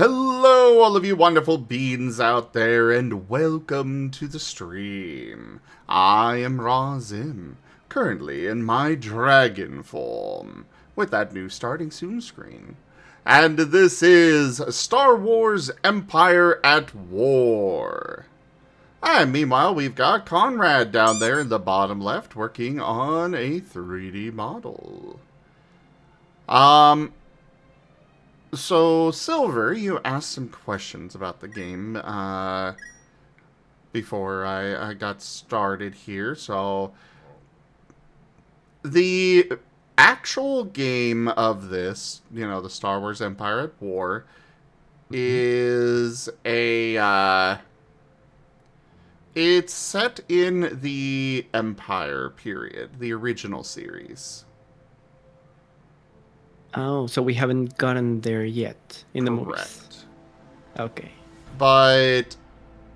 Hello, all of you wonderful beings out there, and welcome to the stream. I am Razim, currently in my dragon form, with that new starting soon screen. And this is Star Wars Empire at War. And meanwhile, we've got Conrade down there in the bottom left, working on a 3D model. So, Silver, you asked some questions about the game before I got started here. So, the actual game of this, the Star Wars Empire at War, is it's set in the Empire period, the original series. Oh, so we haven't gotten there yet in the movies. Correct. Okay. But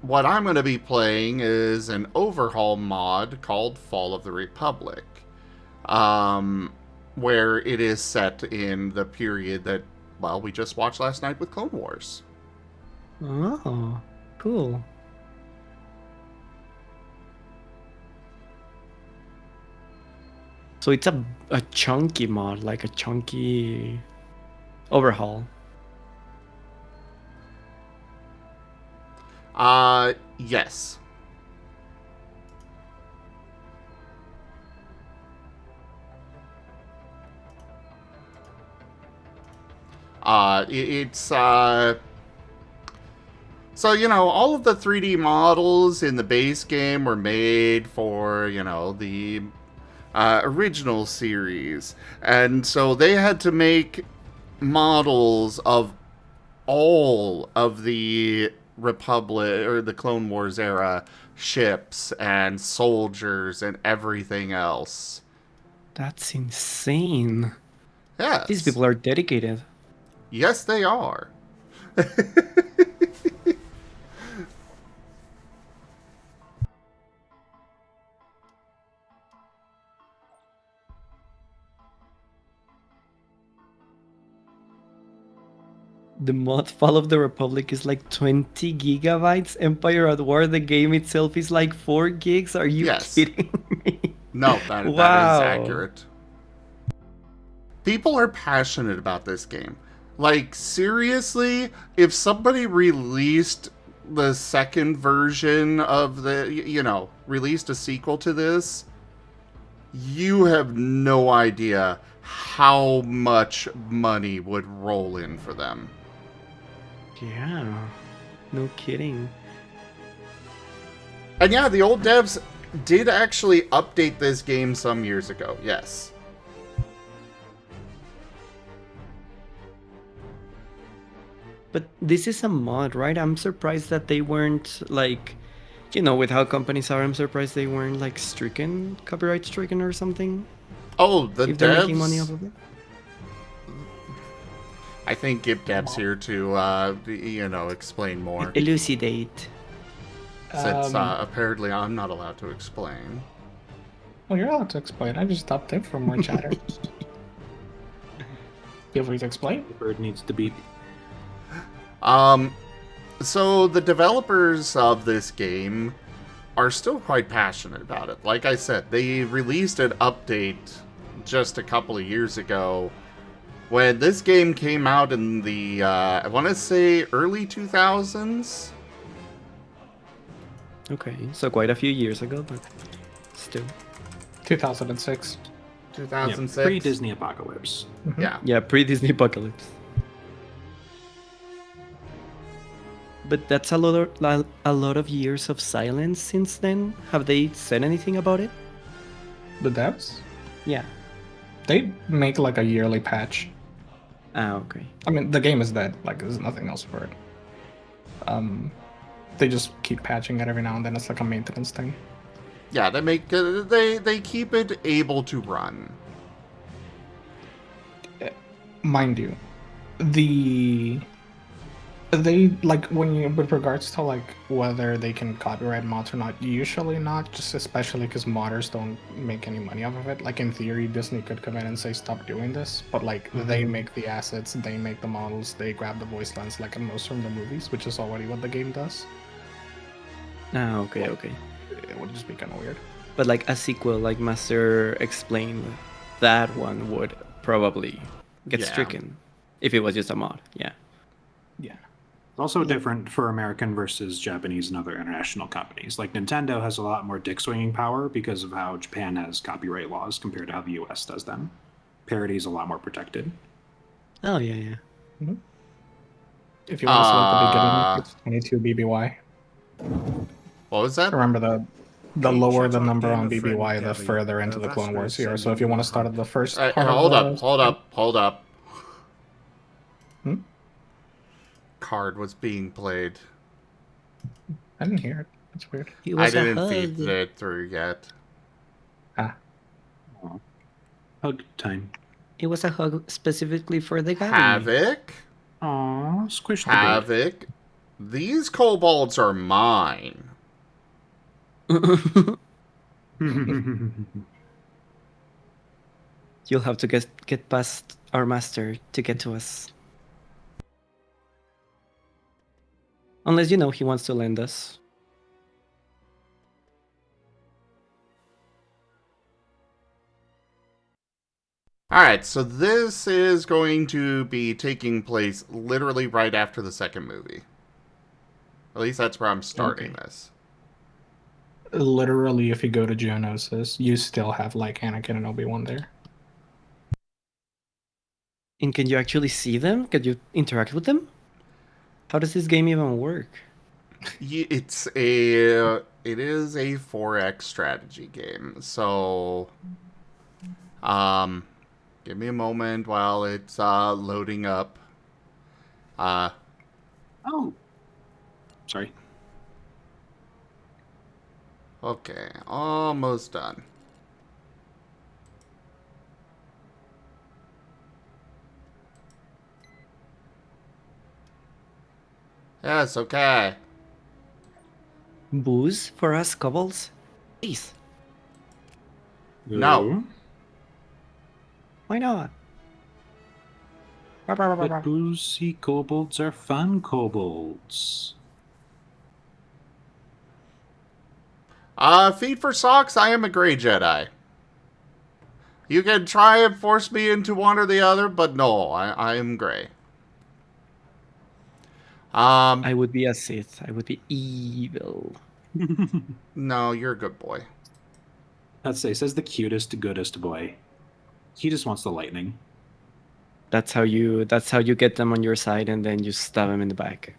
what I'm going to be playing is an overhaul mod called Fall of the Republic, where it is set in the period that, well, we just watched last night with Clone Wars. Oh, cool. So it's a chunky mod, like a chunky overhaul. Yes. So, all of the 3D models in the base game were made for, the original series. And so they had to make models of all of the Republic or the Clone Wars era ships and soldiers and everything else. That's insane. Yes. These people are dedicated. Yes, they are. The mod Fall of the Republic is like 20 gigabytes. Empire at War, the game itself is like 4 gigs. Are you kidding me? No, that is accurate. People are passionate about this game. Like, seriously, if somebody released the second version of the, released a sequel to this, you have no idea how much money would roll in for them. Yeah, no kidding. And yeah, the old devs did actually update this game some years ago, yes. But this is a mod, right? I'm surprised that they weren't like, with how companies are, I'm surprised they weren't like copyright stricken or something. Oh, the if devs? They're making money off of it? I think GibDev's here to, explain more. Elucidate. Since apparently I'm not allowed to explain. Well, you're allowed to explain. I just stopped it for more chatter. Feel free to explain. The bird needs to beep. So the developers of this game are still quite passionate about it. Like I said, they released an update just a couple of years ago when this game came out in the, I want to say, early 2000s. Okay, so quite a few years ago, but still. 2006. 2006. Yeah, pre-Disney apocalypse. Mm-hmm. Yeah. Yeah, pre-Disney apocalypse. But that's a lot of years of silence since then. Have they said anything about it? The devs? Yeah. They make like a yearly patch. Ah, okay. I mean, the game is dead. Like, there's nothing else for it. They just keep patching it every now and then. It's like a maintenance thing. Yeah, they make they keep it able to run. Mind you, the They like when you with regards to like whether they can copyright mods or not. Usually not, just especially because modders don't make any money off of it. Like in theory, Disney could come in and say stop doing this, but like they make the assets, they make the models, they grab the voice lines like in most from the movies, which is already what the game does. Ah, okay, okay. It would just be kind of weird. But like a sequel, like Master explained, that one would probably get Yeah. stricken if it was just a mod. Yeah. Yeah. It's also different for American versus Japanese and other international companies. Like Nintendo has a lot more dick swinging power because of how Japan has copyright laws compared to how the US does them. Parody is a lot more protected. Oh yeah, yeah. If you want to start at the beginning, it's 22 BBY. What was that? Remember the Keep lower shut the up, number game on of friend BBY, the Gabby. further into the Clone Vastra Wars here. said So if you you want were to start at the first part Hold of up. Hmm? Card was being played. I didn't hear it. That's weird. It I was a didn't feed hug. it through yet. Ah, Aw. Hug time. It was a hug specifically for the Gabby. Havoc? Aww, squish the bait. Havoc? These kobolds are mine. You'll have to get past our master to get to us. Unless he wants to lend us. Alright, so this is going to be taking place literally right after the second movie. At least that's where I'm starting this. literally, if you go to Geonosis, you still have like Anakin and Obi-Wan there. And can you actually see them? Can you interact with them? How does this game even work? It is a 4X strategy game, so give me a moment while it's loading up. Oh. Sorry. Okay, almost done. Yes, okay. Booze for us kobolds? Please. No. Why not? But boozy kobolds are fun kobolds. Feet for socks, I am a gray Jedi. You can try and force me into one or the other, but no, I am gray. I would be a Sith. I would be evil. No, you're a good boy. Says the cutest, goodest boy. He just wants the lightning. That's how you get them on your side, and then you stab them in the back,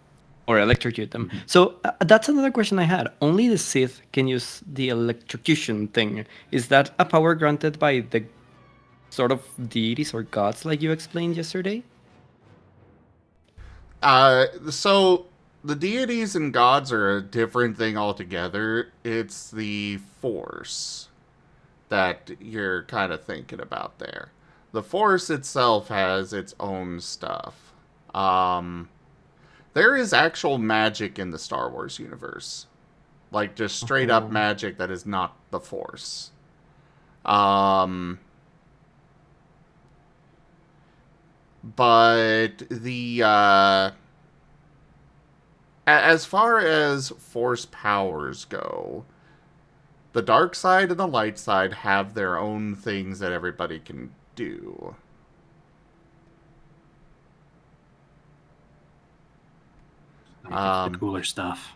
or electrocute them. Mm-hmm. So that's another question I had. Only the Sith can use the electrocution thing. Is that a power granted by the sort of deities or gods, like you explained yesterday? So the deities and gods are a different thing altogether. It's the Force that you're kind of thinking about there. The Force itself has its own stuff. There is actual magic in the Star Wars universe. Like, just straight up magic that is not the Force. But as far as Force powers go, the dark side and the light side have their own things that everybody can do. The cooler stuff.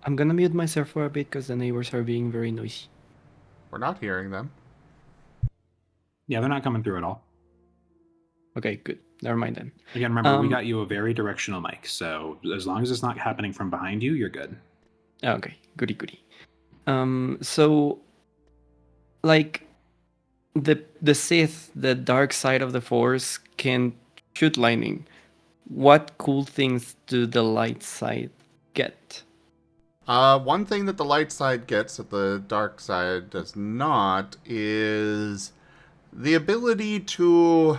I'm gonna mute myself for a bit because the neighbors are being very noisy. We're not hearing them. Yeah, they're not coming through at all. Okay, good. Never mind then. Again, remember, we got you a very directional mic, so as long as it's not happening from behind you, you're good. Okay, goody goody. So, like, the Sith, the dark side of the Force, can shoot lightning. What cool things do the light side get? One thing that the light side gets that the dark side does not is the ability to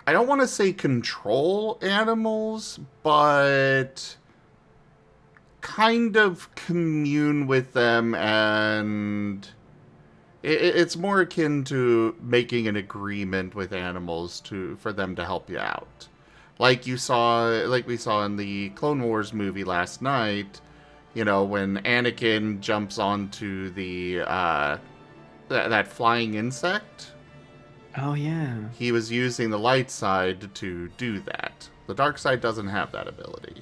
I don't want to say control animals, but kind of commune with them, and it's more akin to making an agreement with animals for them to help you out. Like we saw in the Clone Wars movie last night, when Anakin jumps onto the that flying insect. Oh yeah. He was using the light side to do that. The dark side doesn't have that ability.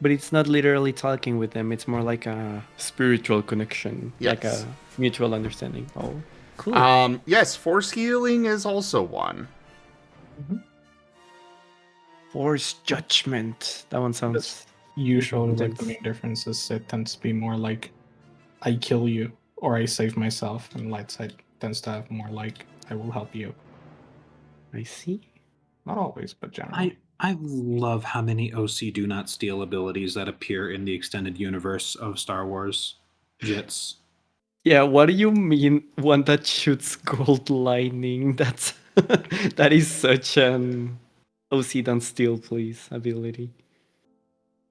But it's not literally talking with them. It's more like a spiritual connection, like Yes. a mutual understanding. Oh, cool. Yes, force healing is also one. Force judgment. That one sounds. Usually, like, the intense. main difference is it tends to be more like I kill you or I save myself, and light side tends to have more like I will help you. I see. Not always, but generally. I love how many OC do not steal abilities that appear in the extended universe of Star Wars. Jits. Yeah, what do you mean one that shoots gold lightning? That's that is such an OC don't steal please ability.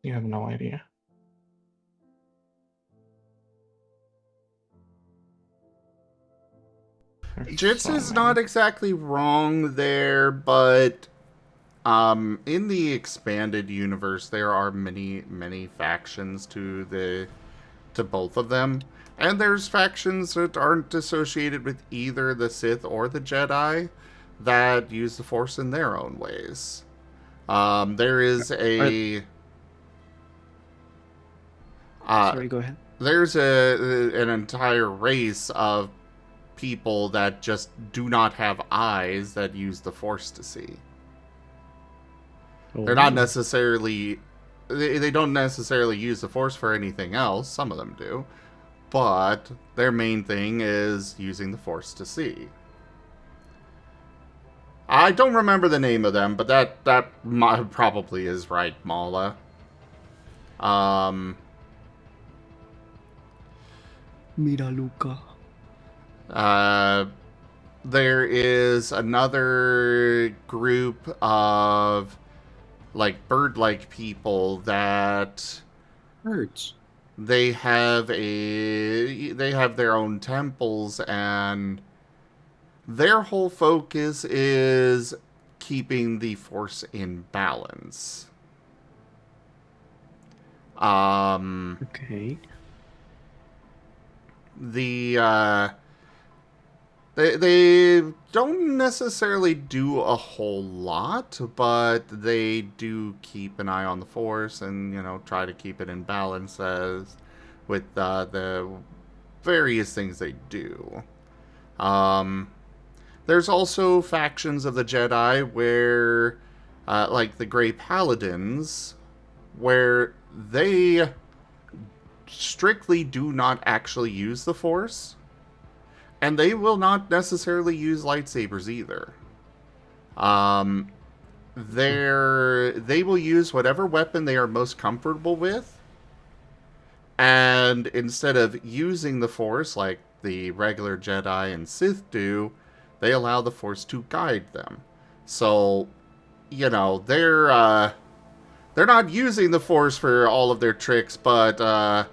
You have no idea. There's Jits so is many. not exactly wrong there, but in the expanded universe, there are many factions to both of them, and there's factions that aren't associated with either the Sith or the Jedi that use the Force in their own ways. There is a Sorry, go ahead. there's an entire race of people that just do not have eyes that use the Force to see. They're not necessarily... They don't necessarily use the Force for anything else. Some of them do. But their main thing is using the Force to see. I don't remember the name of them, but that probably is right, Mala. Mira Luca. There is another group of like bird-like people that Birds. they have their own temples, and their whole focus is keeping the Force in balance. Okay. They don't necessarily do a whole lot, but they do keep an eye on the Force and, try to keep it in balance with the various things they do. There's also factions of the Jedi where, like the Grey Paladins, where they strictly do not actually use the Force. And they will not necessarily use lightsabers either. They will use whatever weapon they are most comfortable with. And instead of using the Force like the regular Jedi and Sith do, they allow the Force to guide them. So, they're not using the Force for all of their tricks, but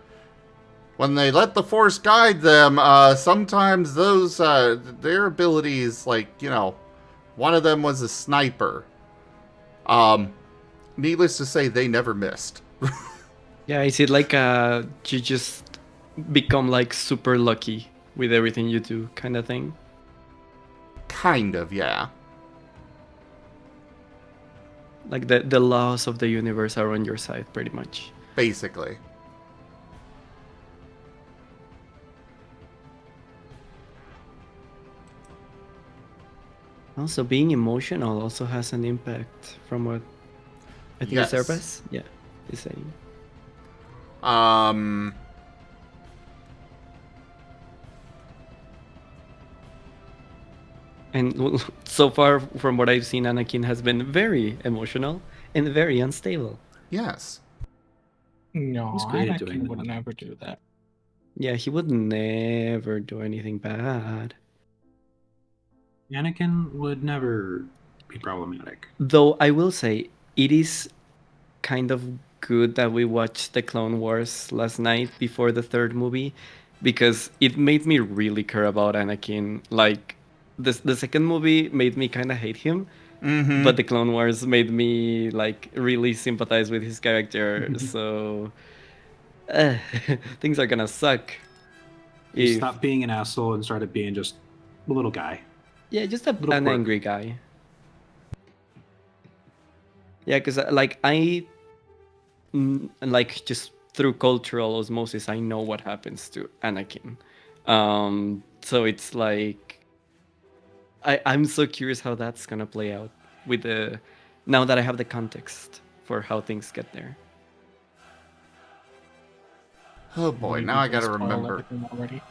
when they let the Force guide them, sometimes those, their abilities, like, one of them was a sniper. Needless to say, they never missed. Yeah, is it like you just become like super lucky with everything you do kind of thing? Kind of, yeah. Like the laws of the universe are on your side pretty much. Basically. Also, being emotional also has an impact from what I think Yes. Cerbas, yeah, is saying. And so far, from what I've seen, Anakin has been very emotional and very unstable. Yes. No, He's great at Anakin doing would that. never do that. Yeah, he would never do anything bad. Anakin would never be problematic. Though I will say, it is kind of good that we watched the Clone Wars last night before the third movie, because it made me really care about Anakin. Like, the second movie made me kind of hate him, but the Clone Wars made me like really sympathize with his character. So uh, things are gonna suck. He If stopped being an asshole and started being just a little guy. yeah, just Little an quirk. angry guy. Yeah, because like like just through cultural osmosis, I know what happens to Anakin. So it's like I'm so curious how that's gonna play out with the now that I have the context for how things get there. Oh boy, Believe now you've I been gotta spoiled remember. everything already.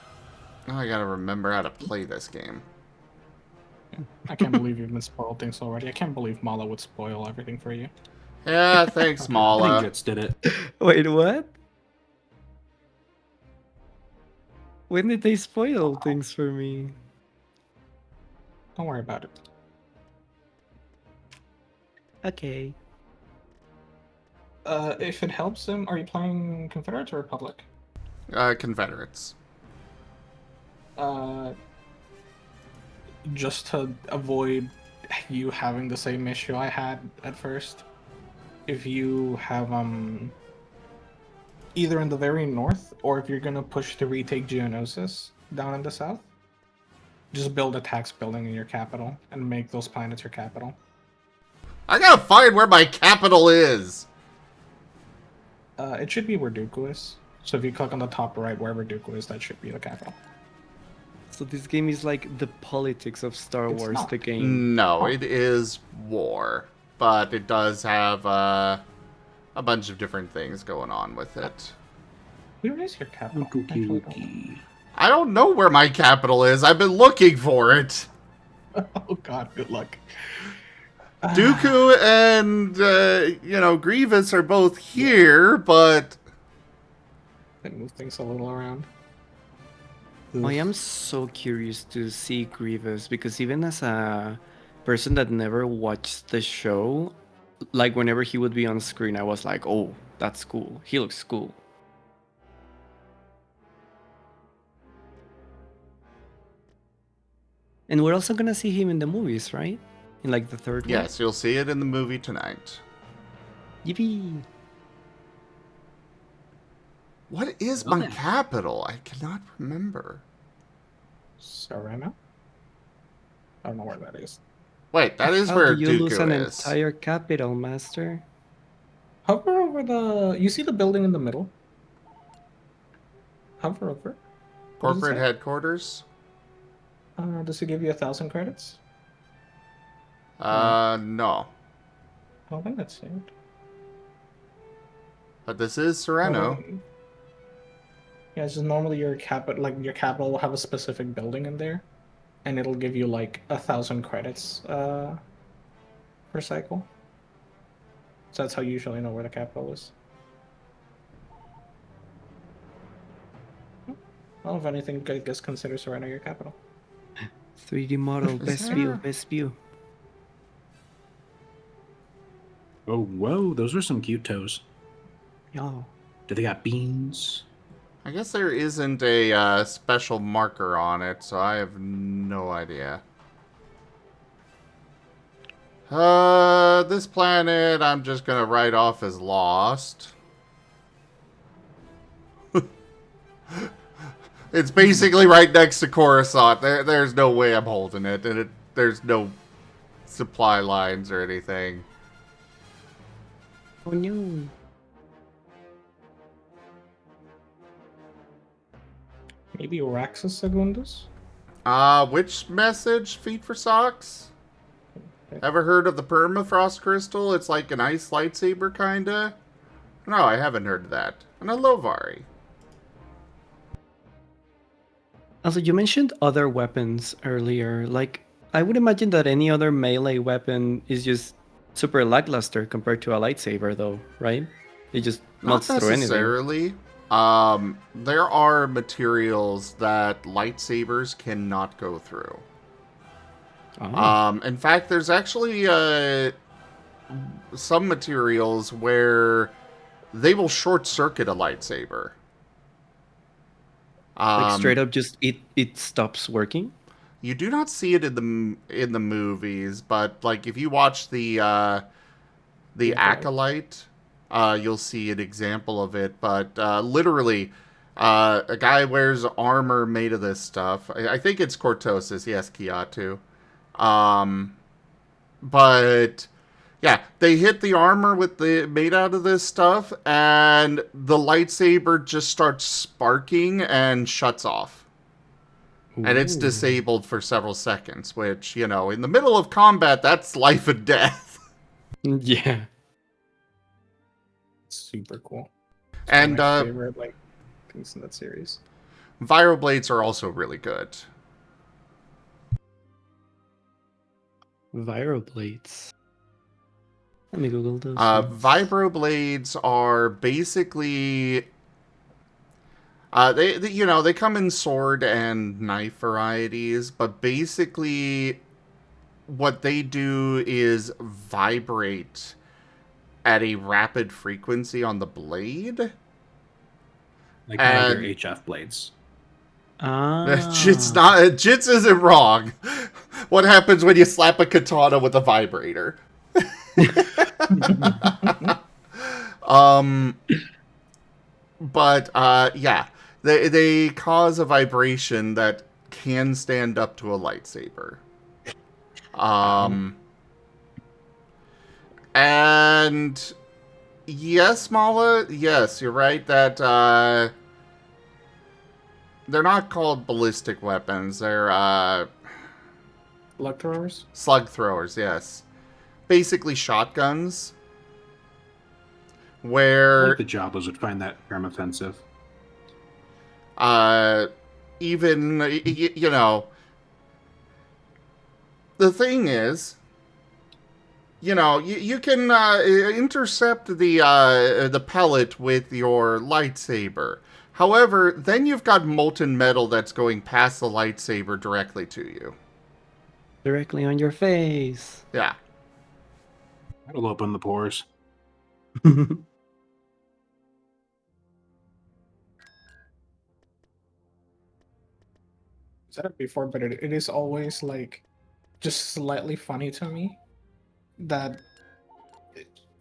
Now I gotta remember how to play this game. I can't believe you've been spoiled things already. I can't believe Mala would spoil everything for you. Yeah, thanks, I think Mala. Jits did it. Wait, what? When did they spoil things for me? Don't worry about it. Okay. If it helps him, are you playing Confederates or Republic? Confederates. Just to avoid you having the same issue I had at first, if you have either in the very north or if you're gonna push to retake Geonosis down in the south, just build a tax building in your capital and make those planets your capital. I gotta find where my capital is! It should be where Dooku is. So if you click on the top right, wherever Dooku is, that should be the capital. So this game is like the politics of Star It's Wars, not. the game. No, Oh. it is war. But it does have a bunch of different things going on with it. Where is your capital? Wookie Actually, don't wookie. I don't know where my capital is. I've been looking for it. know. Oh god, good luck. Dooku and, Grievous are both here, but... They move things a little around. I am so curious to see Grievous because even as a person that never watched the show, like whenever he would be on screen, I was like, "Oh, that's cool. He looks cool." And we're also gonna see him in the movies, right? In like the third one. Yes, you'll see it in the movie tonight. Yippee! What is Well my then. capital? I cannot remember. Serena? I don't know where that is. Wait, that is How where do you lose an Dooku is. entire capital, Master? Hover over the... You see the building in the middle? Hover over it. What does it Corporate say? headquarters? Does it give you 1,000 credits? No. I don't think that's saved. But this is Sereno. Yeah, it's just normally your capital will have a specific building in there, and it'll give you like 1,000 credits per cycle. So that's how you usually know where the capital is. Well, if anything, I guess consider Serena your capital. 3D model, Is best there- view, best view. Oh, whoa, those are some cute toes. Yo. Do they got beans? I guess there isn't a special marker on it, so I have no idea. This planet I'm just gonna write off as lost. It's basically right next to Coruscant. There's no way I'm holding it, and there's no supply lines or anything. Oh no. Maybe Raxus Secundus? Which message? Feet for socks? Ever heard of the permafrost crystal? It's like an ice lightsaber, kinda? No, I haven't heard of that. And a Lovari. Also, you mentioned other weapons earlier. Like, I would imagine that any other melee weapon is just super lackluster compared to a lightsaber, though, right? It just Not melts through anything. necessarily. There are materials that lightsabers cannot go through. Oh. In fact, there's actually some materials where they will short circuit a lightsaber. Like straight up, just it stops working. You do not see it in the movies, but like if you watch the Acolyte, you'll see an example of it. But literally, a guy wears armor made of this stuff. I think it's Cortosis. Yes, Kiatu. But yeah, they hit the armor with the made out of this stuff, and the lightsaber just starts sparking and shuts off. And it's Ooh. disabled for several seconds, which, you know, in the middle of combat, that's life and death. Yeah. Super cool. It's And one of my favorite like things in that series. Vibroblades are also really good. Vibroblades. Let me Google those. Vibroblades are basically... they you know, they come in sword and knife varieties, but basically what they do is vibrate at a rapid frequency on the blade. Like how your HF blades. Jits isn't wrong. What happens when you slap a katana with a vibrator? But yeah, they cause a vibration that can stand up to a lightsaber. And yes, Mala, yes, you're right that they're not called ballistic weapons. They're Slug throwers? slug throwers, yes. Basically shotguns. I Where think the Jawas would find that term offensive. even you know, the thing is, you know, you can intercept the pellet with your lightsaber. However, then you've got molten metal that's going past the lightsaber directly to you. Directly on your face. Yeah. That'll open the pores. Said it before, but it is always like just slightly funny to me that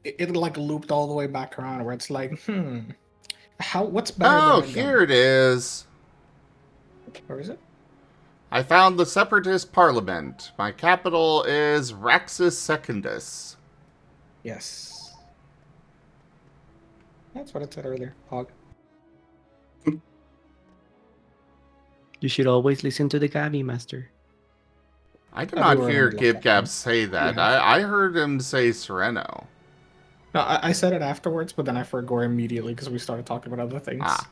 it like looped all the way back around where it's like, what's better Oh, than a here gun? it is. Where is it? I found the Separatist Parliament. My capital is Raxus Secundus. Yes. That's what it said earlier. Hog. You should always listen to the Gabi Master. I did Oh, not we were hear in the middle of Gibgab that. say that. Yeah. I heard him say Sereno. No, I said it afterwards, but then I forgot immediately because we started talking about other things. Ah.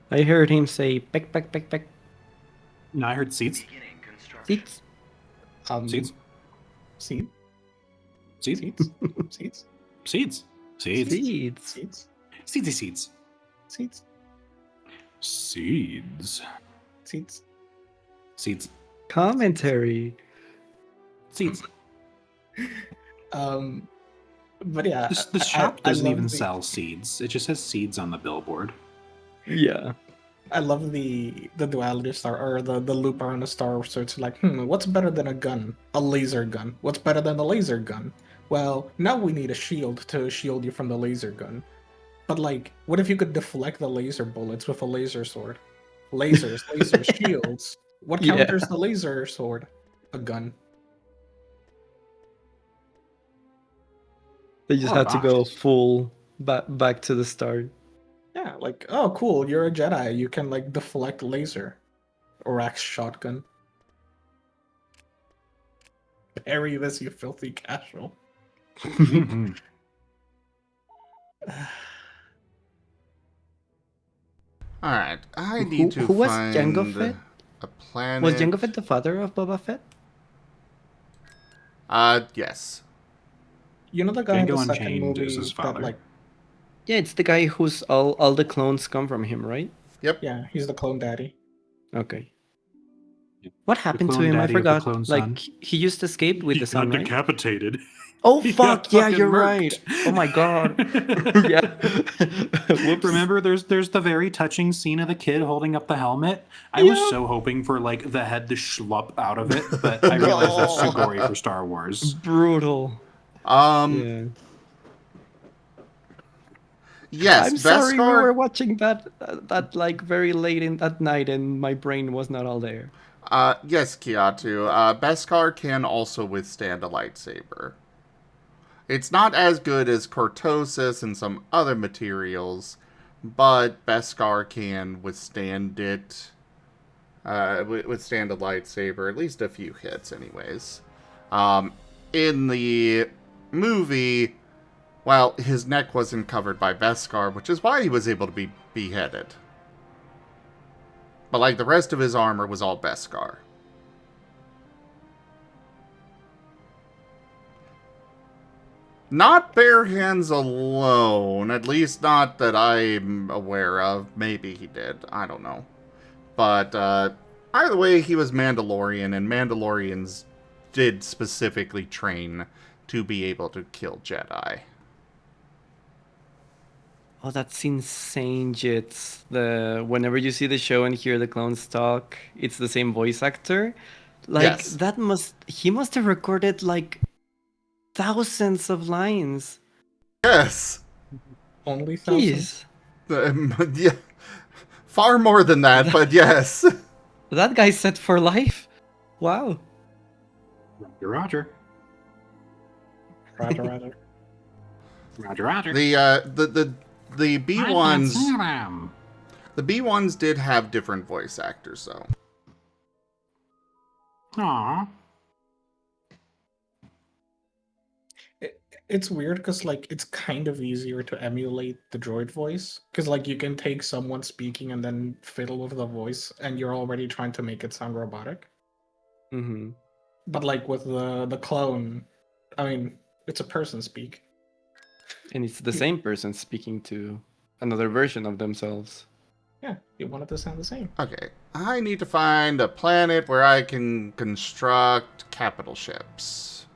I heard him say peck peck peck peck. No, I heard seats. Seats. Seats. Seed? Seats. Seeds? Seeds? Seeds. Seeds. Seeds. Seeds? Seeds. Seeds. Seeds? Seeds. Seeds? Seeds. Commentary. Seeds. But yeah, The shop I doesn't love even the- sell seeds. It just has seeds on the billboard. Yeah. I love the duality star or the loop around the star. So it's like, what's better than a gun? A laser gun. What's better than a laser gun? Well, now we need a shield to shield you from the laser gun. But like, what if you could deflect the laser bullets with a laser sword? Lasers, shields. What Yeah. counters the laser sword? A gun. They just Oh, had to go gosh. full back to the start. Yeah, like, oh cool, you're a Jedi. You can like deflect laser. Or axe shotgun. Parry this, you filthy casual. Alright, I need to who was find Jango Fett? a planet. Was Jango Fett the father of Boba Fett? Yes. You know the guy in the Django second Unchained movie is his that father. like, Yeah, it's the guy who's all the clones come from him, right? Yep. yeah, he's the clone daddy. Okay. What happened to clone him? I daddy of the forgot. clone Like son. he just escaped with He the sun, got right? decapitated. Oh He fuck! got Yeah, fucking you're murked. right. Oh my god. Yeah. Whoops. Remember, there's the very touching scene of the kid holding up the helmet. I was Yep. so hoping for like the head to schlup out of it, but I realized that's too gory for Star Wars. Brutal. Um, Yeah. yes, I'm sorry, we were Beskar. watching that like very late in that night, and my brain was not all there. Yes, Kiatu. Beskar can also withstand a lightsaber. It's not as good as Cortosis and some other materials, but Beskar can withstand it. Withstand a lightsaber, at least a few hits, anyways. In the movie, well, his neck wasn't covered by Beskar, which is why he was able to be beheaded. But like the rest of his armor was all Beskar. Not bare hands alone, at least not that I'm aware of. Maybe he did, I don't know. But either way, he was Mandalorian, and Mandalorians did specifically train to be able to kill Jedi. Oh, that's insane, Jits. Whenever you see the show and hear the clones talk, it's the same voice actor. Like Yes. he must have recorded like thousands of lines. Yes. Only thousands. Jeez. Yeah. Far more than that, but yes. That guy's set for life. Wow. Roger. Roger, Roger. Roger. The B1s the B1s did have different voice actors though. Aww. It's weird because like it's kind of easier to emulate the droid voice because like you can take someone speaking and then fiddle with the voice and you're already trying to make it sound robotic. Mm-hmm. But like with the clone, I mean, it's a person speak. And it's the same person speaking to another version of themselves. Yeah, you want it to sound the same. Okay, I need to find a planet where I can construct capital ships.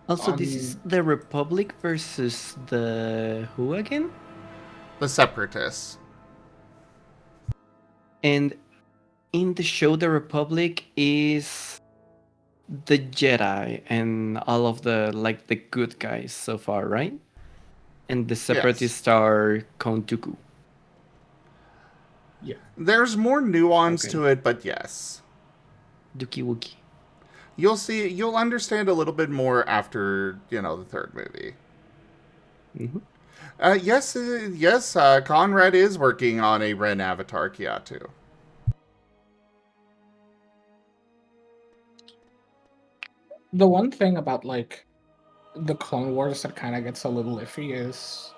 Also, this is the Republic versus the who again? The Separatists. And in the show, the Republic is the Jedi and all of the good guys so far, right? And the Separatists are Count Dooku. Yeah. There's more nuance to it, but yes. Dookie Wookie. You'll understand a little bit more after, the third movie. Mm-hmm. Yes, Conrad is working on a Ren Avatar Kiatu. The one thing about like the Clone Wars that kind of gets a little iffy is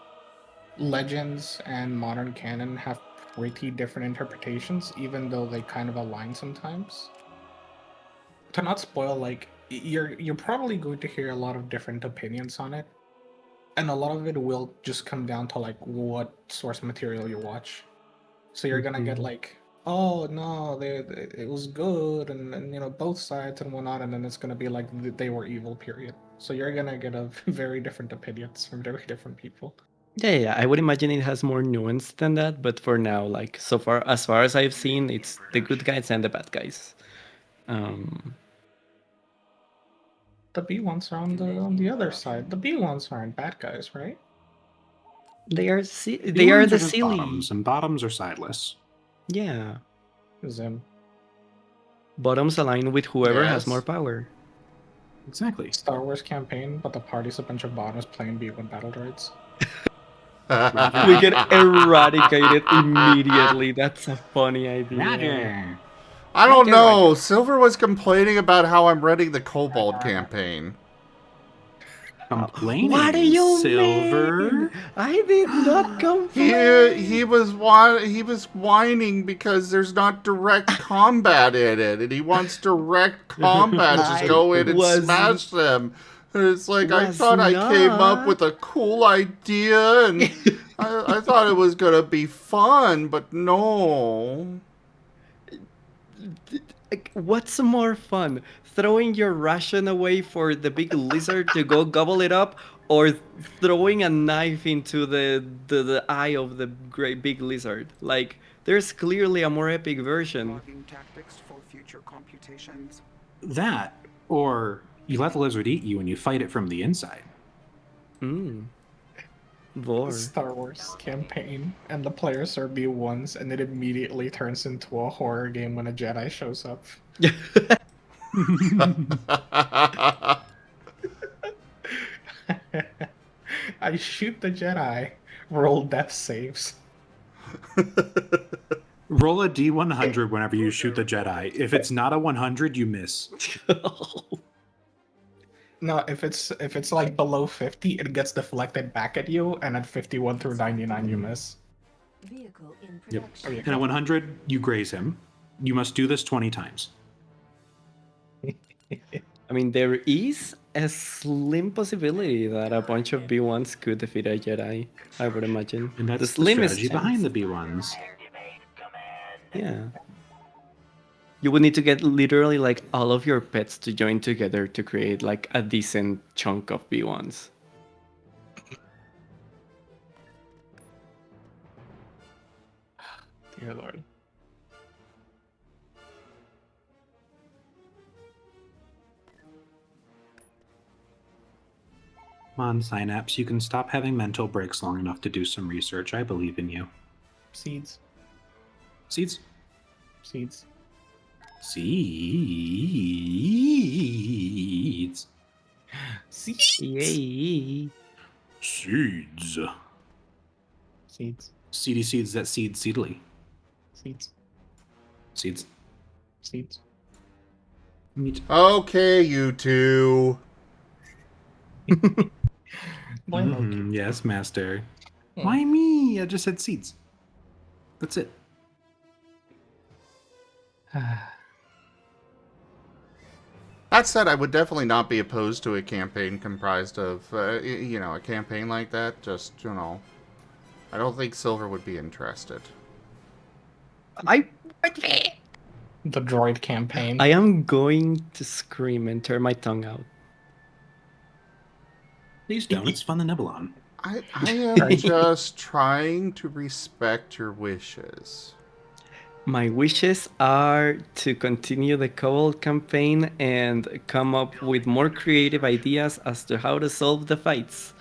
Legends and modern canon have pretty different interpretations, even though they kind of align sometimes. To not spoil, like you're probably going to hear a lot of different opinions on it, and a lot of it will just come down to like what source material you watch. So you're gonna get like, oh no, it was good, and both sides and whatnot, and then it's gonna be like they were evil. Period. So you're gonna get a very different opinions from very different people. Yeah, I would imagine it has more nuance than that, but for now, like so far, as far as I've seen, it's the good guys and the bad guys. The B1s are on the other side. The B1s aren't bad guys, right? They are the silly bottoms, and bottoms are sideless. Yeah. Zim. Bottoms align with whoever has more power. Exactly. Star Wars campaign, but the party's a bunch of bottoms playing B1 battle droids. We get eradicated immediately. That's a funny idea. Roger. I don't know. Silver was complaining about how I'm running the Kobold campaign. Complaining. What do you Silver? mean? I did not complain. He was whining because there's not direct combat in it, and he wants direct combat. Just go in and smash them. And it's like, I thought I came up with a cool idea, and I thought it was gonna be fun, but no. Like, what's more fun? Throwing your ration away for the big lizard to go gobble it up, or throwing a knife into the eye of the great big lizard? Like, there's clearly a more epic version. Logging tactics for future computations. That, or you let the lizard eat you and you fight it from the inside. Vor. Star Wars campaign, and the players are B1s, and it immediately turns into a horror game when a Jedi shows up. I shoot the Jedi, roll death saves. Roll a D100 whenever you shoot the Jedi. If it's not a 100, you miss. No, if it's like below 50, it gets deflected back at you, and at 51 through 99, you miss. Vehicle in Yep. production. And at 100, you graze him. You must do this 20 times. I mean, there is a slim possibility that a bunch of B1s could defeat a Jedi, I would imagine. And that's the slimmest strategy behind chance. the B1s. Yeah. You would need to get literally like all of your pets to join together to create like a decent chunk of B1s. Dear Lord. Come on, Synapse, you can stop having mental breaks long enough to do some research. I believe in you. Seeds. Seeds? Seeds. Seeds. Seeds. Yay! Seeds. Seeds. Seedy seeds that seed seedly. Seeds. Seeds. Seeds. Meat. Okay, you two. Blame Loki. Yes, master. Hmm. Why me? I just said seeds. That's it. That said, I would definitely not be opposed to a campaign comprised of, a campaign like that. Just, I don't think Silver would be interested. I The droid campaign. am going to scream and tear my tongue out. Please don't. It's fun to nibble on. I am just trying to respect your wishes. My wishes are to continue the Cobalt campaign and come up with more creative ideas as to how to solve the fights.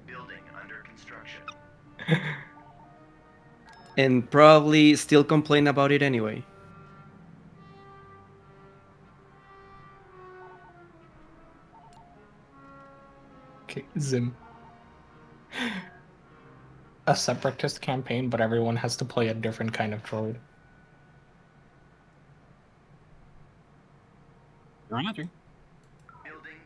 Building under construction. And probably still complain about it anyway. Okay, Zim. A separatist campaign, but everyone has to play a different kind of droid. Building.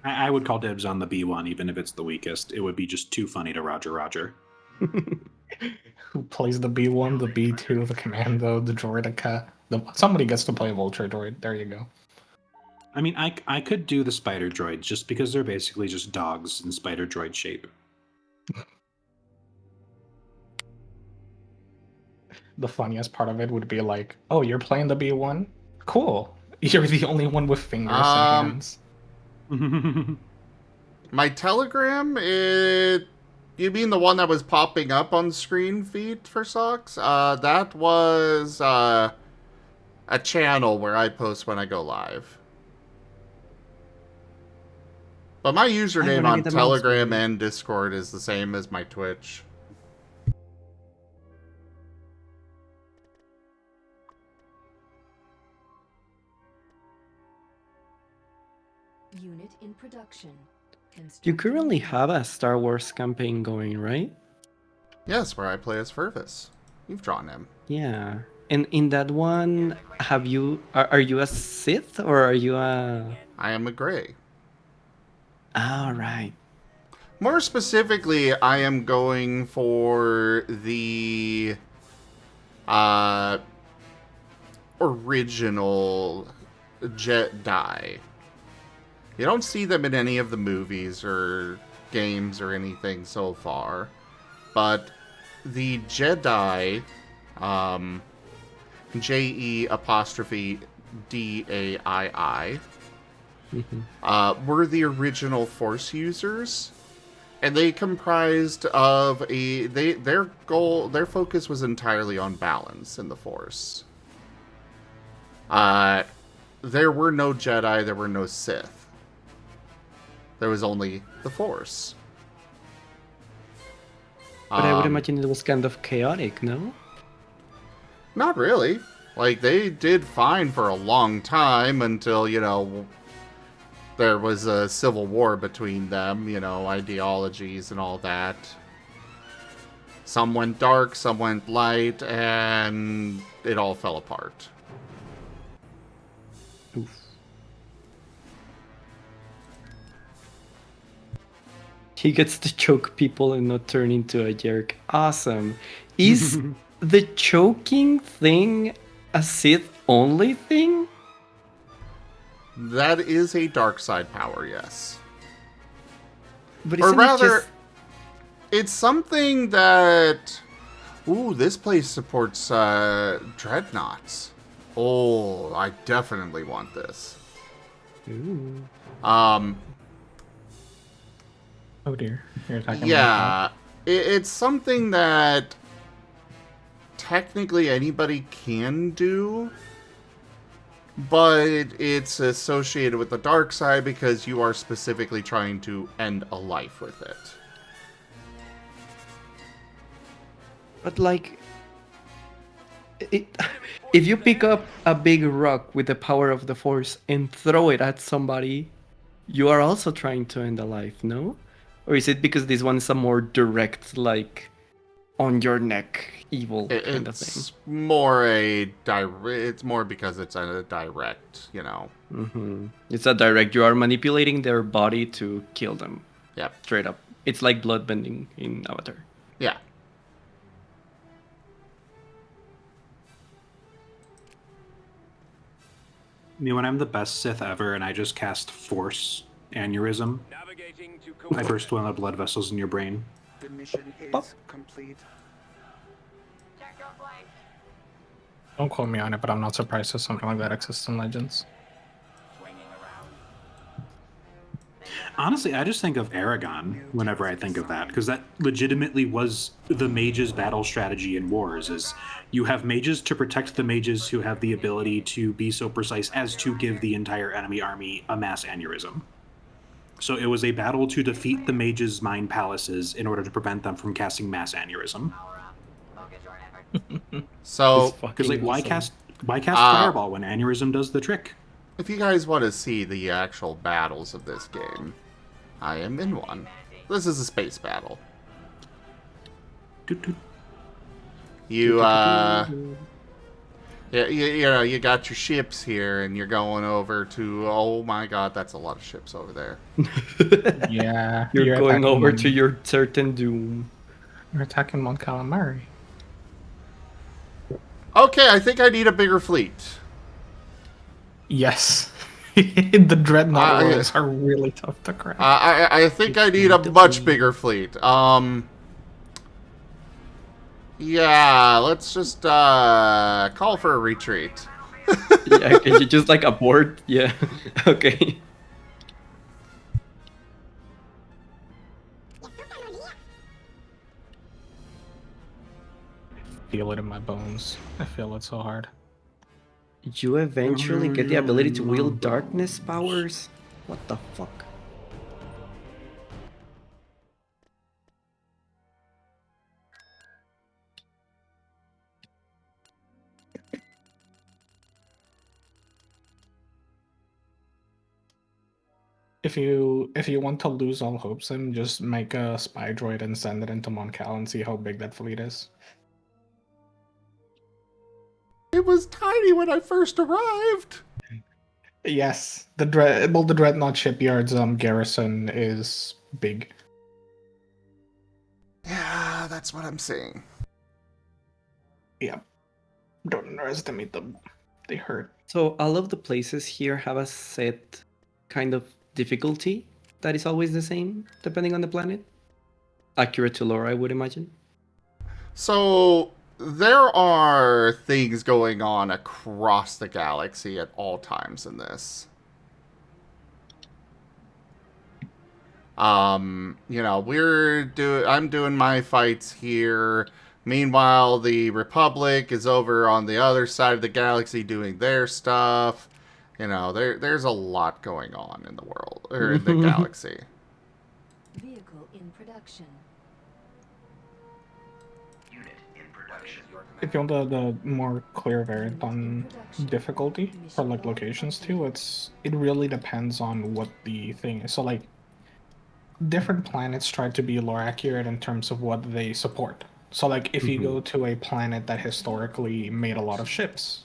I would call dibs on the B1, even if it's the weakest. It would be just too funny to Roger. Who plays the B1, the B2, the Commando, the Droidica? Somebody gets to play a Vulture droid. There you go. I mean, I could do the spider droids just because they're basically just dogs in spider droid shape. The funniest part of it would be like, oh, you're playing the B1? Cool. You're the only one with fingers and hands. My Telegram, you mean the one that was popping up on screen feed for Socks? That was a channel where I post when I go live. But my username on Telegram and Discord is the same as my Twitch. Unit in production. You currently have a Star Wars campaign going, right? Yes, where I play as Furvis. You've drawn him. Yeah. And in that one, are you a Sith or are you a... I am a Grey. All right. More specifically, I am going for the original Jedi. You don't see them in any of the movies or games or anything so far, but the Jedi, JE''DAII, were the original Force users, and they comprised of their focus was entirely on balance in the Force. There were no Jedi, there were no Sith. There was only the Force. But I would imagine it was kind of chaotic, no? Not really. Like, they did fine for a long time until, there was a civil war between them, ideologies and all that. Some went dark, some went light, and it all fell apart. Oof. He gets to choke people and not turn into a jerk. Awesome. Is the choking thing a Sith only thing? That is a dark side power, yes. But Or isn't rather, it just... it's something that... Ooh, this place supports dreadnoughts. Oh, I definitely want this. Ooh. Oh dear. You're attacking Yeah, it's something that technically anybody can do, but it's associated with the dark side because you are specifically trying to end a life with it. But like... if you pick up a big rock with the power of the Force and throw it at somebody, you are also trying to end a life, no? Or is it because this one's a more direct, like, on your neck, evil kind of thing? It's more it's more because it's a direct, It's a direct. You are manipulating their body to kill them. Yep. Straight up. It's like bloodbending in Avatar. Yeah. When I'm the best Sith ever and I just cast Force Aneurysm, I burst one of the blood vessels in your brain. The mission is complete. Don't quote me on it, but I'm not surprised that something like that exists in Legends. Honestly, I just think of Aragon whenever I think of that, because that legitimately was the mage's battle strategy in wars, is you have mages to protect the mages who have the ability to be so precise as to give the entire enemy army a mass aneurysm. So it was a battle to defeat the mages' mind palaces in order to prevent them from casting mass aneurysm. So, Because why cast fireball when aneurysm does the trick? if you guys want to see the actual battles of this game, I am in one. This is a space battle. You, you got your ships here, and you're going over to... Oh my god, that's a lot of ships over there. Yeah. You're going attacking over to your certain doom. You're attacking Mount Calamari. Okay, I think I need a bigger fleet. Yes. The Dreadnought yeah. wars are really tough to crack. I think I need a much bigger fleet. Yeah, let's just call for a retreat. Yeah, can you just like abort? Yeah. Okay. Feel it in my bones. I feel it so hard. You eventually get the ability to wield darkness powers? What the fuck? If you want to lose all hopes, then just make a spy droid and send it into Mon Cal and see how big that fleet is. It was tiny when I first arrived. Yes, the Dreadnought shipyard's garrison is big. Yeah, that's what I'm saying. Yeah, don't underestimate them. They hurt. So all of the places here have a set kind of difficulty that is always the same depending on the planet. Accurate to lore, I would imagine. So, there are things going on across the galaxy at all times in this. You know, I'm doing my fights here. Meanwhile, the Republic is over on the other side of the galaxy doing their stuff. You know, there's a lot going on in the world, or in the galaxy. Vehicle in production. If you want the more clear variant on difficulty for like locations too, it really depends on what the thing is. So like different planets try to be lore accurate in terms of what they support. So like if you go to a planet that historically made a lot of ships,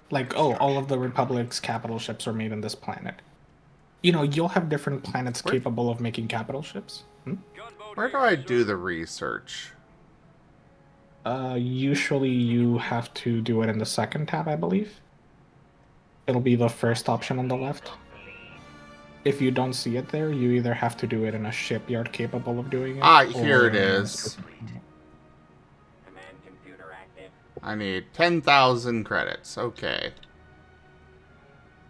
like all of the Republic's capital ships are made in this planet. You know, you'll have different planets capable of making capital ships. Where do I do the research? Usually you have to do it in the second tab, I believe. It'll be the first option on the left. If you don't see it there, you either have to do it in a shipyard capable of doing it. Ah, here or it in a is. specific- I need 10,000 credits. Okay.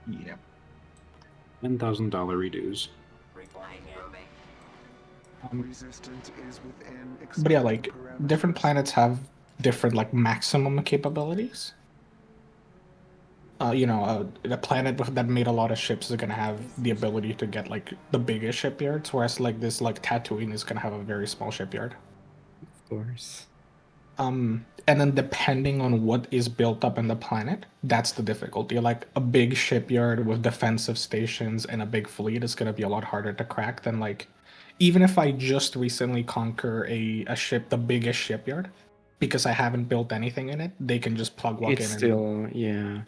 Yeah. $10,000 redos. Resistance is within But yeah, like acceptable different parameters. planets have different like maximum capabilities. You know, a planet that made a lot of ships is gonna have the ability to get like the biggest shipyards, whereas like this like Tatooine is gonna have a very small shipyard. Of course. And then depending on what is built up in the planet, that's the difficulty. Like a big shipyard with defensive stations and a big fleet is gonna be a lot harder to crack than like even if I just recently conquer a ship, the biggest shipyard, because I haven't built anything in it, they can just walk It's in still, yeah.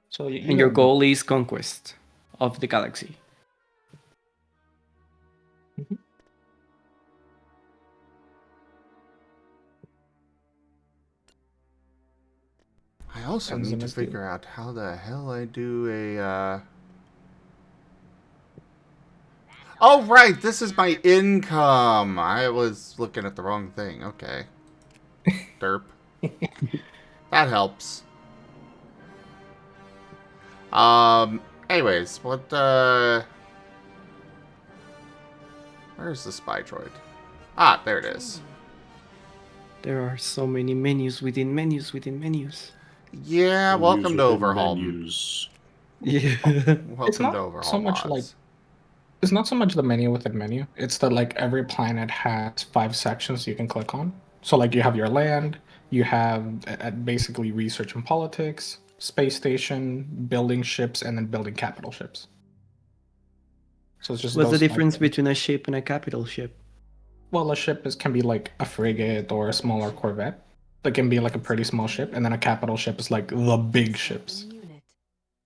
So you And your gotta- goal is conquest of the galaxy. I also Depends need on to his deal. figure out how the hell I do a, Oh, right! This is my income! I was looking at the wrong thing. Okay. Derp. That helps. Anyways, where's the spy droid? Ah, there it is. There are so many menus within menus within menus. Yeah, welcome to Menus within Overhaul. menus. Yeah. Welcome not to Overhaul so much like- mods. It's not so much the menu within menu. It's that like every planet has 5 sections you can click on. So like you have your land, you have basically research and politics, space station, building ships, and then building capital ships. So it's just What's the those 5 difference things. between a ship and a capital ship? Well, a ship can be like a frigate or a smaller corvette. That can be like a pretty small ship, and then a capital ship is like the big ships. Unit.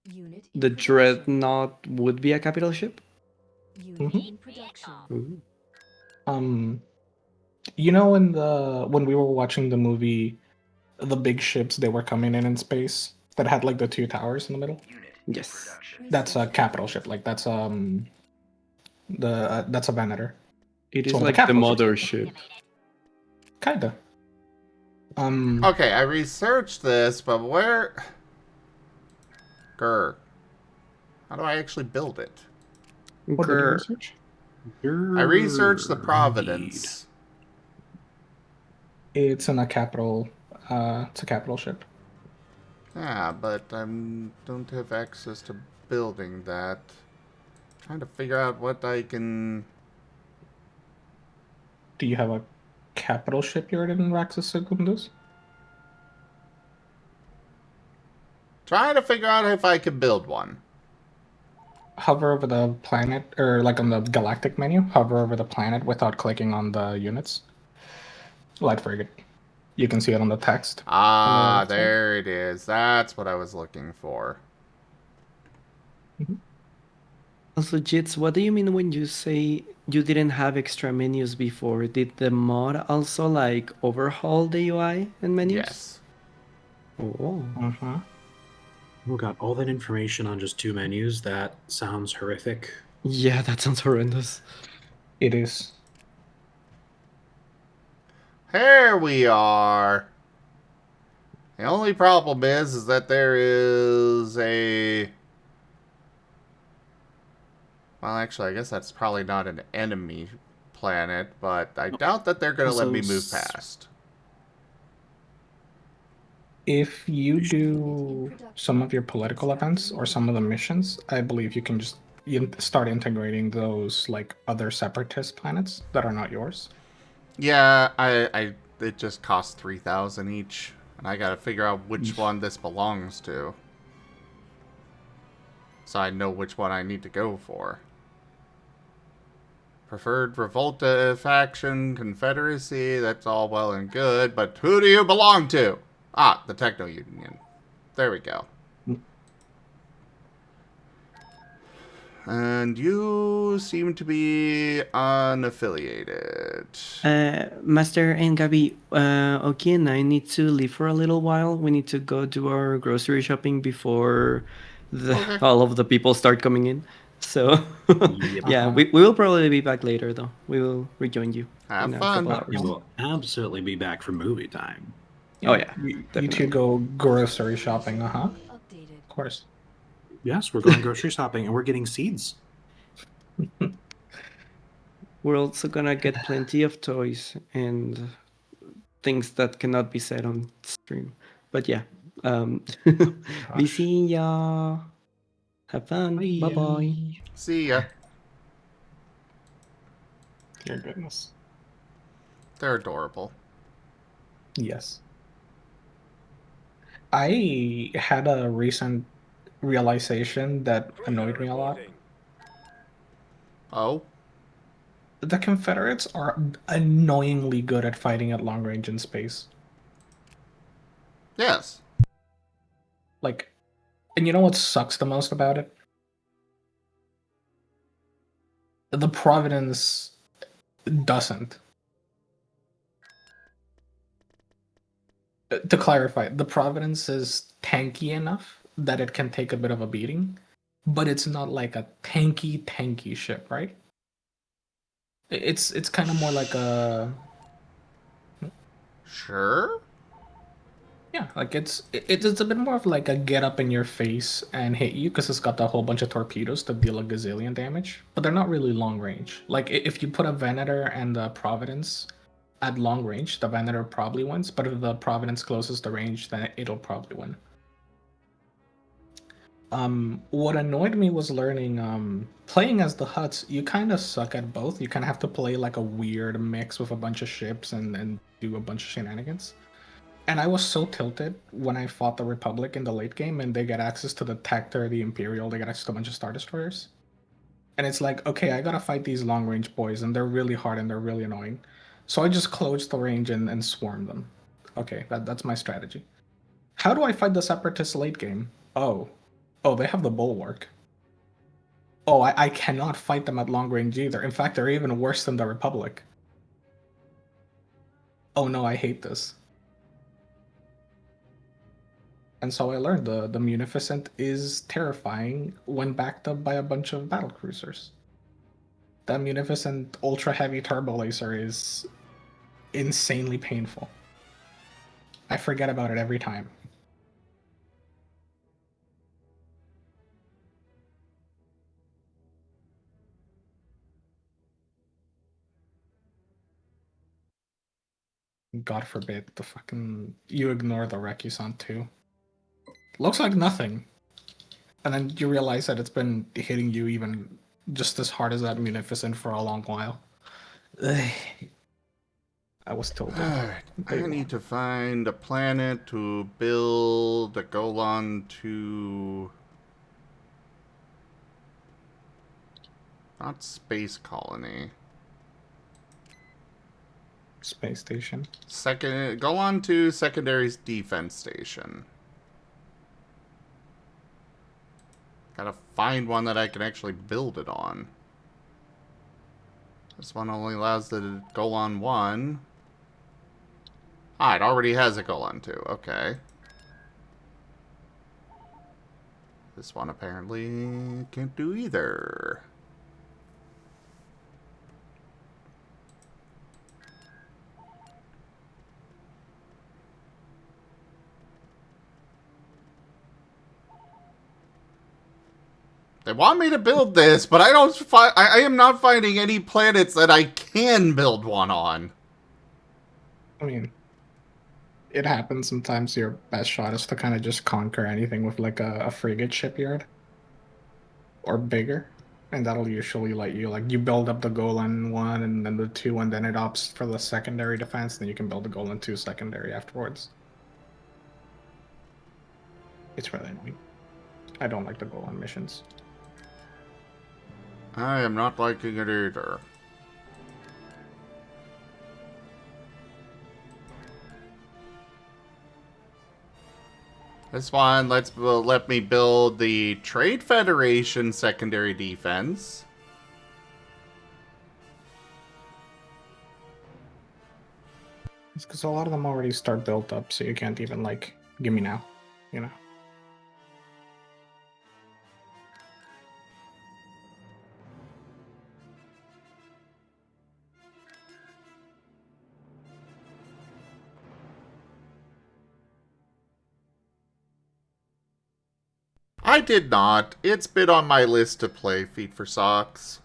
Unit in The production. dreadnought would be a capital ship? Unit Mhm. in production. Ooh. You know, when we were watching the movie, the big ships they were coming in space that had like the 2 towers in the middle. Yes. That's a capital ship. Like that's that's a Venator. It It's is one of the like the capital ships. mothership. Kinda. Okay, I researched this, but where... Grr. How do I actually build it? What did you Grr. research? I researched the Providence. It's in a capital. It's a capital ship. Yeah, but I don't have access to building that. Trying to figure out what I can... Do you have a capital shipyard in Raxus Secundus? Trying to figure out if I can build one. Hover over the planet, or like on the galactic menu, hover over the planet without clicking on the units. Light frigate. You can see it on the text. Ah, left side. there it is. That's what I was looking for. Also, Jits, what do you mean when you say you didn't have extra menus before? Did the mod also like overhaul the UI and menus? Yes. Oh. Uh-huh. Oh god, all that information on just 2 menus? That sounds horrific. Yeah, that sounds horrendous. It is. Here we are. The only problem is that there is a... Well, actually, I guess that's probably not an enemy planet, but I doubt that they're going to let Also, me move past. If you do some of your political events or some of the missions, I believe you can just start integrating those like other separatist planets that are not yours. Yeah, it just costs 3,000 each, and I gotta figure out which one this belongs to. So I know which one I need to go for. Preferred Revolta faction, Confederacy, that's all well and good, but who do you belong to? Ah, the Techno Union. There we go. And you seem to be unaffiliated. Master and Gabby, Oki and I need to leave for a little while. We need to go do our grocery shopping before Okay. all of the people start coming in. So, Yep. yeah, we will probably be back later, though. We will rejoin you Have in a fun. couple hours. You will absolutely be back for movie time. Oh, yeah. You Definitely. two go grocery shopping, Updated. Of course. Yes, we're going grocery shopping and we're getting seeds. We're also gonna get plenty of toys and things that cannot be said on stream. But yeah, be Gosh. seeing ya. Have fun. Bye bye. See ya. Dear goodness. They're adorable. Yes. I had a recent realization that annoyed me a lot. Oh? The Confederates are annoyingly good at fighting at long range in space. Yes. Like, and you know what sucks the most about it? The Providence doesn't. To clarify, the Providence is tanky enough that it can take a bit of a beating, but it's not like a tanky ship, right? It's kind of more like a Sure? yeah, like it's a bit more of like a get up in your face and hit you because it's got a whole bunch of torpedoes to deal a gazillion damage, but they're not really long range. Like if you put a Venator and the Providence at long range, the Venator probably wins, but if the Providence closes the range, then it'll probably win. What annoyed me was learning playing as the Huts, you kind of suck at both. You kind of have to play like a weird mix with a bunch of ships and do a bunch of shenanigans. And I was so tilted when I fought the Republic in the late game and they get access to the Tactor, the Imperial, they get access to a bunch of Star Destroyers. And it's like, okay, I gotta fight these long range boys and they're really hard and they're really annoying. So I just closed the range and swarm them. Okay, that's my strategy. How do I fight the Separatists late game? Oh, they have the Bulwark. Oh, I cannot fight them at long range either. In fact, they're even worse than the Republic. Oh no, I hate this. And so I learned the Munificent is terrifying when backed up by a bunch of battle cruisers. That Munificent ultra heavy turbo laser is insanely painful. I forget about it every time. God forbid the fucking you ignore the Recusant too. Looks like nothing. And then you realize that it's been hitting you even just as hard as that Munificent for a long while. Ugh. I was tilted. Alright. I Day need to find a planet to build a Golan to... Not space colony. Space station. Golan to secondary defense station. Gotta find one that I can actually build it on. This one only allows the Golan 1. Ah, it already has a Golan 2. Okay. This one apparently can't do either. They want me to build this, but I am not finding any planets that I can build one on. I mean, it happens sometimes. Your best shot is to kind of just conquer anything with like a frigate shipyard or bigger, and that'll usually let you you build up the Golan 1 and then the 2, and then it opts for the secondary defense. Then you can build the Golan 2 secondary afterwards. It's really annoying. I don't like the Golan missions. I am not liking it either. This one will let me build the Trade Federation secondary defense. It's because a lot of them already start built up, so you can't even give me now, you know. I did not. It's been on my list to play Feet for Socks.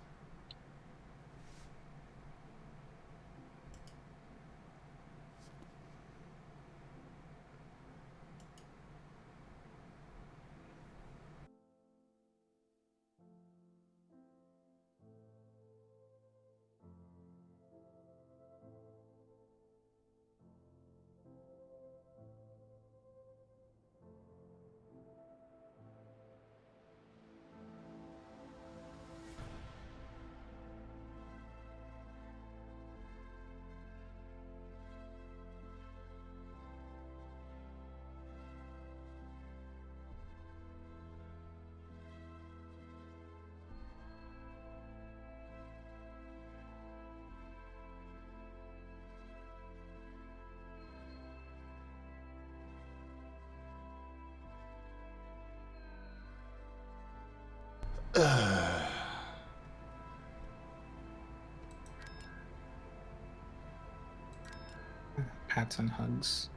Pats and hugs.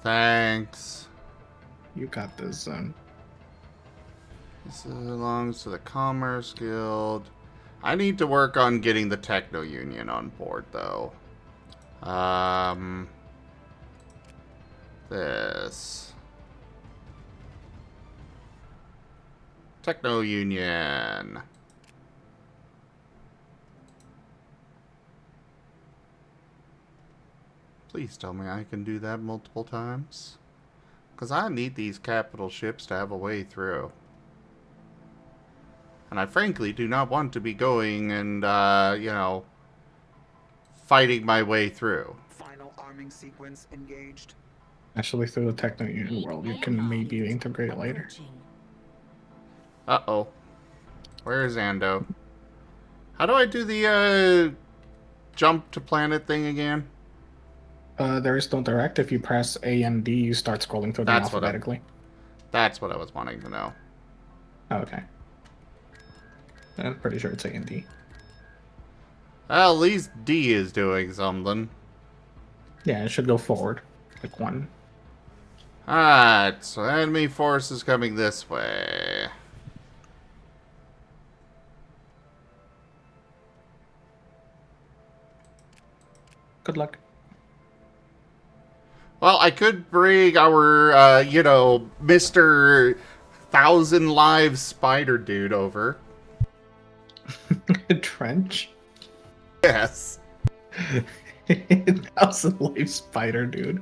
Thanks. You got this, Zone. This belongs to the Commerce Guild. I need to work on getting the Techno Union on board, though. This. Techno Union. Please tell me I can do that multiple times. Because I need these capital ships to have a way through. And I frankly do not want to be going and, fighting my way through. Final arming sequence engaged. Actually, through the Techno Union world, you can maybe integrate it later. Uh-oh. Where is Ando? How do I do the, jump to planet thing again? There is no direct. If you press A and D, you start scrolling through them alphabetically. That's what I was wanting to know. Oh, okay. I'm pretty sure it's A and D. Well, at least D is doing something. Yeah, it should go forward. Like 1. Alright, so enemy force is coming this way. Good luck. Well, I could bring our, Mr. 1,000 Lives Spider Dude over. Trench? Yes. 1,000 life spider, dude.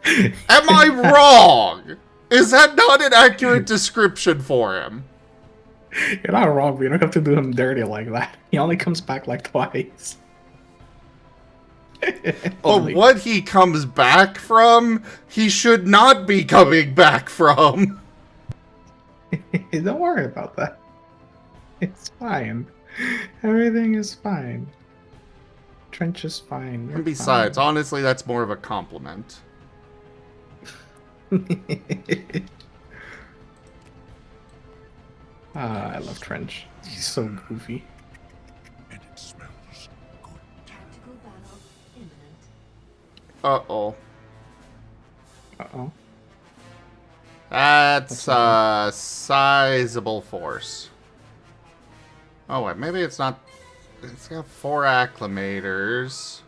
Am I wrong? Is that not an accurate description for him? You're not wrong, but you don't have to do him dirty like that. He only comes back like twice. But what he comes back from, he should not be coming back from. Don't worry about that. It's fine. Everything is fine. Trench is fine. You're And besides, fine. honestly, that's more of a compliment. I love Trench. He's so goofy. Tactical battle imminent. Uh-oh. Uh-oh. That's a sizable force. Oh, wait, maybe it's not... It's got 4 acclimators.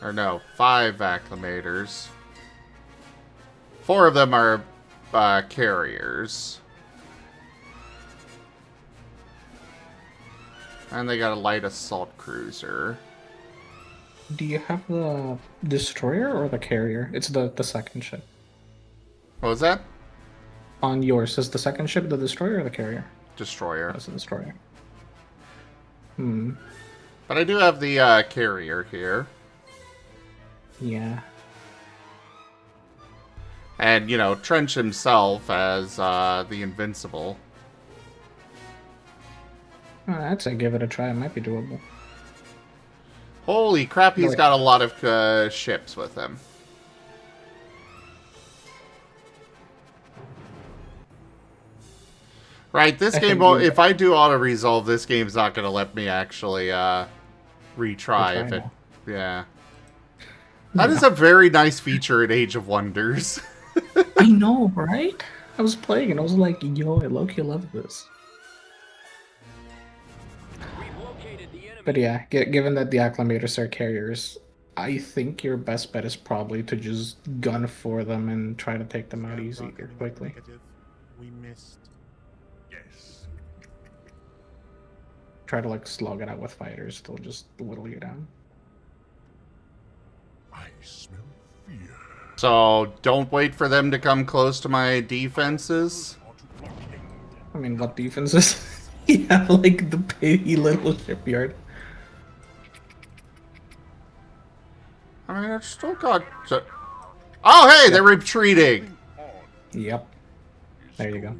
Or no, 5 acclimators. 4 of them are carriers. And they got a light assault cruiser. Do you have the destroyer or the carrier? It's the second ship. What was that? On yours, is the second ship the destroyer or the carrier? Destroyer. That's the destroyer. But I do have the carrier here. Yeah. And, you know, Trench himself as the Invincible. I'd say give it a try. It might be doable. Holy crap, he's got a lot of ships with him. Right, this game, if I do auto-resolve, this game's not going to let me actually retry if it... Yeah. That is a very nice feature in Age of Wonders. I know, right? I was playing and I was like, yo, I low-key love this. But yeah, given that the acclimators are carriers, I think your best bet is probably to just gun for them and try to take them out easy or quickly. We missed. Yes. Try to like slog it out with fighters, they'll just whittle you down. I smell fear. So, don't wait for them to come close to my defenses. I mean, what defenses? Yeah, like the piggy little shipyard. I mean, it's still got... Oh, hey, they're retreating! Yep. There you go.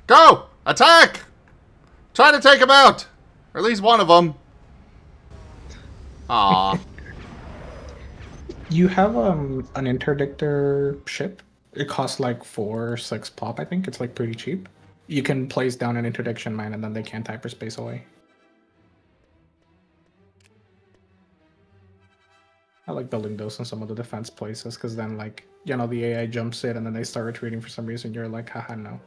Go! Attack! Try to take them out! Or at least one of them. Aww. You have an interdictor ship. It costs like 4 or 6 pop, I think. It's like pretty cheap. You can place down an interdiction mine and then they can't hyperspace away. I like building those in some of the defense places because then, like, you know, the AI jumps in and then they start retreating for some reason. You're like, haha, no.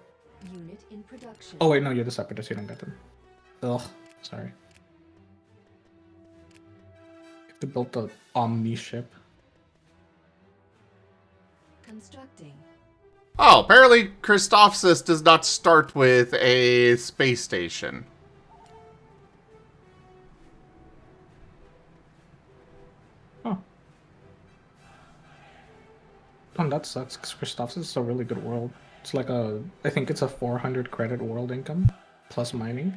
Unit in production. Oh, wait, no, you're the separatist. You don't get them. Ugh, sorry. You have to build the Omni ship. Constructing. Oh, apparently Christophsis does not start with a space station. Oh. Oh, that sucks, because Christophsis is a really good world. It's like I think it's a 400 credit world income, plus mining.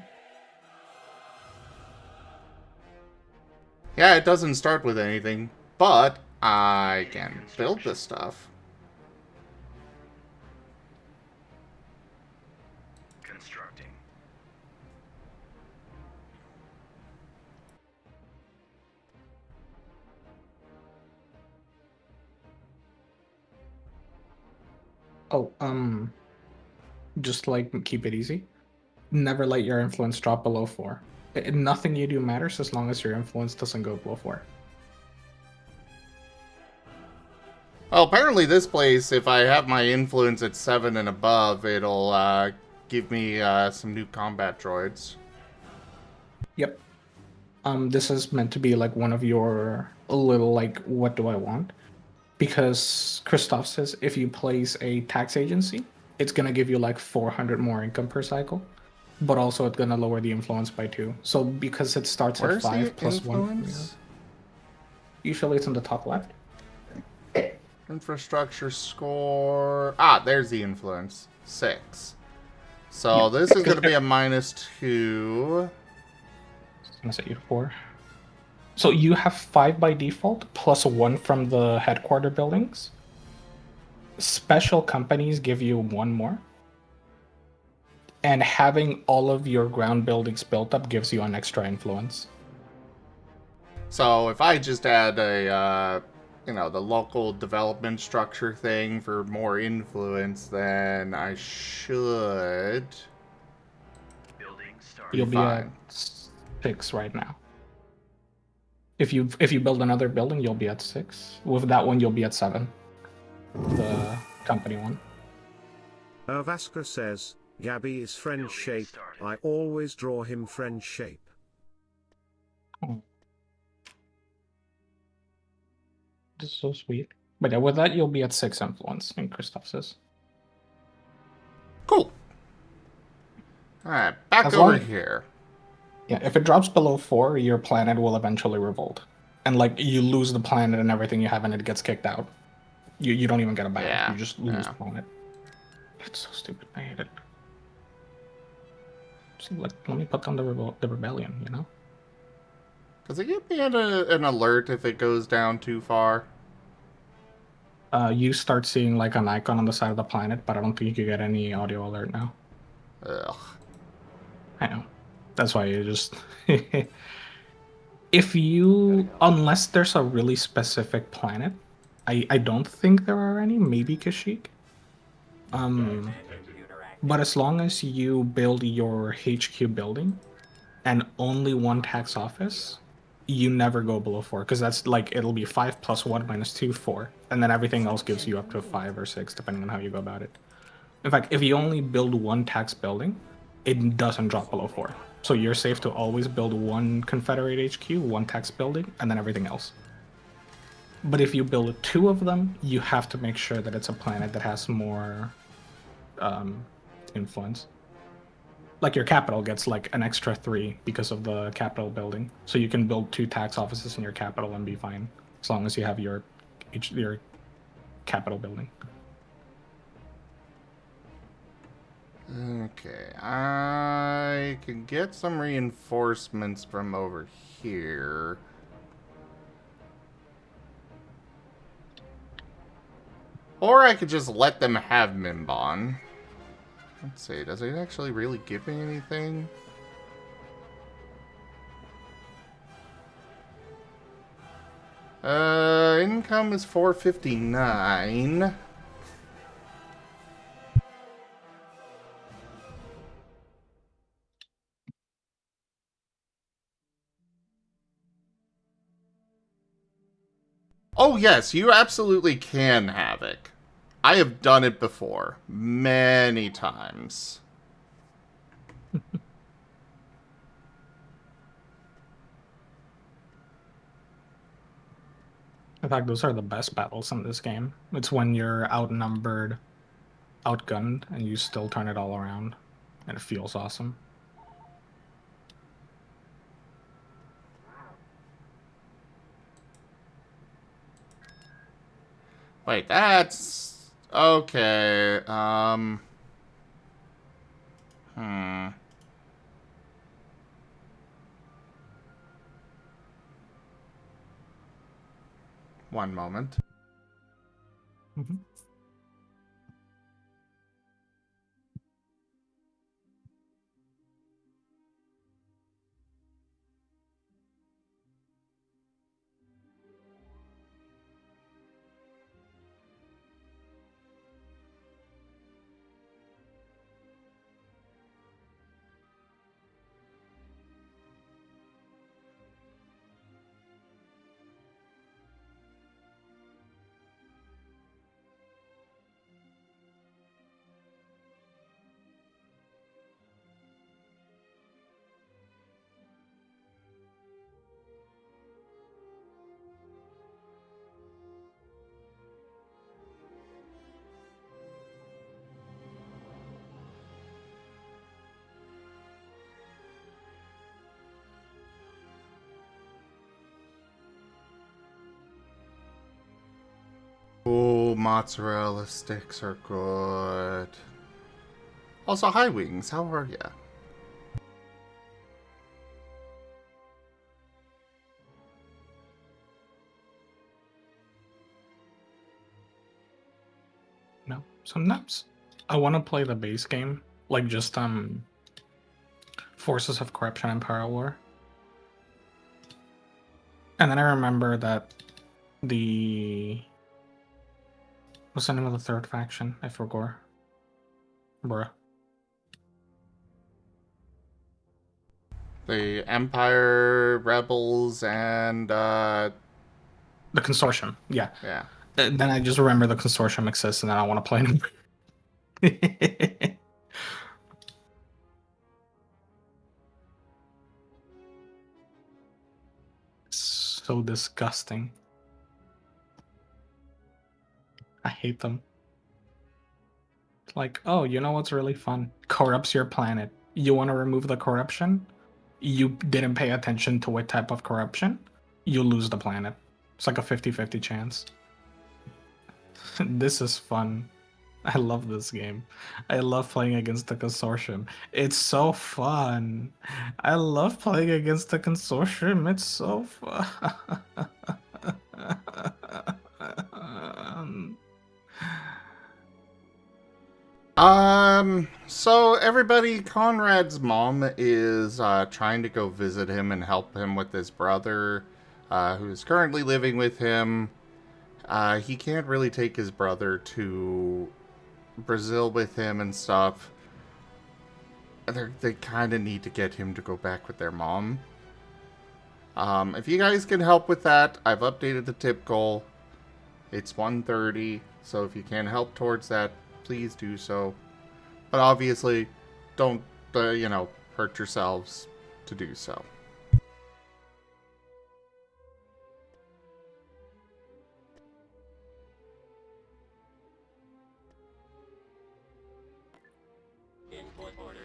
Yeah, it doesn't start with anything, but I can build this stuff. Constructing. Oh, just like keep it easy. Never let your influence drop below 4. Nothing you do matters as long as your influence doesn't go below 4. Well, apparently this place, if I have my influence at 7 and above, it'll give me some new combat droids. Yep. This is meant to be like one of your little like, what do I want? Because Christoph says if you place a tax agency, it's gonna give you like 400 more income per cycle, but also it's gonna lower the influence by 2. So because it starts Where's at 5 the plus influence? 1, usually it's in the top left. Infrastructure score. Ah, there's the influence. 6. So this is going to be a -2. I'm gonna set you to 4. So you have 5 by default, plus 1 from the headquarter buildings. Special companies give you 1 more. And having all of your ground buildings built up gives you an extra influence. So if I just add a, you know, the local development structure thing for more influence, then I should... You'll be at 6 right now. If you build another building, you'll be at 6. With that one, you'll be at 7. the company one. Vasca says, Gabby is friend shape. I always draw him friend shape. Oh. This is so sweet. But yeah, with that, you'll be at 6 influence, and Christoph says. Cool. Alright, back As over long- here. Yeah, if it drops below 4, your planet will eventually revolt. And, like, you lose the planet and everything you have, and it gets kicked out. You don't even get a battle. Yeah, You just lose yeah. the planet. It's so stupid. I hate it. Just, like, let me put down the rebellion, you know? Does it give me an alert if it goes down too far? You start seeing, like, an icon on the side of the planet, but I don't think you get any audio alert now. Ugh. I know. That's why you just... If you... Unless there's a really specific planet, I don't think there are any. Maybe Kashyyyk. But as long as you build your HQ building and only one tax office, you never go below 4. Because that's like, it'll be 5 plus 1 minus 2, 4. And then everything else gives you up to 5 or 6, depending on how you go about it. In fact, if you only build one tax building, it doesn't drop below 4. So you're safe to always build one Confederate HQ, one tax building, and then everything else. But if you build 2 of them, you have to make sure that it's a planet that has more influence. Like your capital gets like an extra 3 because of the capital building. So you can build 2 tax offices in your capital and be fine, as long as you have your capital building. Okay, I can get some reinforcements from over here. Or I could just let them have Mimbon. Let's see, does it actually really give me anything? Income is 459. Oh yes, you absolutely can have it. I have done it before. Many times. In fact, those are the best battles in this game. It's when you're outnumbered, outgunned, and you still turn it all around. And it feels awesome. Wait, that's... Okay, One moment. Mm-hmm. Oh, mozzarella sticks are good. Also, hi Wings, how are ya? No, sometimes I want to play the base game, like just Forces of Corruption and Power War. And then I remember that what's the name of the third faction? I forgot. Bruh. The Empire, Rebels, and, The Consortium, yeah. yeah. Then I just remember the consortium exists, and then I want to play them. So disgusting. I hate them. Like, oh, you know what's really fun? Corrupts your planet. You want to remove the corruption? You didn't pay attention to what type of corruption? You lose the planet. It's like a 50-50 chance. This is fun. I love this game. I love playing against the consortium. It's so fun. I love playing against the consortium. It's so fun. So everybody, Conrad's mom is trying to go visit him and help him with his brother, who's currently living with him. He can't really take his brother to Brazil with him and stuff. They kind of need to get him to go back with their mom. If you guys can help with that, I've updated the tip goal. It's 130, so if you can help towards that, please do so. But obviously, don't, hurt yourselves to do so. Input ordered.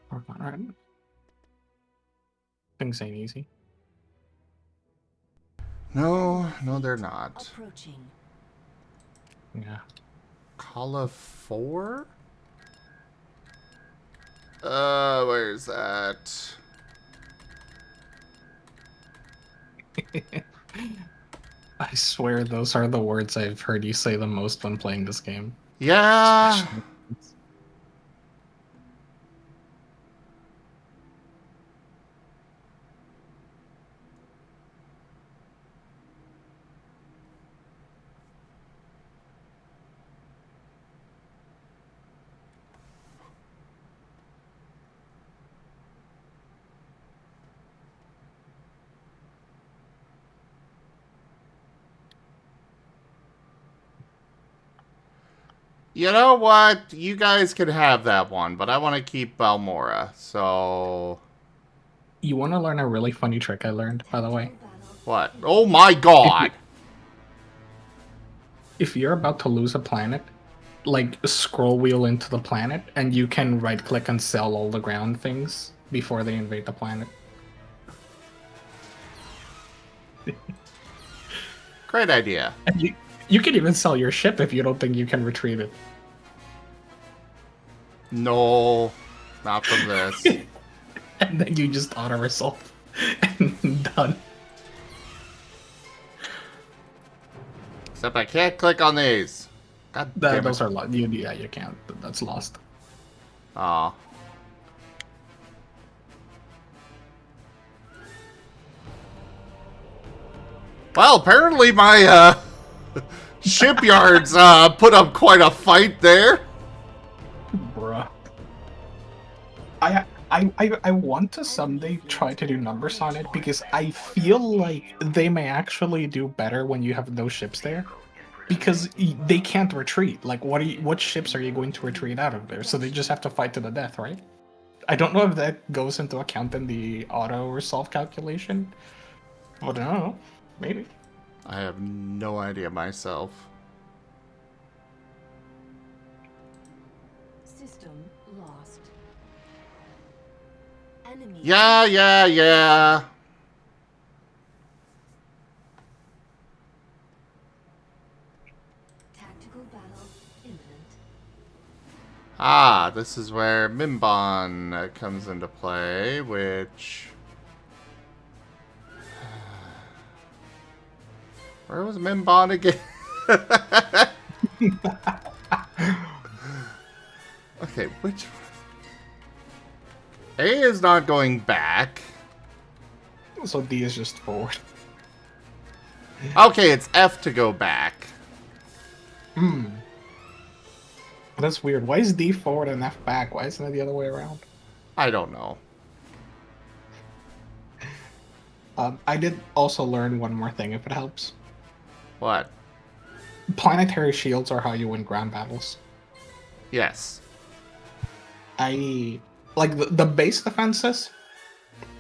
Poor Conrade. Things ain't easy. No, they're not. Approaching. Yeah. Kala 4? Where's that? I swear those are the words I've heard you say the most when playing this game. Yeah. You know what? You guys can have that one, but I want to keep Balmora, so... You want to learn a really funny trick I learned, by the way? What? Oh my god! If you're about to lose a planet, like, scroll wheel into the planet, and you can right-click and sell all the ground things before they invade the planet. Great idea. And you can even sell your ship if you don't think you can retrieve it. No, not from this. And then you just auto-resolve. And done. Except I can't click on these. God damn it. Those are lost. Yeah, you can't. That's lost. Aw. Well, apparently my, shipyards, put up quite a fight there. Bruh. I want to someday try to do numbers on it, because I feel like they may actually do better when you have those ships there. Because they can't retreat. Like, what ships are you going to retreat out of there? So they just have to fight to the death, right? I don't know if that goes into account in the auto-resolve calculation. But I don't know. Maybe. I have no idea myself. System lost. Enemy. Yeah. Tactical battle imminent. Ah, this is where Mimban comes into play, which... Where was Mimban again? Okay, which... A is not going back. So D is just forward. Okay, it's F to go back. That's weird. Why is D forward and F back? Why isn't it the other way around? I don't know. I did also learn one more thing, if it helps. What? Planetary shields are how you win ground battles. Yes. I like the base defenses,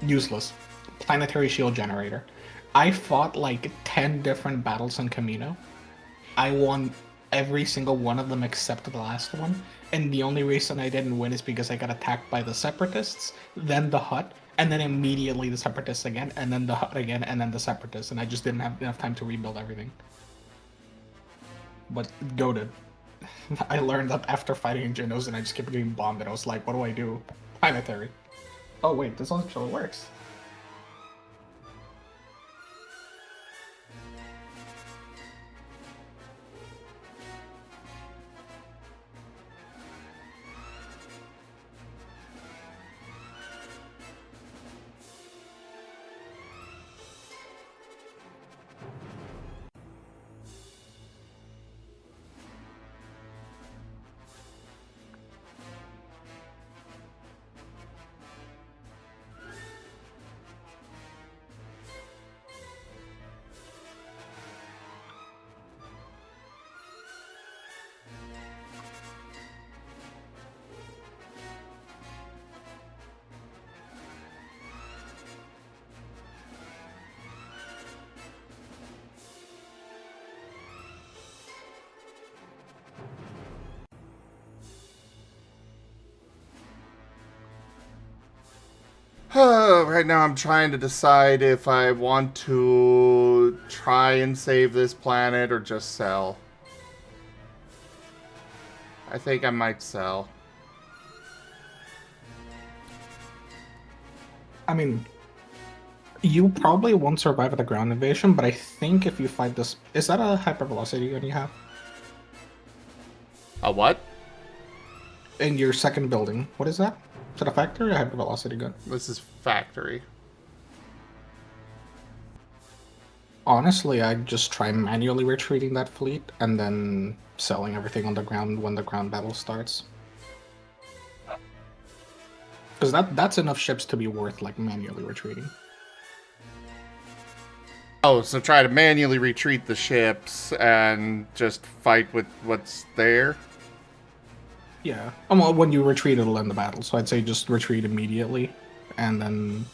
useless. Planetary shield generator. I fought like 10 different battles in Camino. I won every single one of them except the last one. And the only reason I didn't win is because I got attacked by the Separatists, then the Hut, and then immediately the Separatists again, and then the Hut again, and then the Separatists, and I just didn't have enough time to rebuild everything. But goated. I learned that after fighting Genos and I just kept getting bombed, and I was like, what do I do? Planetary. Oh wait, this actually works. Right now I'm trying to decide if I want to try and save this planet or just sell. I think I might sell. I mean, you probably won't survive the ground invasion, but I think if you fight this... Is that a hypervelocity gun you have? A what? In your second building. What is that? Is that a factory or a hypervelocity gun? This is factory. Honestly, I'd just try manually retreating that fleet and then selling everything on the ground when the ground battle starts. Because that's enough ships to be worth, like, manually retreating. Oh, so try to manually retreat the ships and just fight with what's there? Yeah. Well, when you retreat, it'll end the battle. So I'd say just retreat immediately and then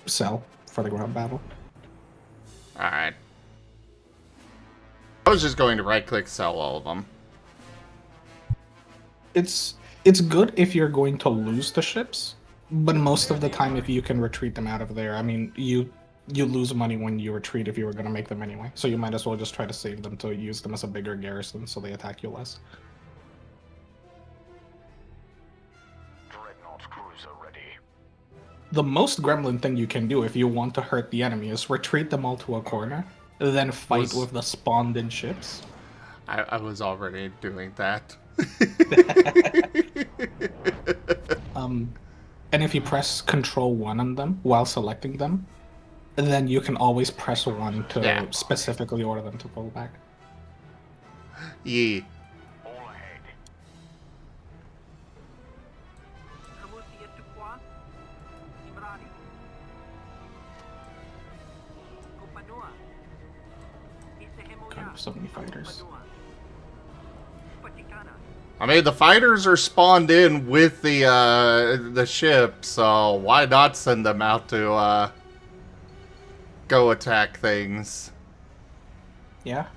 sell for the ground battle. Alright. I was just going to right-click sell all of them. It's good if you're going to lose the ships, but most of the time if you can retreat them out of there, I mean, you lose money when you retreat if you were going to make them anyway. So you might as well just try to save them to use them as a bigger garrison so they attack you less. The most gremlin thing you can do if you want to hurt the enemy is retreat them all to a corner, then fight with the spawned-in ships. I was already doing that. And if you press Control 1 on them while selecting them, then you can always press 1 to specifically order them to pull back. Yeah. God, so many fighters. I mean, the fighters are spawned in with the ship, so why not send them out to go attack things? Yeah.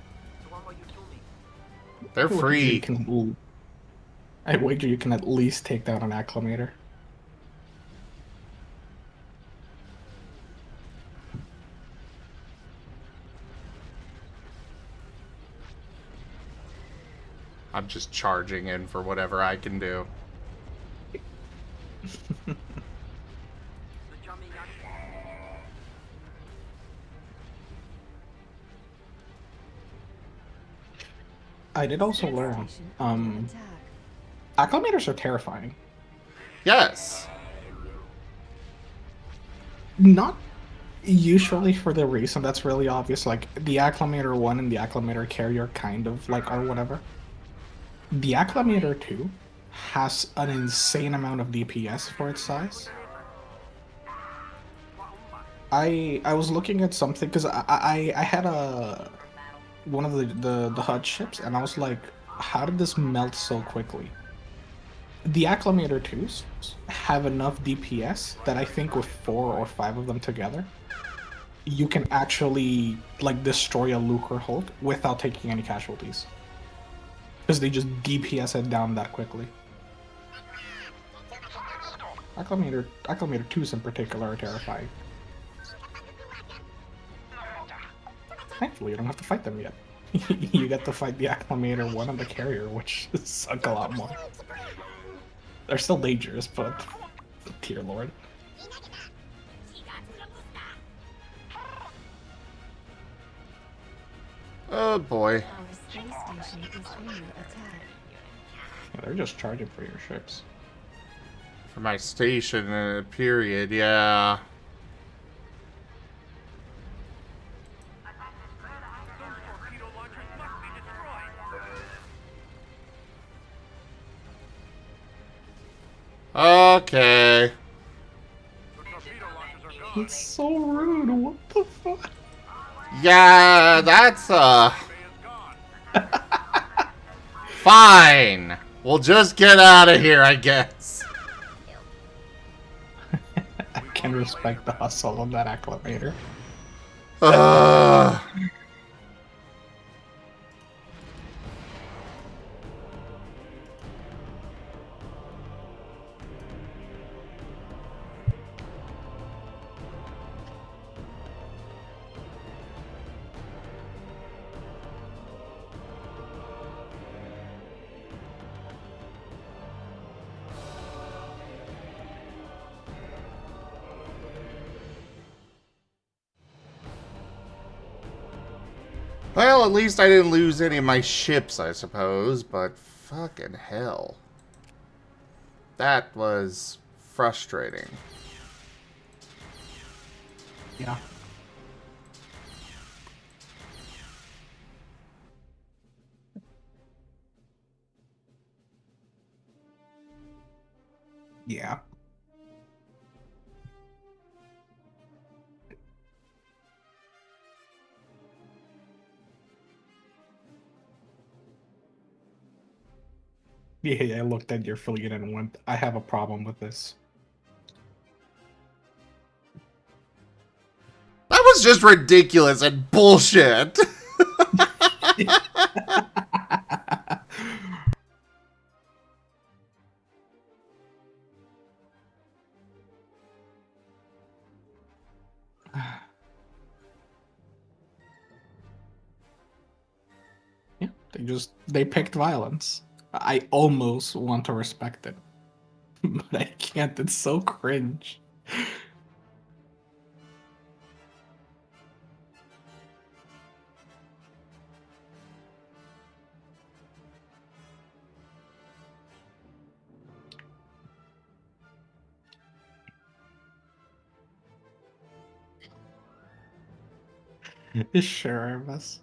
They're free. I wager you can at least take down an acclimator. I'm just charging in for whatever I can do. I did also learn, acclimators are terrifying. Yes. Not usually for the reason that's really obvious, like the acclimator 1 and the acclimator carrier kind of like are whatever. The Acclamator 2 has an insane amount of DPS for its size. I was looking at something because I had a one of the HUD ships and I was like, how did this melt so quickly? The Acclamator 2s have enough DPS that I think with 4 or 5 of them together, you can actually like destroy a Lucre Hulk without taking any casualties. Because they just DPS it down that quickly. Acclamator 2s in particular are terrifying. Thankfully, you don't have to fight them yet. You get to fight the Acclamator 1 and the Carrier, which suck a lot more. They're still dangerous, but dear lord. Oh boy. Our space station is under attack. Yeah, they're just charging for your ships. For my station, period, yeah. Okay. It's so rude, what the fuck? Yeah, that's, fine. We'll just get out of here, I guess. I can respect the hustle of that Acclamator. Well, at least I didn't lose any of my ships, I suppose, but fucking hell. That was frustrating. Yeah. Yeah. Yeah, I looked at your fleet and went, I have a problem with this. That was just ridiculous and bullshit. Yeah, they picked violence. I almost want to respect it. But I can't, it's so cringe. Sure, Miss.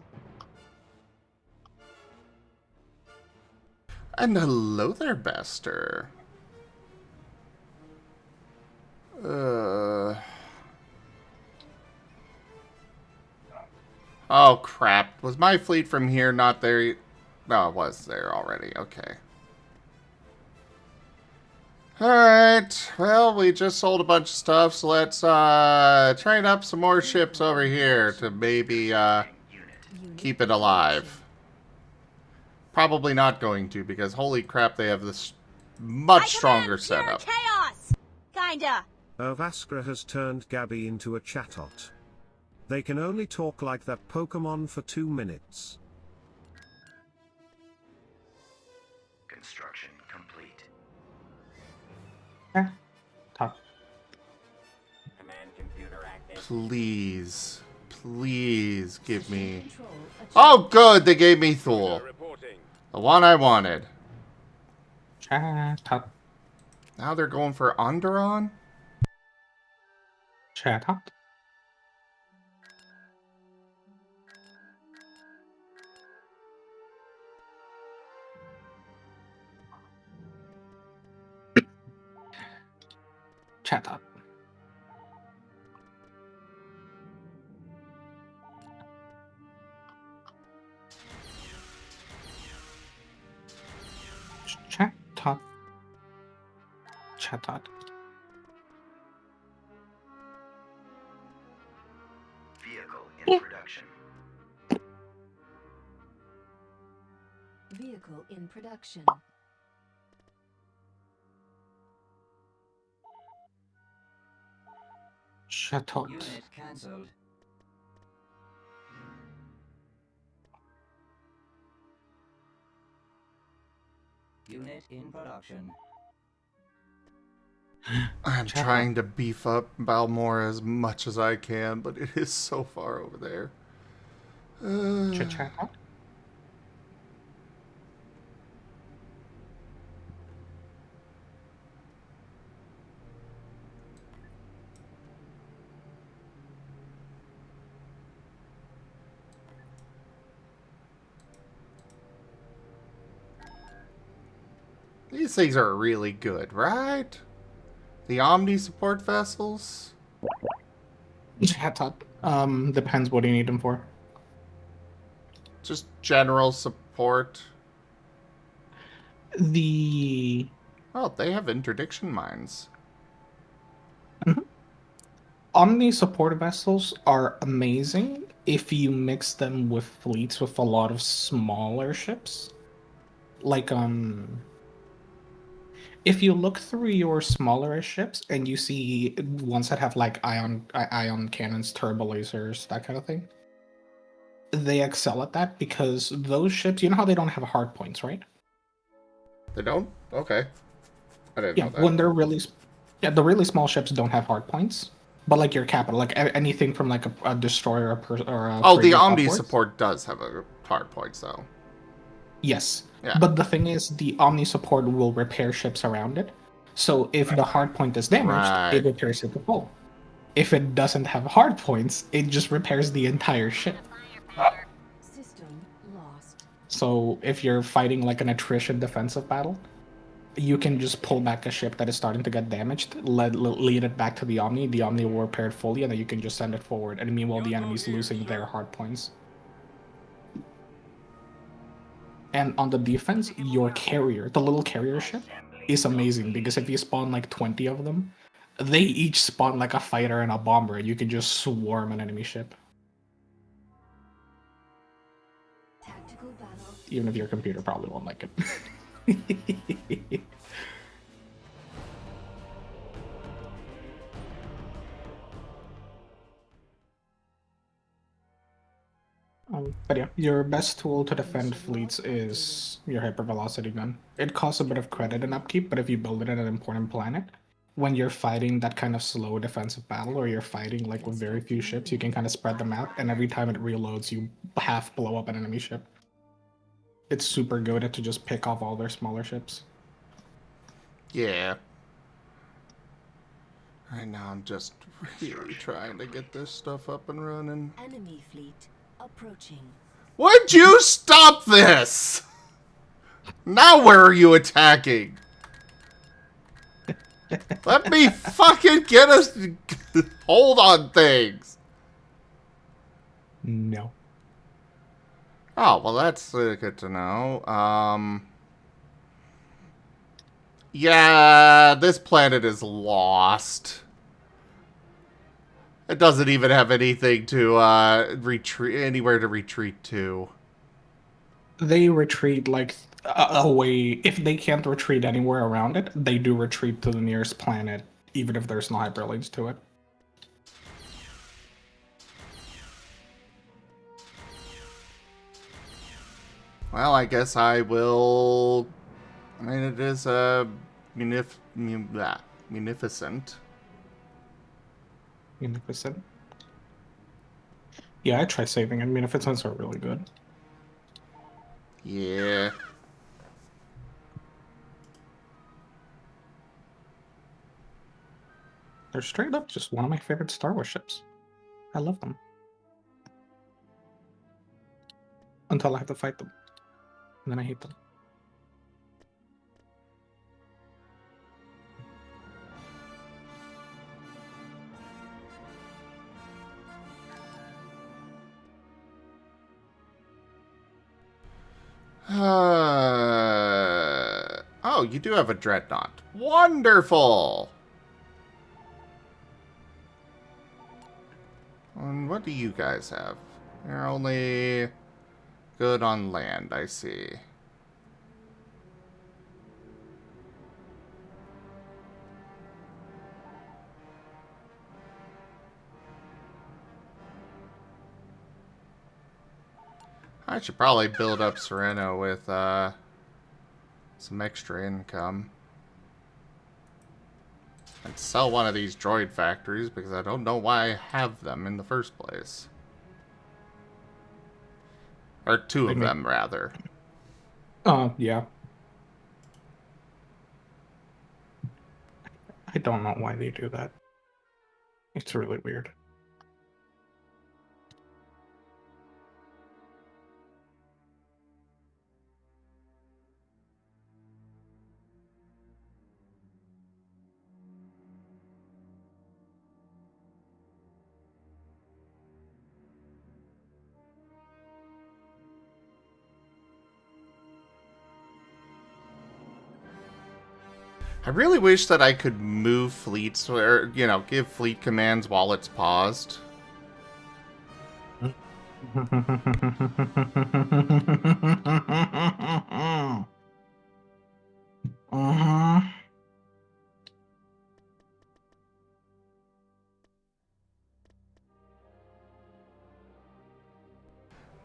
And hello there, Bester. Oh, crap. Was my fleet from here not there? No, it was there already. Okay. Alright. Well, we just sold a bunch of stuff, so let's, train up some more ships over here to maybe, keep it alive. Probably not going to, because holy crap, they have this much stronger setup. Chaos! Kinda. Vaskra has turned Gabby into a chatot. They can only talk like that Pokemon for 2 minutes. Construction complete. Tough. Command computer active. Please. Please give me... Control achieved. Oh, good! They gave me Thule. Reporting. The one I wanted. Chatot. Now they're going for Onderon? Chatot. Chat up. Chat up. Chat up. Vehicle in production. Vehicle in production. Chat up. Unit cancelled. Unit in production. I'm Chat trying to beef up Balmore as much as I can, but it is so far over there. Chat up. These things are really good, right? The Omni support vessels? Chat up. Depends what you need them for. Just general support. The Oh, they have interdiction mines. Omni support vessels are amazing if you mix them with fleets with a lot of smaller ships. Like if you look through your smaller ships and you see ones that have like ion cannons, turbo lasers, that kind of thing, they excel at that because those ships, you know how they don't have hard points, right? They don't? Okay. I didn't Yeah, know that. when they're yeah, the really small ships don't have hard points, but like your capital, like anything from like a destroyer or a Oh, the frigate Omni upwards. support does have a hard points, though. Yes. Yeah. But the thing is, the Omni support will repair ships around it. So if the hard point is damaged, Right. it repairs it to full. If it doesn't have hard points, it just repairs the entire ship. System lost. So if you're fighting like an attrition defensive battle, you can just pull back a ship that is starting to get damaged, lead it back to the Omni will repair it fully, and then you can just send it forward. And meanwhile, the enemy's losing their hard points. And on the defense, your carrier, the little carrier ship, is amazing because if you spawn like 20 of them, they each spawn like a fighter and a bomber. You can just swarm an enemy ship. Tactical battle. Even if your computer probably won't like it. But yeah, your best tool to defend fleets is your hypervelocity gun. It costs a bit of credit and upkeep, but if you build it in an important planet, when you're fighting that kind of slow defensive battle, or you're fighting like with very few ships, you can kind of spread them out, and every time it reloads, you half blow up an enemy ship. It's super good to just pick off all their smaller ships. Yeah. Right now, I'm just really trying to get this stuff up and running. Enemy fleet approaching. Would you stop this? Now where are you attacking? Let me fucking get us hold on things. No. Oh, well that's good to know. Yeah, this planet is lost. It doesn't even have anything to retreat, anywhere to retreat to. They retreat like away. If they can't retreat anywhere around it, they do retreat to the nearest planet, even if there's no hyperlinks to it. Well, I guess I will. I mean, it is munificent. Munificent. Yeah, I try saving it. Munificents are really good. Yeah. They're straight up just one of my favorite Star Wars ships. I love them. Until I have to fight them. And then I hate them. . Oh, you do have a dreadnought. Wonderful! And what do you guys have? You're only good on land, I see. I should probably build up Sereno with some extra income. And sell one of these droid factories because I don't know why I have them in the first place. Or two of them, rather. Yeah. I don't know why they do that. It's really weird. I really wish that I could move fleets, or, you know, give fleet commands while it's paused. Oh,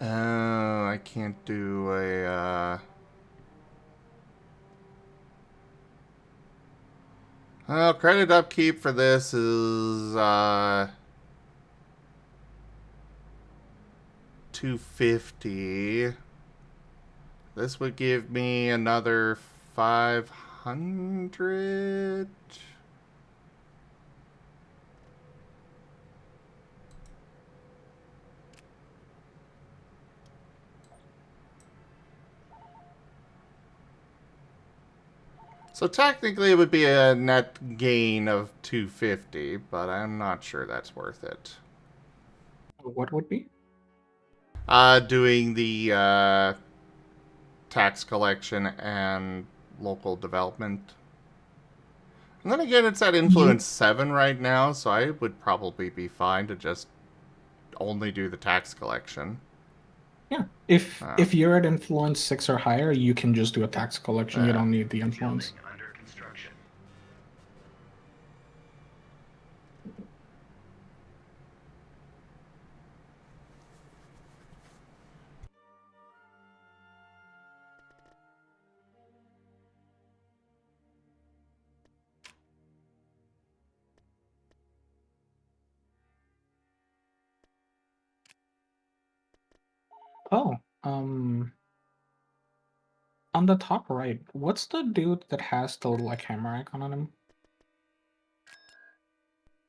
I can't do a, Well, credit upkeep for this is, 250. This would give me another 500. So technically it would be a net gain of 250, but I'm not sure that's worth it. What would be? Doing the tax collection and local development. And then again, it's at influence 7 right now, so I would probably be fine to just only do the tax collection. Yeah. If you're at influence 6 or higher, you can just do a tax collection. You don't need the influence. Building under construction. Oh, on the top right, what's the dude that has the little like hammer icon on him?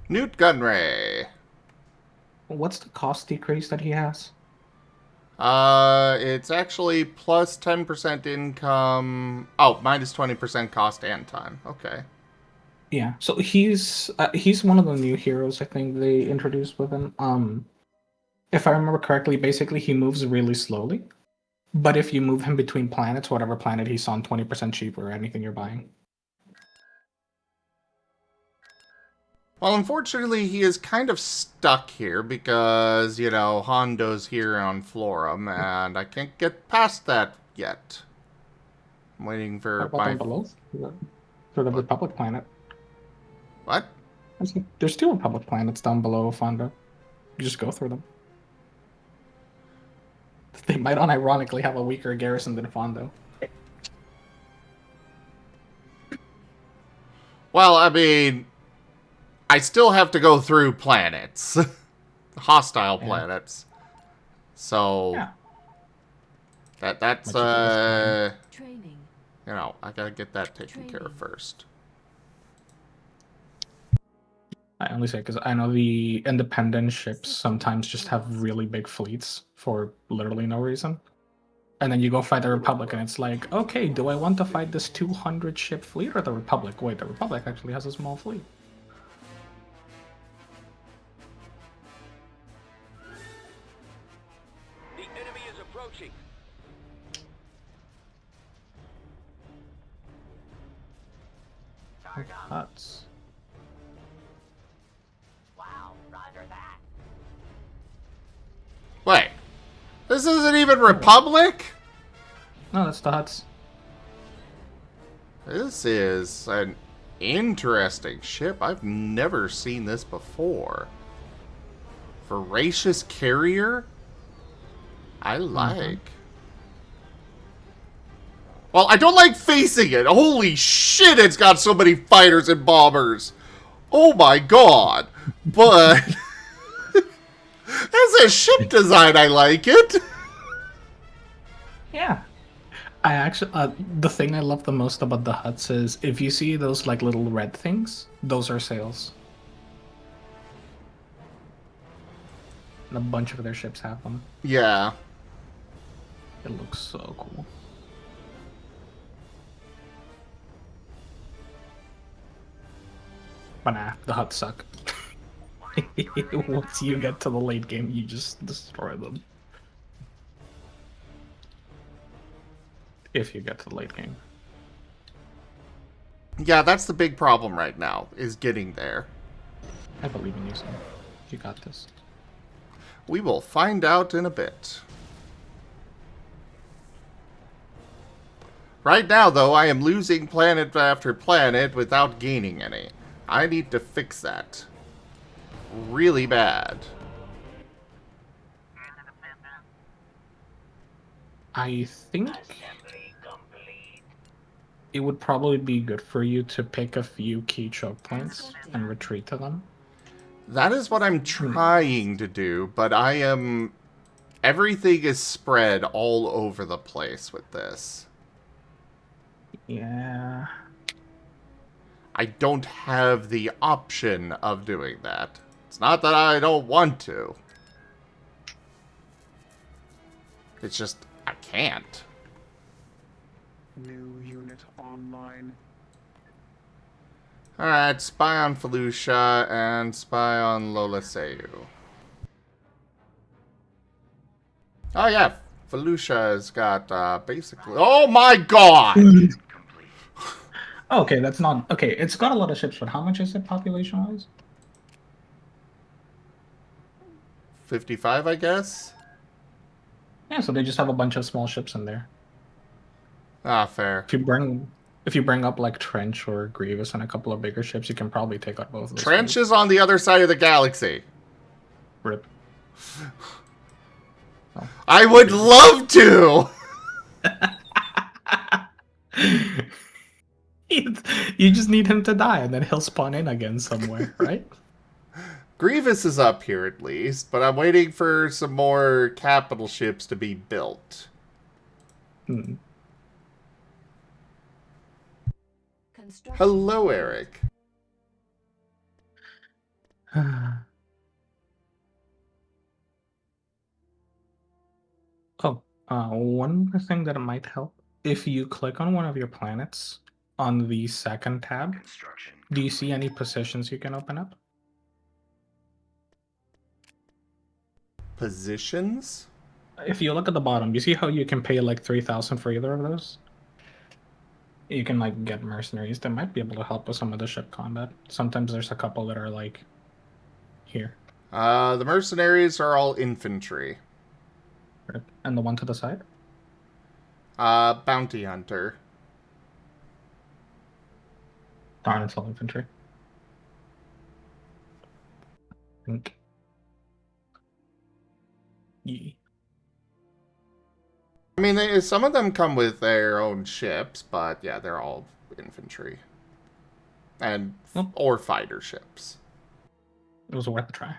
Newt Gunray. What's the cost decrease that he has? It's actually plus 10% income. Oh, minus 20% cost and time. Okay. Yeah, so he's one of the new heroes I think they introduced with him. If I remember correctly, basically he moves really slowly, but if you move him between planets, whatever planet he's on, 20% cheaper or anything you're buying. Well, unfortunately, he is kind of stuck here because, you know, Hondo's here on Florum, and I can't get past that yet. I'm waiting How for about my... down below? For the Republic planet. What? There's 2 Republic planets down below Fondo. You just go through them. They might unironically have a weaker garrison than Fondo. Well, I mean, I still have to go through planets. Hostile planets. So... Yeah. That's, Training. you know, I gotta get that taken care of first. I only say because I know the independent ships sometimes just have really big fleets for literally no reason. And then you go fight the Republic, and it's like, okay, do I want to fight this 200 ship fleet or the Republic? Wait, the Republic actually has a small fleet. The enemy is approaching. of huts. Wait. This isn't even Republic? No, that's the huts. This is an interesting ship. I've never seen this before. Voracious carrier? I like. Well, I don't like facing it. Holy shit, it's got so many fighters and bombers. Oh my god. But as a ship design, I like it. Yeah. I actually, the thing I love the most about the huts is if you see those like little red things, those are sails. And a bunch of their ships have them. Yeah. It looks so cool. But nah, the huts suck. Once you get to the late game, you just destroy them. If you get to the late game. Yeah, that's the big problem right now, is getting there. I believe in you, son. You got this. We will find out in a bit. Right now, though, I am losing planet after planet without gaining any. I need to fix that. Really bad. I think it would probably be good for you to pick a few key choke points and retreat to them. That is what I'm trying to do, but I am... Everything is spread all over the place with this. Yeah. I don't have the option of doing that. It's not that I don't want to. It's just, I can't. New unit online. Alright, spy on Felucia and spy on Lola Seyu. Oh yeah, Felucia has got basically... Oh my god! Okay, that's not... Okay, it's got a lot of ships, but how much is it population-wise? 55, I guess? Yeah, so they just have a bunch of small ships in there. Ah, fair. If you bring up like Trench or Grievous and a couple of bigger ships, you can probably take out both of those. Trench is on the other side of the galaxy. Rip. Oh. I would love to! You just need him to die and then he'll spawn in again somewhere, right? Grievous is up here at least, but I'm waiting for some more capital ships to be built. Hello, Eric. One more thing that might help. If you click on one of your planets on the second tab, do you see any positions you can open up? Positions? If you look at the bottom, you see how you can pay like 3,000 for either of those? You can like get mercenaries that might be able to help with some of the ship combat. Sometimes there's a couple that are like here. The mercenaries are all infantry. And the one to the side? Bounty hunter. Darn, it's all infantry. I think. Yeah. I mean, some of them come with their own ships, but yeah, they're all infantry. And, or fighter ships. It was worth a try.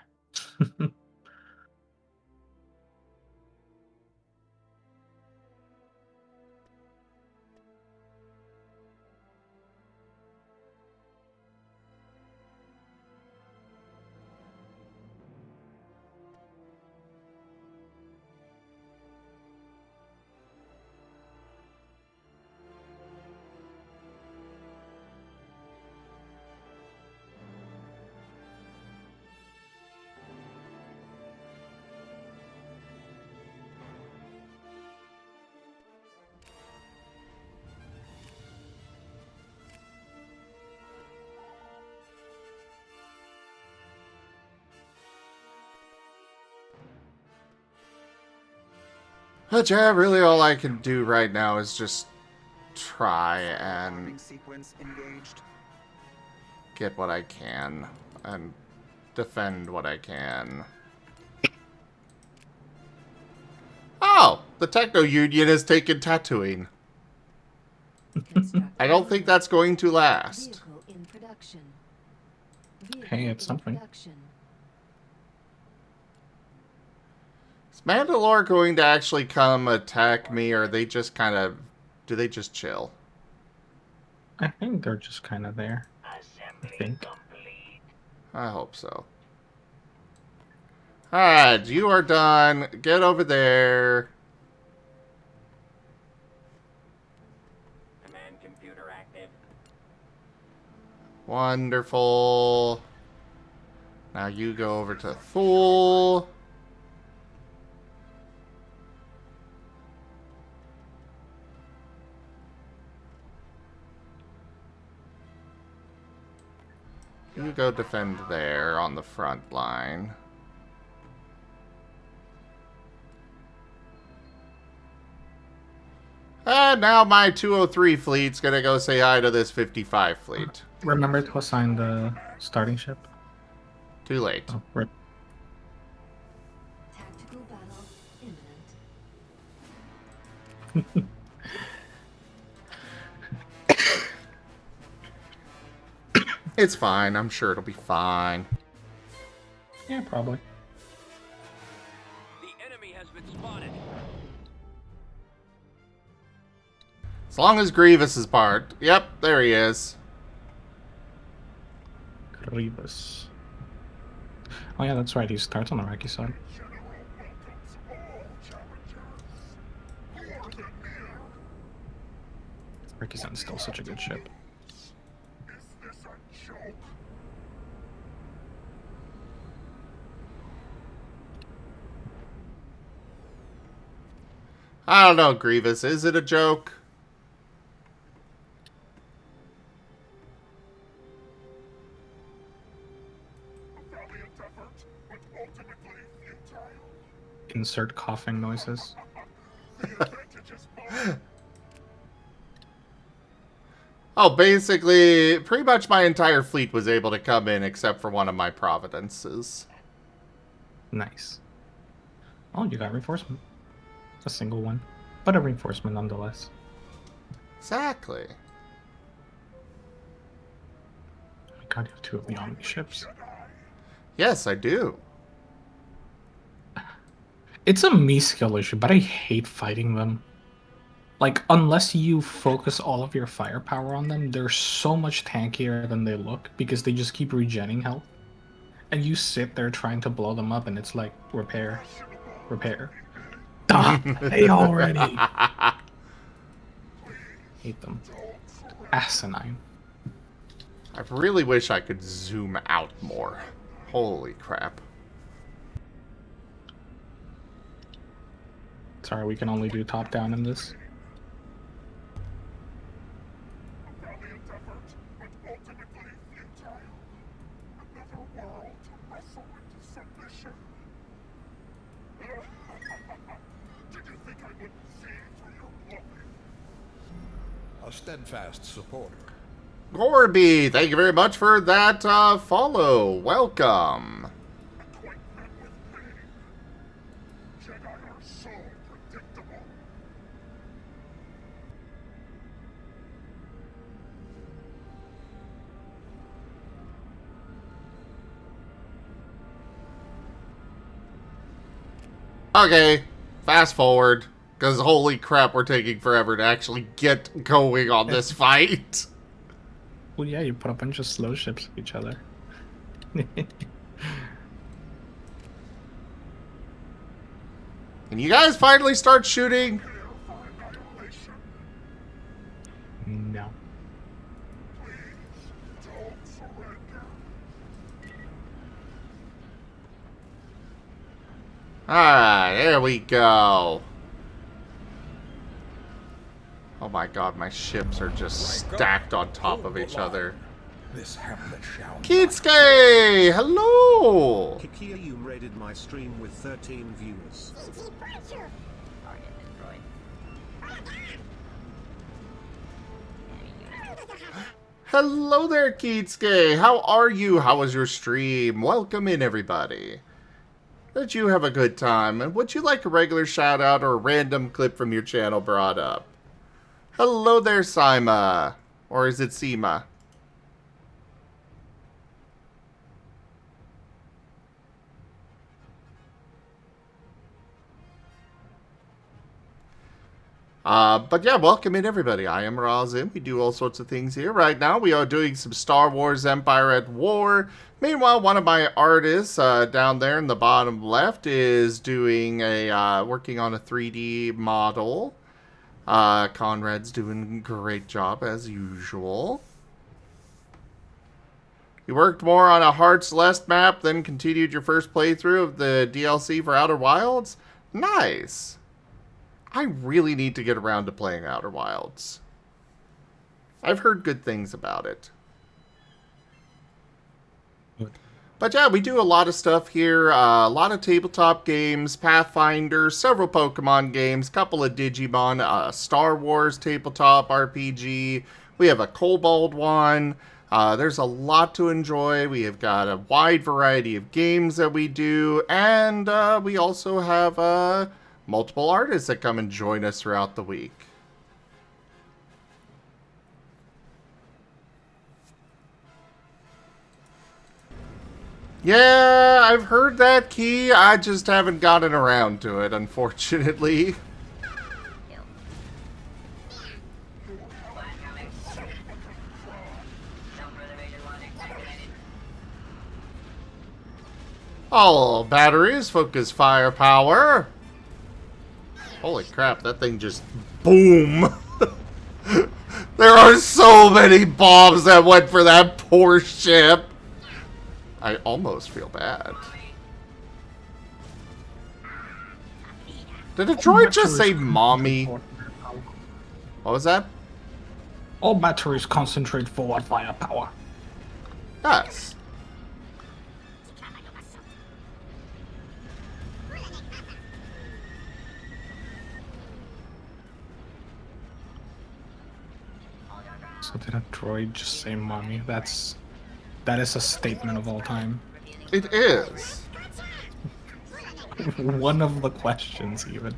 But yeah, really all I can do right now is just try and Sequence engaged. get what I can and defend what I can. Oh, the Techno Union has taken tattooing. I don't think that's going to last. Vehicle in production. Hey, it's in something. production. Is Mandalore going to actually come attack me, or are they just kind of... do they just chill? I think they're just kind of there. I think. I hope so. Alright, you are done. Get over there. Command computer active. Wonderful. Now you go over to Thule. You go defend there on the front line. And now my 203 fleet's gonna go say hi to this 55 fleet. Remember to assign the starting ship. Too late. Oh, rip. Tactical battle imminent. It's fine. I'm sure it'll be fine. Yeah, probably. The enemy has been spotted. As long as Grievous is part. Yep, there he is. Grievous. Oh yeah, that's right. He starts on the Iraqi side. Iraqi still such a good ship. I don't know, Grievous. Is it a joke? Insert coughing noises. Oh, basically, pretty much my entire fleet was able to come in except for one of my Providences. Nice. Oh, you got reinforcement. A single one, but a reinforcement nonetheless. Exactly. Oh my god, you have two of the Omni ships. Yes, I do. It's a me skill issue, but I hate fighting them. Like, unless you focus all of your firepower on them, they're so much tankier than they look because they just keep regenning health. And you sit there trying to blow them up and it's like, repair, repair. Die already! Hate them. Asinine. I really wish I could zoom out more. Holy crap. Sorry, we can only do top down in this. A steadfast supporter. Gorby, thank you very much for that follow. Welcome. Okay, fast forward, because holy crap, we're taking forever to actually get going on this fight. Well, yeah, you put a bunch of slow ships with each other. Can you guys finally start shooting? No. Alright, here we go. Oh my god, my ships are just stacked on top of each other. This hamlet shall Kitsuke! Hello! Kikia, you raided my stream with 13 viewers. Hello there, Keatsuke. How are you? How was your stream? Welcome in, everybody. Did you have a good time? And would you like a regular shout out or a random clip from your channel brought up? Hello there, Sima. Or is it Sima? But yeah, welcome in, everybody. I am Razim. We do all sorts of things here. Right now, we are doing some Star Wars Empire at War. Meanwhile, one of my artists down there in the bottom left is doing working on a 3D model. Conrade's doing a great job, as usual. You worked more on a Hearts Celeste map, then continued your first playthrough of the DLC for Outer Wilds? Nice! I really need to get around to playing Outer Wilds. I've heard good things about it. But yeah, we do a lot of stuff here. A lot of tabletop games, Pathfinder, several Pokemon games, couple of Digimon, Star Wars tabletop RPG. We have a Kobold one. There's a lot to enjoy. We have got a wide variety of games that we do. And we also have multiple artists that come and join us throughout the week. Yeah, I've heard that key. I just haven't gotten around to it, unfortunately. All batteries, focus firepower. Holy crap, that thing just boom. There are so many bombs that went for that poor ship. I almost feel bad. Did a droid just say mommy? What was that? All batteries concentrate forward firepower. Yes. So did a droid just say mommy? That is a statement of all time. It is. One of the questions, even.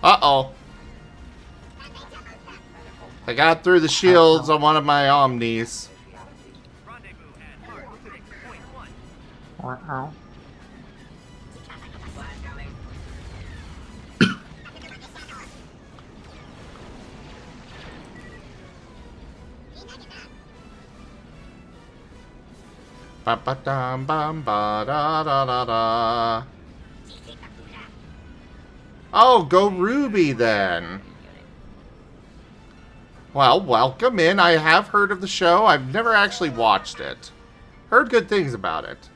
Uh-oh. I got through the shields on one of my Omnis. Ba-ba-dum, bum, ba-da-da-da-da. Oh, go Ruby then. Well, welcome in. I have heard of the show. I've never actually watched it. Heard good things about it.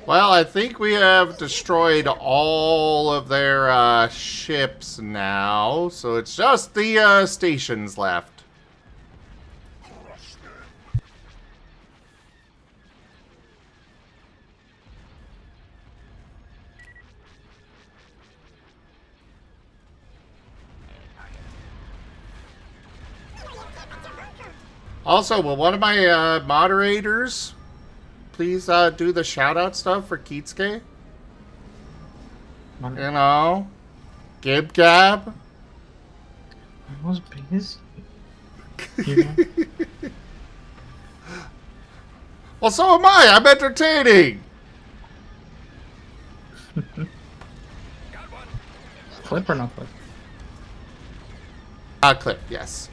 Well, I think we have destroyed all of their ships now, so it's just the stations left. Also, will one of my moderators please do the shout-out stuff for Keatsuke? You know? Gib Gab? I was busy. You know? Well, so am I. I'm entertaining. Clip or no clip? Clip, yes.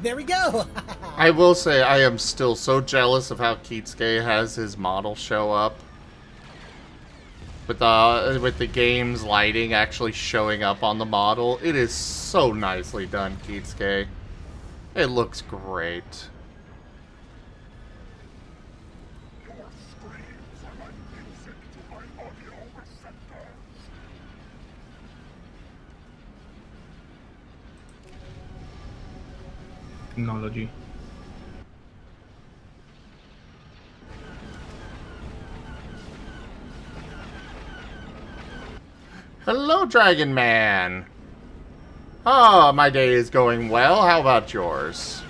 There we go. I will say I am still so jealous of how Kitsuke has his model show up. With the game's lighting actually showing up on the model. It is so nicely done, Kitsuke. It looks great. Technology. Hello, Dragon Man. Oh, my day is going well. How about yours?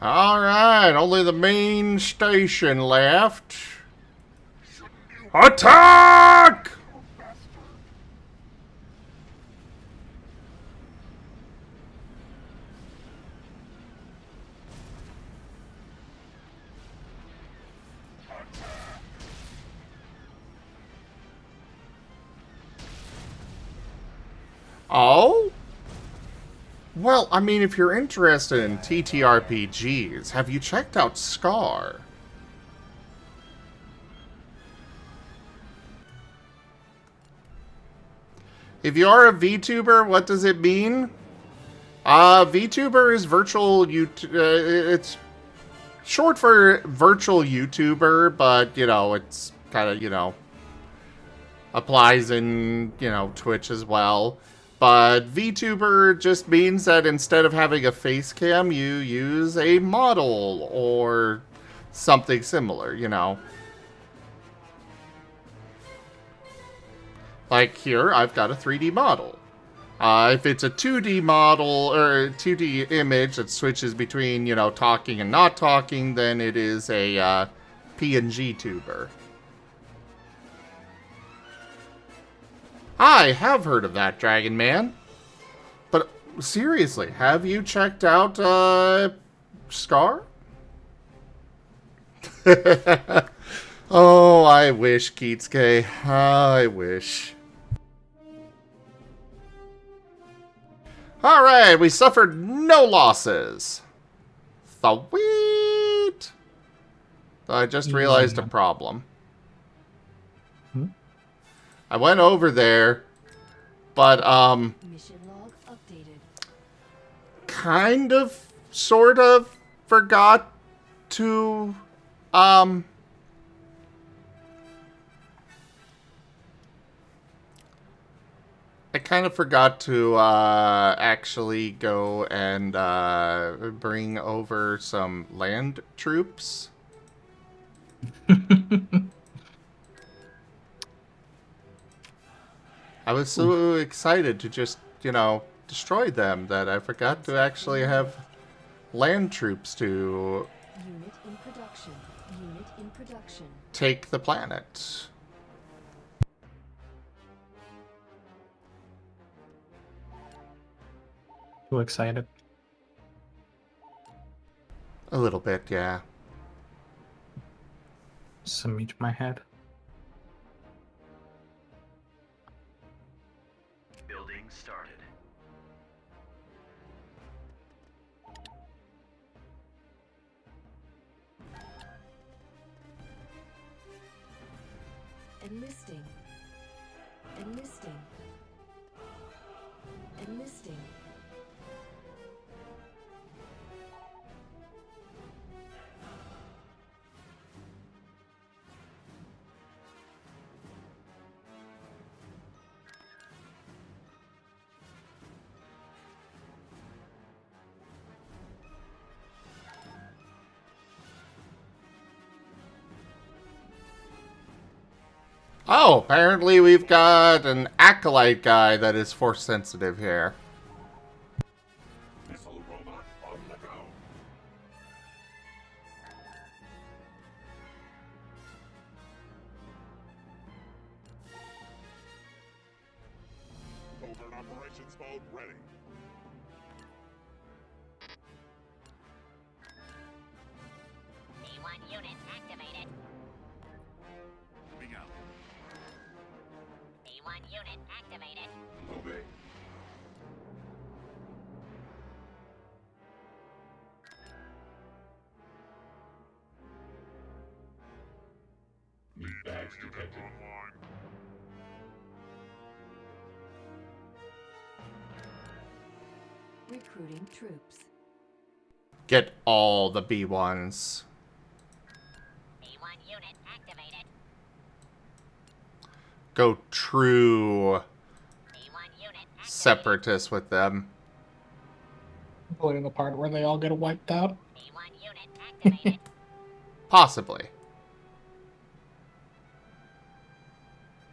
Alright, only the main station left. Attack! Oh? Well, I mean, if you're interested in TTRPGs, have you checked out Scar? If you are a VTuber, what does it mean? VTuber is virtual it's short for virtual YouTuber, but, you know, it's kind of, you know, applies in, you know, Twitch as well. But VTuber just means that instead of having a face cam, you use a model or something similar, you know. Like here, I've got a 3D model. If it's a 2D model or a 2D image that switches between, you know, talking and not talking, then it is a PNG tuber. I have heard of that, Dragon Man. But seriously, have you checked out Scar? Oh, I wish, Kitsuke. I wish. Alright, we suffered no losses. Sweet! I just realized a problem. I went over there, but, Mission log updated. kind of, sort of, forgot to, I kind of forgot to, actually go and, bring over some land troops. I was so excited to just, you know, destroy them that I forgot to actually have land troops to Unit in production. Unit in production. take the planet. Too excited. A little bit, yeah. Some meat in my head. Building started. Enlisting. Enlisting. Enlisting. Oh, apparently we've got an acolyte guy that is force sensitive here. Missile robot on the go. Covert operations mode ready. B1 unit activated. Moving out. B1 unit activated. Moving. Need bags detected. Online. Recruiting troops. Get all the B1s. B1 unit activated. Go true B1 unit activated. separatists with them. Including the part where they all get wiped out. B1 unit activated. Possibly.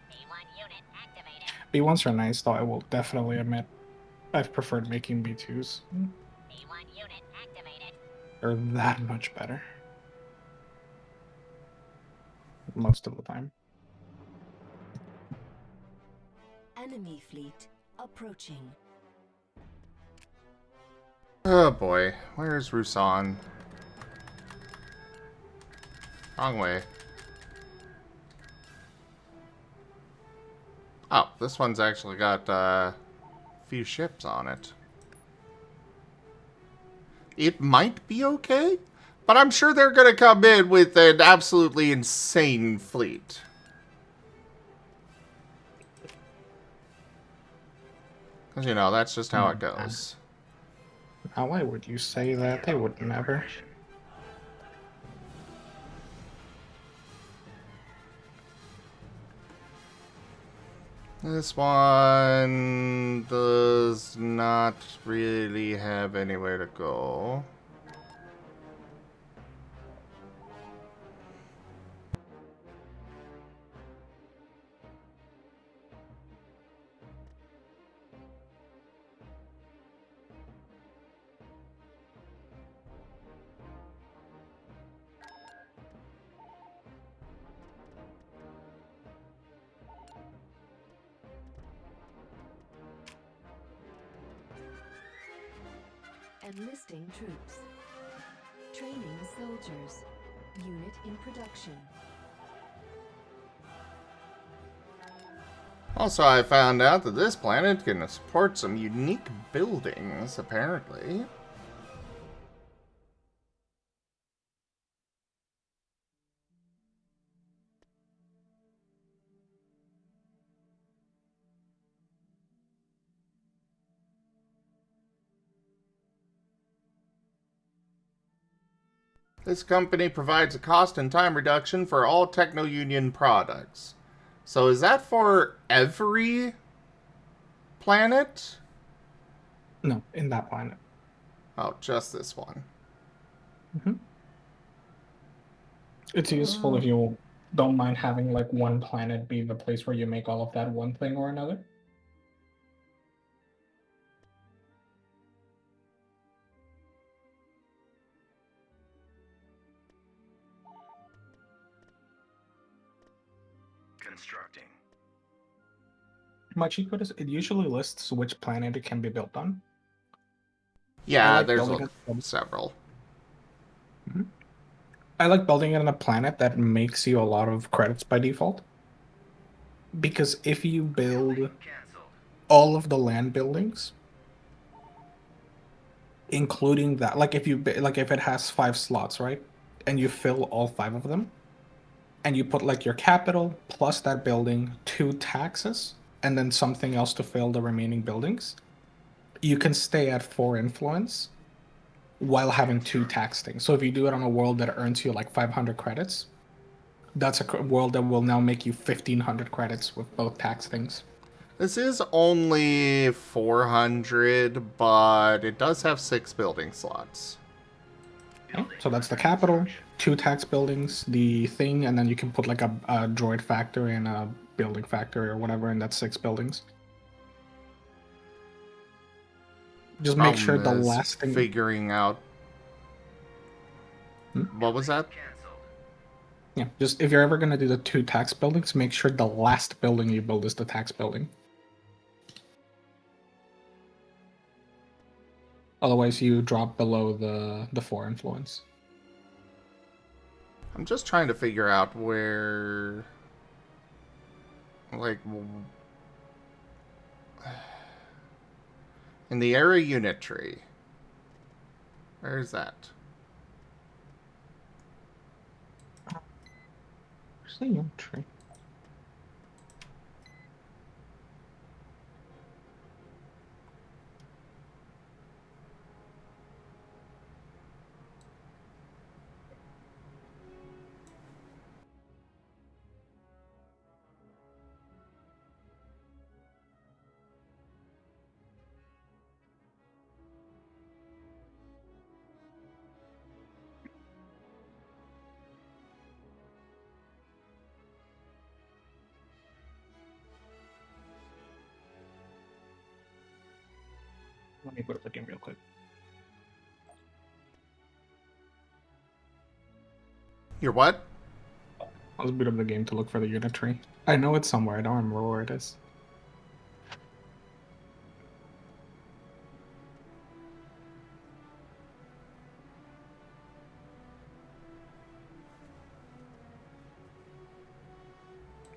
B1 unit activated. B1s are nice, though, I will definitely admit. I've preferred making B2s. B1 unit activated. They're that much better. Most of the time. Enemy fleet approaching. Oh boy, where's Rusan? Wrong way. Oh, this one's actually got a few ships on it. It might be okay, but I'm sure they're gonna come in with an absolutely insane fleet. Because, you know, that's just how it goes. Now, why would you say that? They would never. This one does not really have anywhere to go. Enlisting troops. Training soldiers. Unit in production. Also, I found out that this planet can support some unique buildings, apparently. This company provides a cost and time reduction for all Techno-Union products. So is that for every planet? No, in that planet. Oh, just this one. It's useful if you don't mind having like one planet be the place where you make all of that one thing or another. Constructing. My cheat code is it usually lists which planet it can be built on. Yeah, like there's building several. I like building it on a planet that makes you a lot of credits by default. Because if you build all of the land buildings, including that, like if it has 5 slots, right? And you fill all 5 of them, and you put like your capital plus that building, 2 taxes, and then something else to fill the remaining buildings, you can stay at 4 influence while having 2 tax things. So if you do it on a world that earns you like 500 credits, that's a world that will now make you 1,500 credits with both tax things. This is only 400, but it does have 6 building slots. Okay, so that's the capital, 2 tax buildings, the thing, and then you can put like a droid factory and a building factory or whatever, and that's 6 buildings. Just make sure the Problem is last thing. figuring out. What was that? Yeah, just if you're ever gonna do the 2 tax buildings, make sure the last building you build is the tax building. Otherwise, you drop below the 4 influence. I'm just trying to figure out where, like, in the area unit tree. Where is that? Where's the unit tree? Let me put up the game real quick. Your what? I'll boot up the game to look for the unit tree. I know it's somewhere. I don't remember where it is.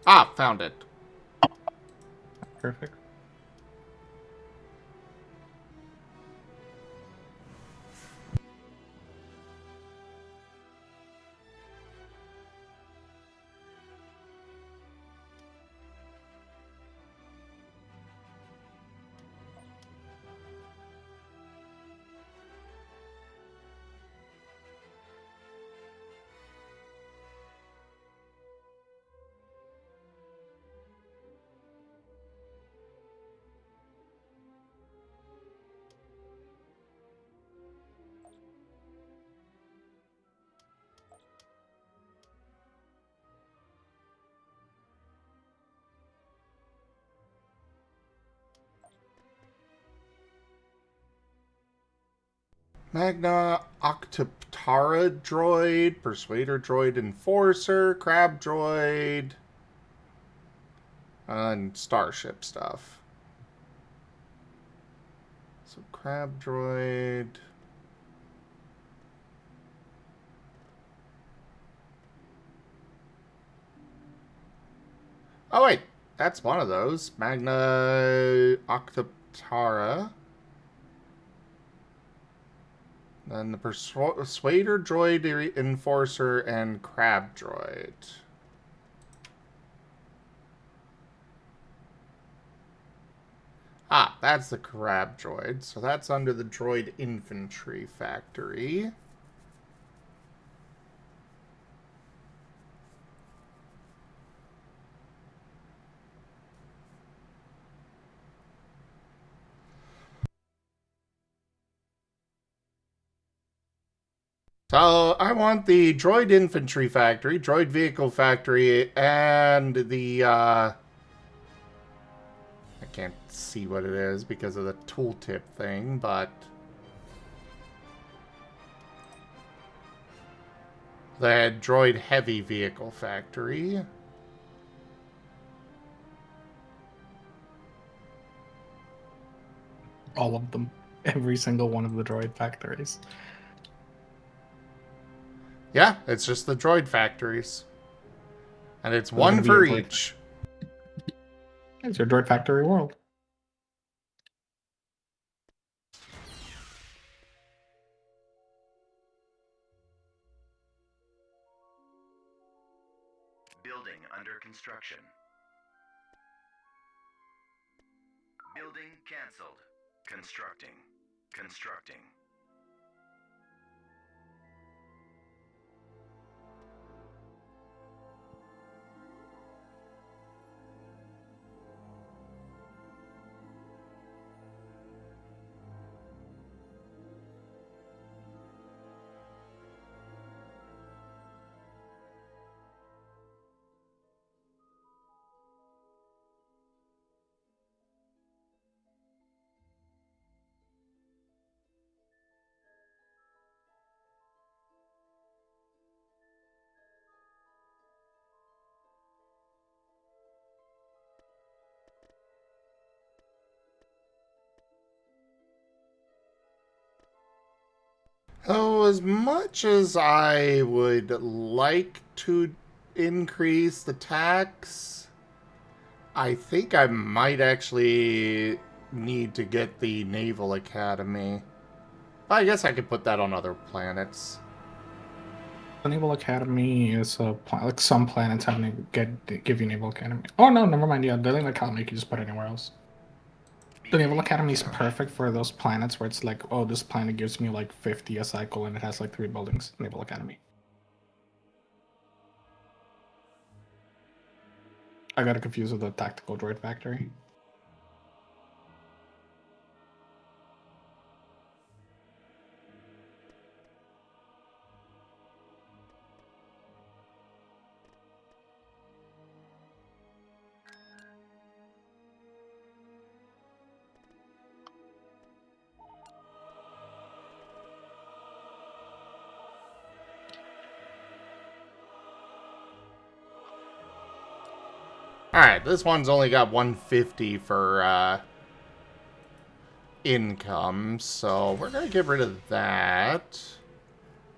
Ah, found it. Perfect. Magna Octoptara droid, Persuader droid, Enforcer, Crab droid, and Starship stuff. So Crab droid. Oh wait, that's one of those. Magna Octoptara. Then the Persuader droid, Enforcer, and Crab droid. Ah, that's the Crab droid. So that's under the Droid Infantry Factory. So I want the Droid Infantry Factory, Droid Vehicle Factory, and the, I can't see what it is because of the tooltip thing, but the Droid Heavy Vehicle Factory. All of them. Every single one of the droid factories. Yeah, it's just the droid factories. And it's There's one gonna be for a droid each. It's your droid factory world. Building under construction. Building cancelled. Constructing. Constructing. as much as I would like to increase the tax, I think I might actually need to get the Naval Academy. I guess I could put that on other planets. The Naval Academy is like some planets have give you Naval Academy. Oh no, never mind. Yeah, the Naval Academy you can just put anywhere else. The Naval Academy is perfect for those planets where it's like, oh, this planet gives me like 50 a cycle and it has like 3 buildings. Naval Academy. I got it confused with the Tactical Droid Factory. Alright, this one's only got 150 for income, so we're gonna get rid of that.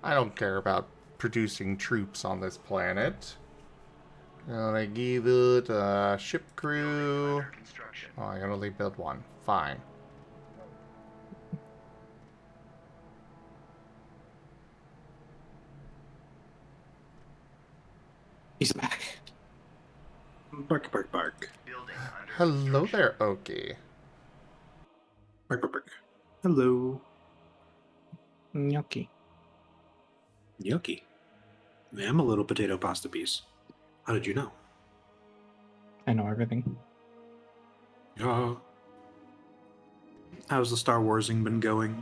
I don't care about producing troops on this planet. Gonna give it a ship crew. Oh, I can only build one. Fine. He's back. Bark, bark, bark. Hello there, Oki. Bark, bark, bark. Hello. Gnocchi. Gnocchi. I am a little potato pasta piece. How did you know? I know everything. Yeah. How's the Star Warsing been going?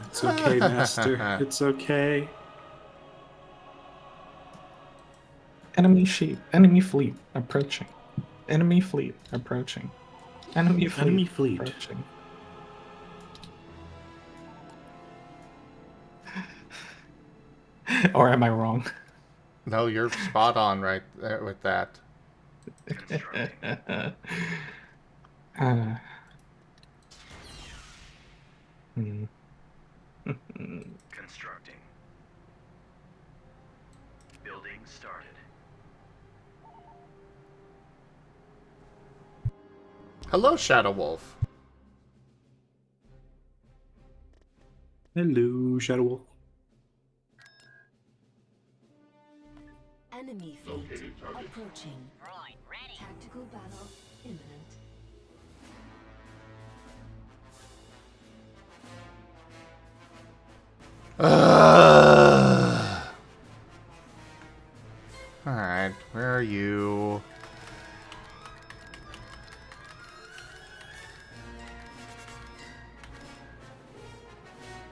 It's okay, Master. It's okay. Enemy fleet approaching. Enemy fleet approaching. Enemy fleet approaching. Or am I wrong? No, you're spot on right there with that. Constructing. Building started. Hello, Shadow Wolf. Hello, Shadow Wolf. Enemy fleet approaching. Droid ready. Tactical battle imminent. Alright, where are you?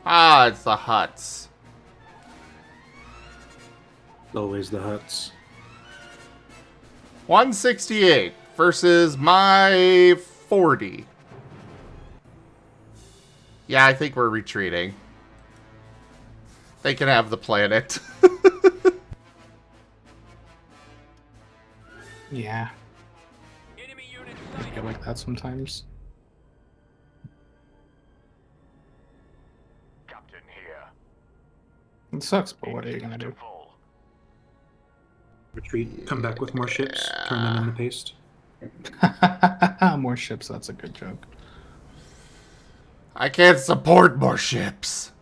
Ah, it's the huts. Always the huts. 168 versus my 40. Yeah, I think we're retreating. They can have the planet. Yeah. Enemy unit I sighted. feel like that sometimes. Captain here. It sucks, but what are you gonna do? Full. Retreat, come back with more ships, turn them into paste. More ships, that's a good joke. I can't support more ships.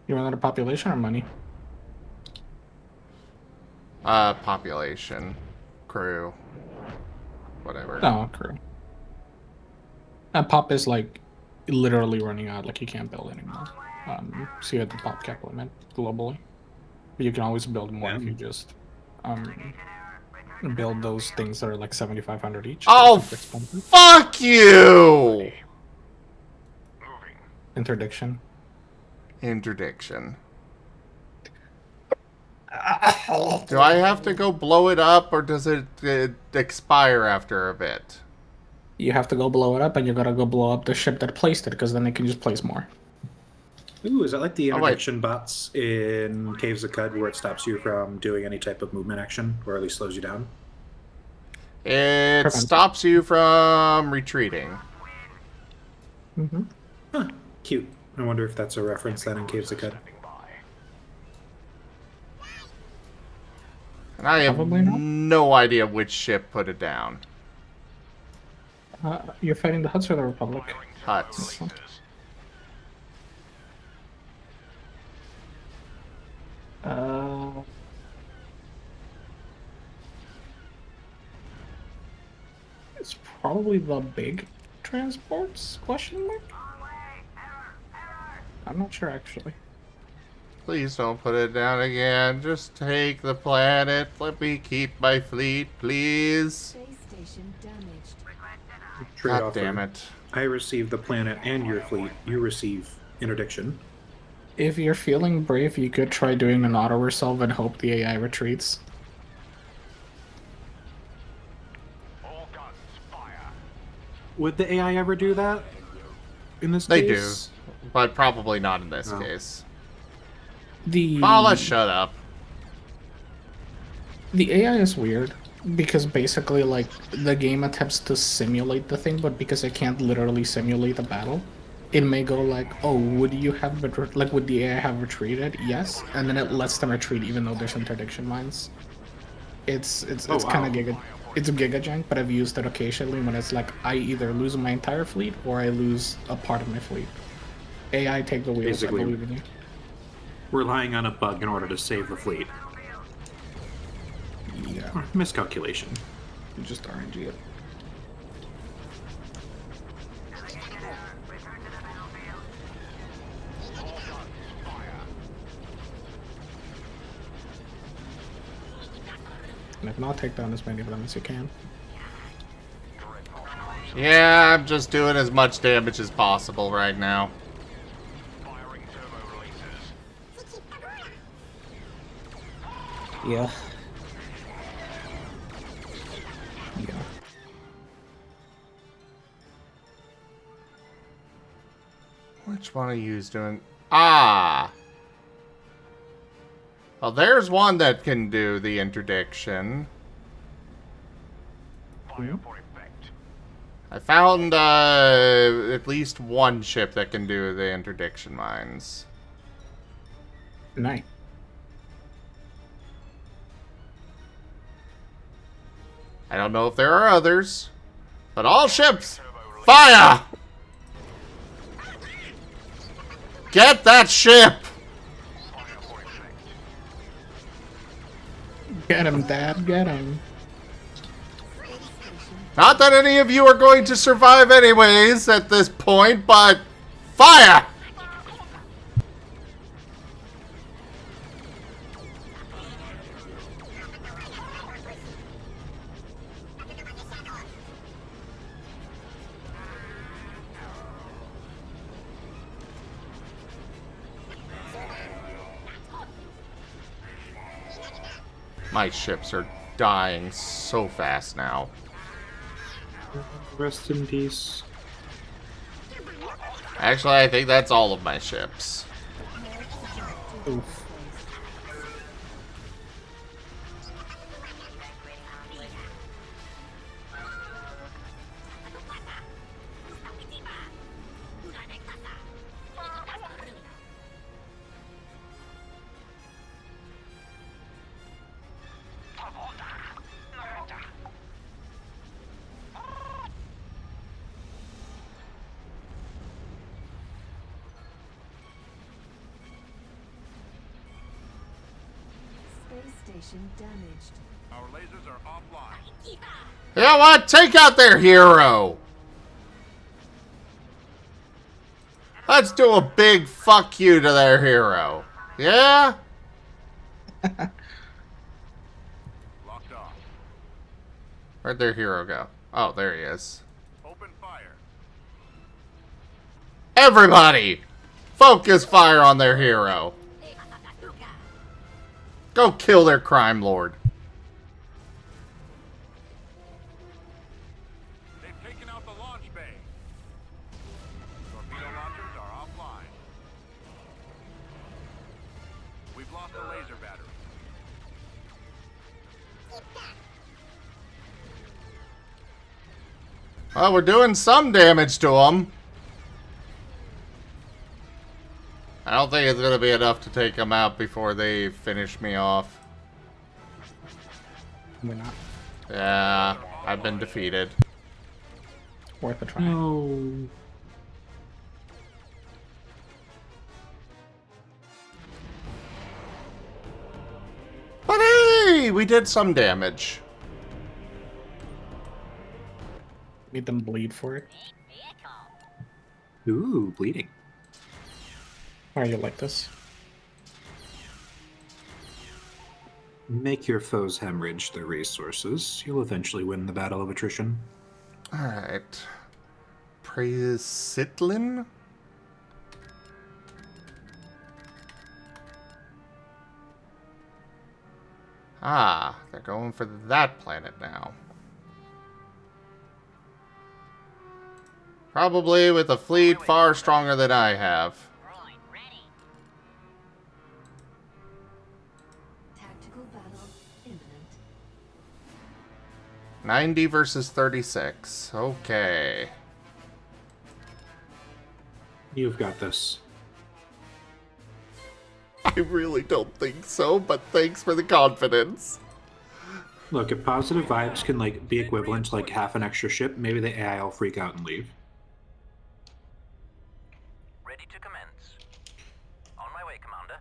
You run out of population or money? Population. Crew. Whatever. No, crew. Pop is like literally running out, like you can't build anymore. So you have the pop cap limit globally. But you can always build more if you just build those things that are like 7,500 each. Oh, fuck you! Moving. Interdiction. Interdiction. Do I have to go blow it up, or does it expire after a bit? You have to go blow it up, and you gotta go blow up the ship that placed it, because then they can just place more. Ooh, is that like the Oh, wait. interdiction bots in Caves of Cud where it stops you from doing any type of movement action, or at least slows you down? It Prevents- stops you from retreating. Mm-hmm. Huh, cute. I wonder if that's a reference then in Caves of Cut. And I have Probably not. no idea which ship put it down. You're fighting the Huts or the Republic? Huts. It's probably the big transports? Question mark? I'm not sure actually. Please don't put it down again. Just take the planet. Let me keep my fleet, please. Space station damaged. God Trade-off damn for- it. I receive the planet and your fleet. You receive interdiction. If you're feeling brave, you could try doing an auto resolve and hope the AI retreats. All guns, fire. Would the AI ever do that? In this They case? do, but probably not in this Oh. case. The Paula, shut up. The AI is weird because basically, like, the game attempts to simulate the thing, but because it can't literally simulate a battle, it may go like, "Oh, would you have would the AI have retreated?" Yes, and then it lets them retreat even though there's interdiction mines. It's Oh, kind of wow. it's a giga jank, but I've used it occasionally when it's like I either lose my entire fleet or I lose a part of my fleet. AI, take the wheels. Basically- I believe in you. Relying on a bug in order to save the fleet. Yeah, Miscalculation. just RNG it. And if not, take down as many of them as you can. Yeah, I'm just doing as much damage as possible right now. Firing turbo releases. Yeah. Yeah. Which one of you is doing... Ah! Well, there's one that can do the interdiction. Fire for effect. I found at least one ship that can do the interdiction mines. Nice. I don't know if there are others, but all ships, fire! Get that ship! Get him, Dad, get him. Not that any of you are going to survive anyways at this point, but fire! My ships are dying so fast now. Rest in peace. Actually, I think that's all of my ships. Oof. Space station damaged. Our lasers are offline. You know what? Take out their hero! Let's do a big fuck you to their hero. Yeah? Locked off. Where'd their hero go? Oh, there he is. Open fire. Everybody! Focus fire on their hero. Go kill their crime lord. They've taken out the launch bay. Torpedo launchers are offline. We've lost a laser battery. Well, we're doing some damage to them. I don't think it's gonna be enough to take them out before they finish me off. We're not Yeah, I've been defeated. worth a try. No. But hey, we did some damage. Made them bleed for it. Ooh, bleeding. Why are you like this? Make your foes hemorrhage their resources. You'll eventually win the battle of attrition. Alright. Praesitlin? Ah, they're going for that planet now. Probably with a fleet far stronger than I have. Tactical battle imminent. 90 versus 36. Okay. You've got this. I really don't think so, but thanks for the confidence. Look, if positive vibes can like be equivalent to like half an extra ship, maybe the AI will freak out and leave. Ready to commence. On my way, Commander.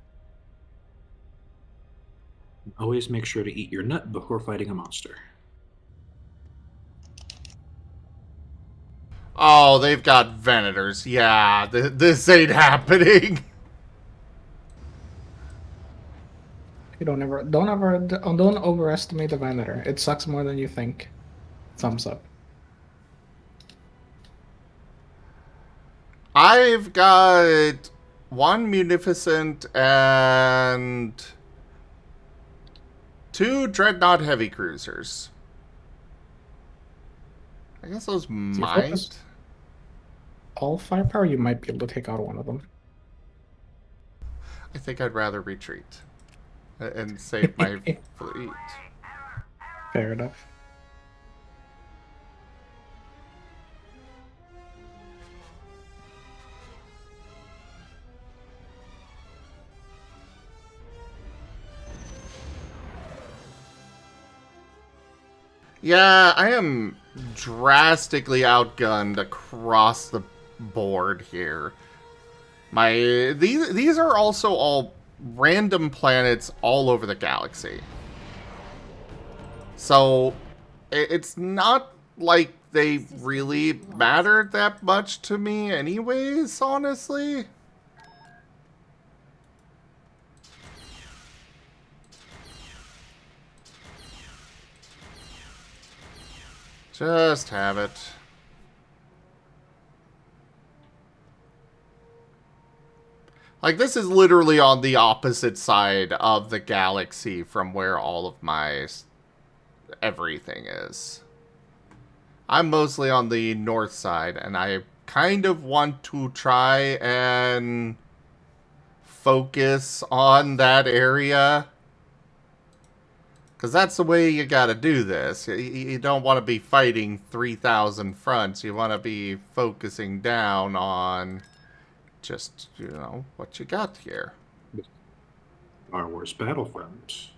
Always make sure to eat your nut before fighting a monster. Oh, they've got Venators. Yeah, this ain't happening. You don't overestimate the Venator. It sucks more than you think. Thumbs up. I've got one Munificent and 2 Dreadnought Heavy Cruisers. I guess those might. All firepower, you might be able to take out one of them. I think I'd rather retreat and save my fleet. Fair enough. Yeah, I am drastically outgunned across the board here. These are also all random planets all over the galaxy. So it's not like they really mattered that much to me anyways, honestly. Just have it. Like, this is literally on the opposite side of the galaxy from where all of my everything is. I'm mostly on the north side, and I kind of want to try and focus on that area. Because that's the way you gotta do this. You don't want to be fighting 3,000 fronts. You want to be focusing down on just, you know, what you got here. Star Wars Battlefront.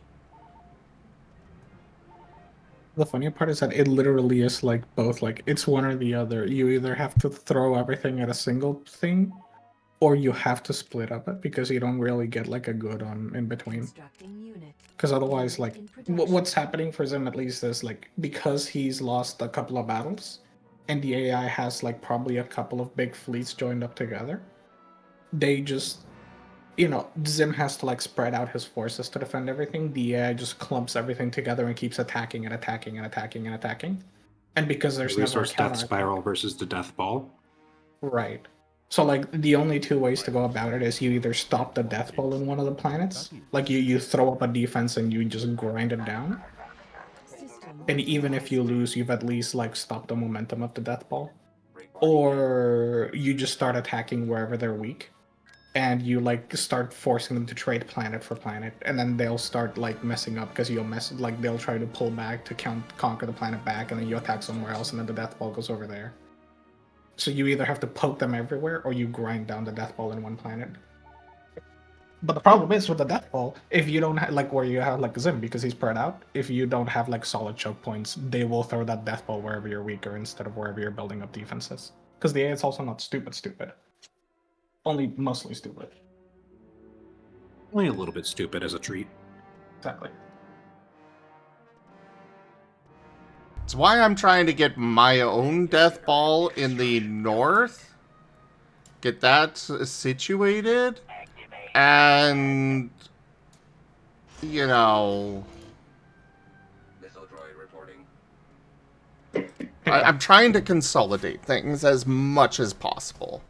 The funny part is that it literally is like both, like it's one or the other. You either have to throw everything at a single thing, or you have to split up it because you don't really get like a good on in between. Because otherwise, like what's happening for Zim at least is like because he's lost a couple of battles, and the AI has like probably a couple of big fleets joined up together. They just, you know, Zim has to like spread out his forces to defend everything. The AI just clumps everything together and keeps attacking and attacking and attacking and attacking. And because there's The never a resource death counter spiral versus the death ball. right. So like the only two ways to go about it is you either stop the death ball in one of the planets, like you throw up a defense and you just grind it down. And even if you lose, you've at least like stopped the momentum of the death ball. Or you just start attacking wherever they're weak. and you like start forcing them to trade planet for planet, and then they'll start like messing up because they'll try to pull back to conquer the planet back, and then you attack somewhere else, and then the death ball goes over there. So you either have to poke them everywhere, or you grind down the death ball in one planet. But the problem is with the death ball, if you don't have like where you have like Zim because he's spread out, if you don't have like solid choke points, they will throw that death ball wherever you're weaker instead of wherever you're building up defenses. Because the A is also not stupid. Only mostly stupid. Only a little bit stupid as a treat. Exactly. It's why I'm trying to get my own death ball in the north. Get that situated. And, you know, I'm trying to consolidate things as much as possible.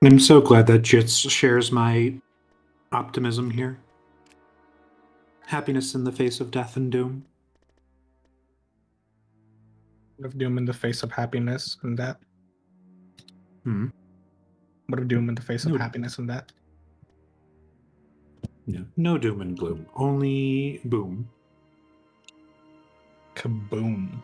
I'm so glad that Jits shares my optimism here. Happiness in the face of death and doom. What of doom in the face of happiness and that? What of doom in the face of happiness and that? No doom and gloom. Only boom. Kaboom.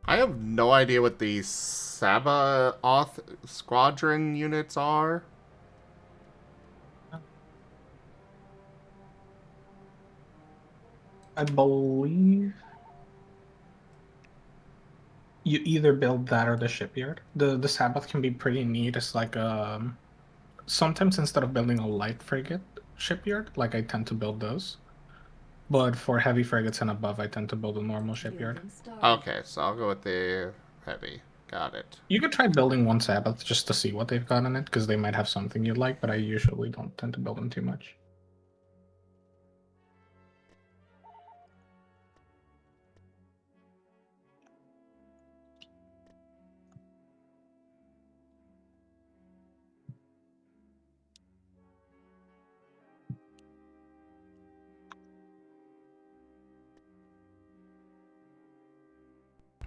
I have no idea what the Sabaoth squadron units are. I believe you either build that or the shipyard. The Sabbath can be pretty neat. It's like sometimes instead of building a light frigate shipyard, like I tend to build those. But for heavy frigates and above, I tend to build a normal shipyard. Okay, so I'll go with the heavy. Got it. You could try building one Sabbath just to see what they've got in it, because they might have something you like, but I usually don't tend to build them too much.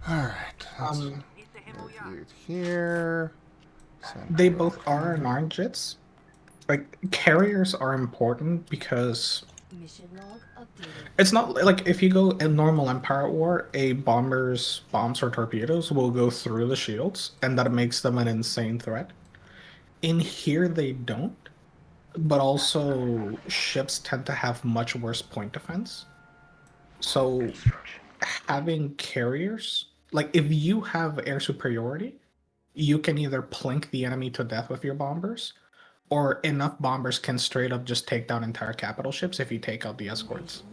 Alright, let's move it here. They both are and aren't jits. Like, carriers are important because it's not like if you go in normal Empire War, a bomber's bombs or torpedoes will go through the shields, and that makes them an insane threat. In here, they don't, but also ships tend to have much worse point defense. So having carriers, like if you have air superiority, you can either plink the enemy to death with your bombers, or enough bombers can straight up just take down entire capital ships if you take out the escorts.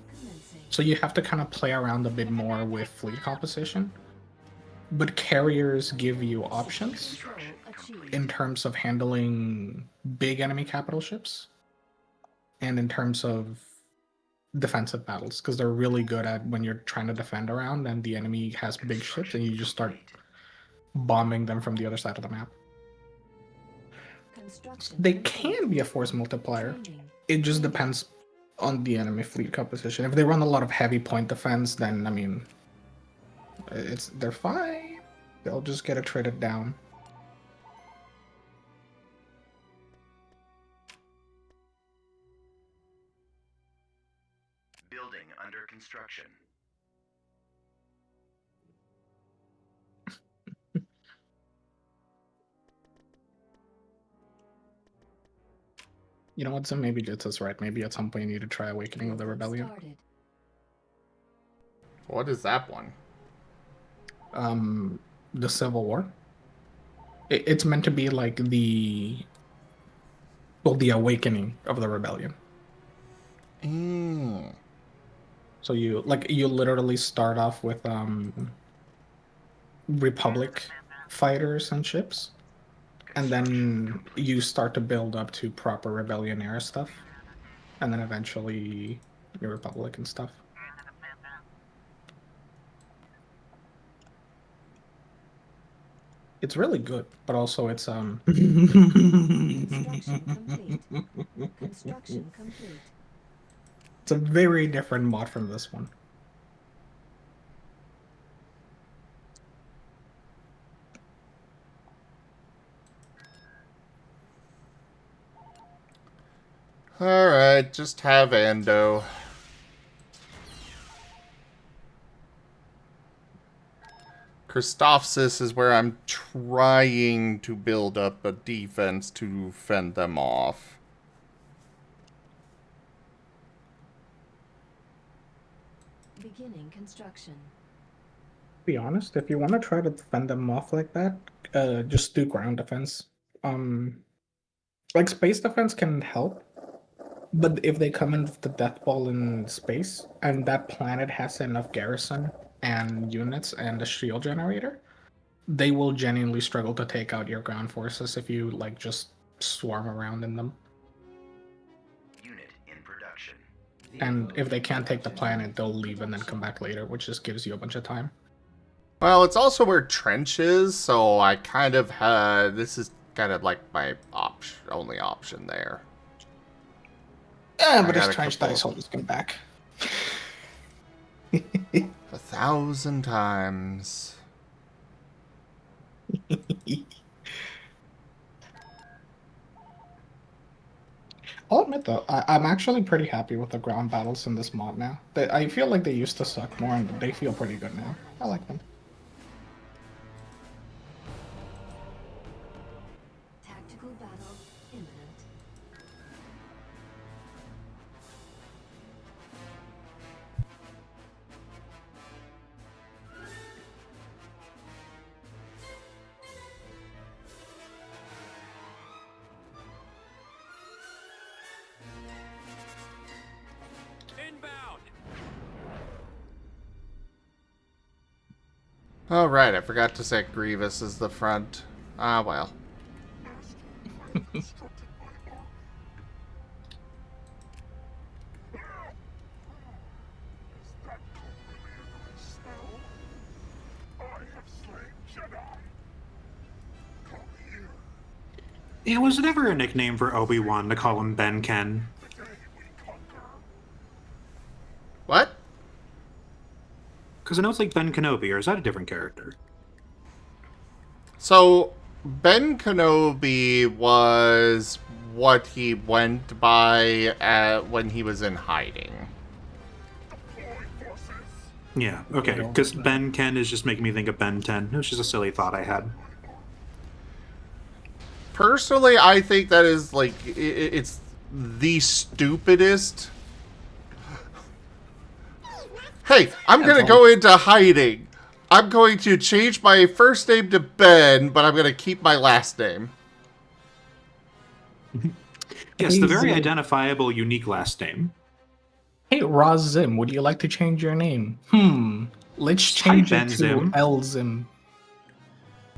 So you have to kind of play around a bit more with fleet composition. But carriers give you options in terms of handling big enemy capital ships and in terms of defensive battles, because they're really good at when you're trying to defend around and the enemy has big ships and you just start bombing them from the other side of the map. They can be a force multiplier. It just depends on the enemy fleet composition. If they run a lot of heavy point defense, then I mean, they're fine. They'll just get it traded down. Building under construction. You know what, so maybe Jitsa's right. Maybe at some point you need to try Awakening of the Rebellion. What is that one? The Civil War. It's meant to be like the Awakening of the Rebellion. So you literally start off with Republic fighters and ships, and then you start to build up to proper Rebellion era stuff, and then eventually your Republic and stuff. It's really good, but also it's Construction complete. Construction complete. it's a very different mod from this one. Alright, just have Ando. Christophsis is where I'm trying to build up a defense to fend them off. Beginning construction. To be honest, if you want to try to fend them off like that, just do ground defense. Like space defense can help, but if they come in with the death ball in space and that planet has enough garrison and units and a shield generator, they will genuinely struggle to take out your ground forces if you like just swarm around in them. Unit in production. And if they can't take the planet, they'll leave and then come back later, which just gives you a bunch of time. Well, it's also where Trench is, so I kind of had... This is kind of like my only option there. Yeah, but got his a trench couple. dice always come back. 1,000 times. I'll admit though, I'm actually pretty happy with the ground battles in this mod now. I feel like they used to suck more, and they feel pretty good now. I like them. Tactical battle imminent. Inbound. Oh, right, I forgot to set Grievous as the front. Ah, well. It was never a nickname for Obi-Wan to call him Ben Ken. What? Because I know it's like Ben Kenobi, or is that a different character? So, Ben Kenobi was what he went by when he was in hiding. Yeah, okay, because Ben Ken is just making me think of Ben 10. It was just a silly thought I had. Personally, I think that is, like, it's the stupidest. Hey, I'm gonna go into hiding. I'm going to change my first name to Ben, but I'm gonna keep my last name. Yes, the very identifiable, unique last name. Hey, Razim, would you like to change your name? Let's change it to Zim. Elzim.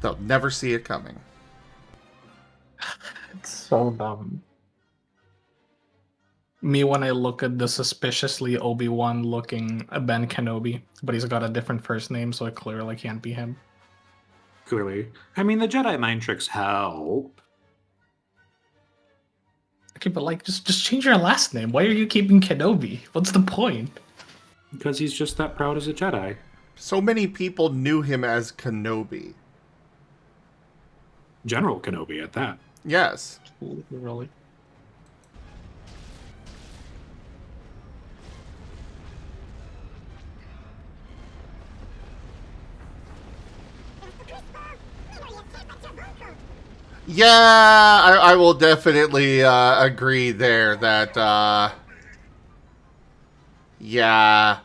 They'll never see it coming. It's so dumb. Me when I look at the suspiciously Obi-Wan looking Ben Kenobi, but he's got a different first name, so it clearly can't be him. Clearly. I mean, the Jedi mind tricks help. Okay, but like, just change your last name. Why are you keeping Kenobi? What's the point? Because he's just that proud as a Jedi. So many people knew him as Kenobi. General Kenobi at that. Yes. Really? Yeah, I will definitely agree there that, yeah,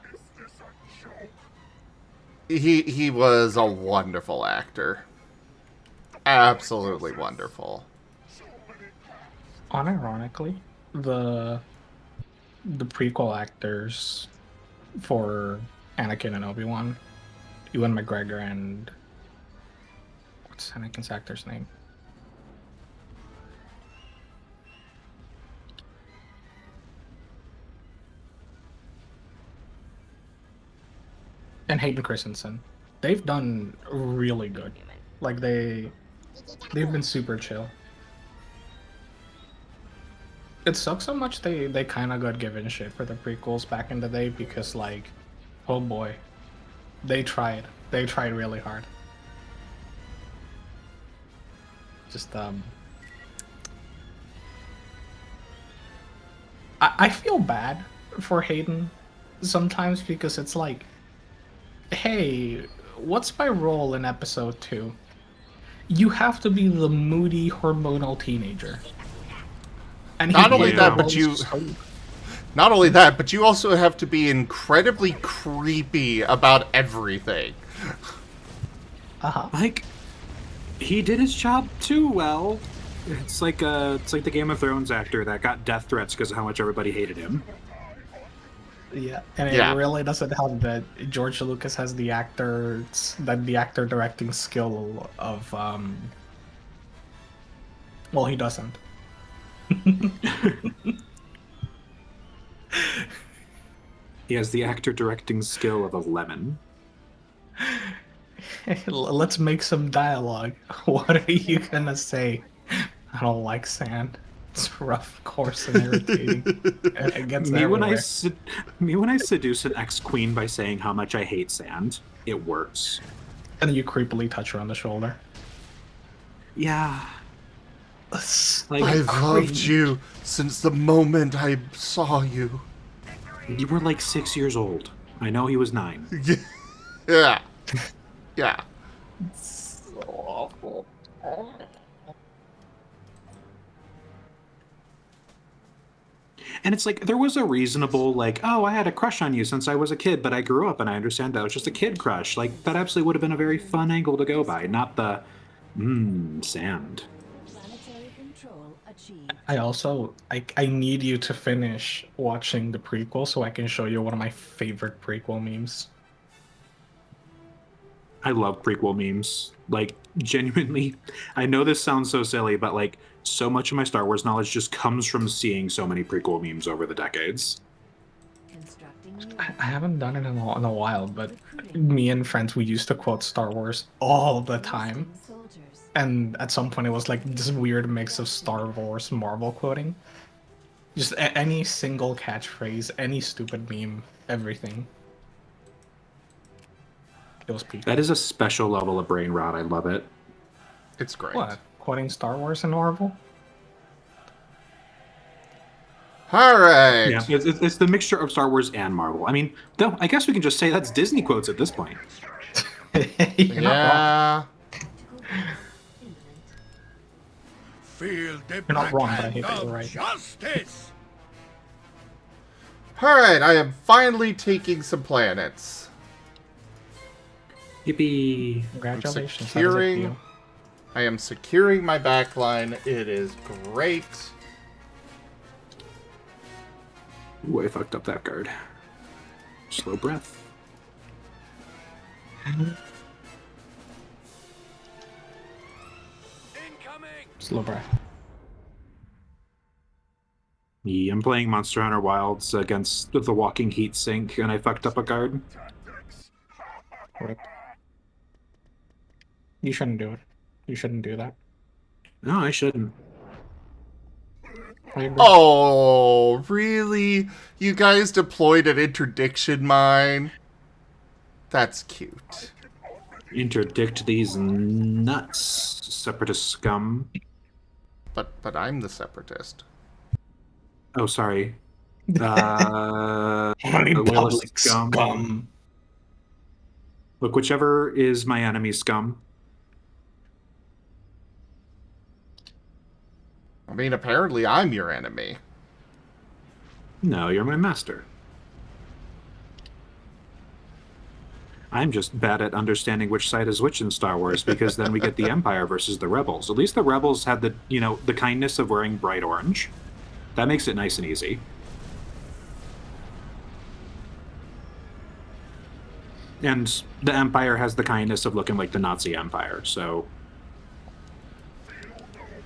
he was a wonderful actor. Absolutely wonderful. Unironically, the prequel actors for Anakin and Obi-Wan, Ewan McGregor and what's Anakin's actor's name? And Hayden Christensen. They've done really good. Like they've been super chill. It sucks so much they kind of got given shit for the prequels back in the day because like, oh boy, they tried really hard. Just I feel bad for Hayden sometimes because it's like, hey, what's my role in episode 2? You have to be the moody hormonal teenager. And Not he only played that, the but role you so- not only that, but you also have to be incredibly creepy about everything. Uh-huh. Like, he did his job too well. It's like the Game of Thrones actor that got death threats because of how much everybody hated him. Yeah, and Yeah. it really doesn't help that George Lucas has the actor directing skill of well, he doesn't. He has the actor directing skill of a lemon. Let's make some dialogue. What are you gonna say? I don't like sand. It's rough, coarse, and irritating. It gets everywhere. Me when I seduce an ex-queen by saying how much I hate sand, it works. And then you creepily touch her on the shoulder. Yeah. Like, I've loved you since the moment I saw you. You were like 6 years old. I know he was 9. Yeah. Yeah. So awful. And it's like, there was a reasonable, like, oh, I had a crush on you since I was a kid, but I grew up and I understand that it was just a kid crush. Like, that absolutely would have been a very fun angle to go by, not the, sand. Planetary control achieved. I need you to finish watching the prequel so I can show you one of my favorite prequel memes. I love prequel memes. Like, genuinely, I know this sounds so silly, but like, so much of my Star Wars knowledge just comes from seeing so many prequel memes over the decades. Constructing I haven't done it in a while, but me and friends, we used to quote Star Wars all the time. soldiers. And at some point it was like this weird mix of Star Wars Marvel quoting. Just any single catchphrase, any stupid meme, everything. It was peak. That is a special level of brain rot. I love it. It's great. What? Quoting Star Wars and Marvel? All right. Yeah, it's the mixture of Star Wars and Marvel. I mean, though, I guess we can just say that's Disney quotes at this point. You're not wrong. Yeah. Feel the You're not wrong, but I backhand hate that you're of right. justice. All right. I am finally taking some planets. Yippee! Congratulations. securing- How does it feel? I am securing my backline. It is great. Ooh, I fucked up that card. Slow breath. Incoming. Slow breath. Yeah, I'm playing Monster Hunter Wilds against the Walking Heat Sink, and I fucked up a card. Rip. You shouldn't do it. You shouldn't do that. No, I shouldn't. I agree. Oh, really? You guys deployed an interdiction mine? That's cute. Interdict these nuts, separatist scum. But I'm the separatist. Oh, sorry. Only loyalist public scum. Look, whichever is my enemy, scum. I mean, apparently I'm your enemy. No, you're my master. I'm just bad at understanding which side is which in Star Wars, because then we get the Empire versus the Rebels. At least the Rebels had the kindness of wearing bright orange. That makes it nice and easy. And the Empire has the kindness of looking like the Nazi Empire, so...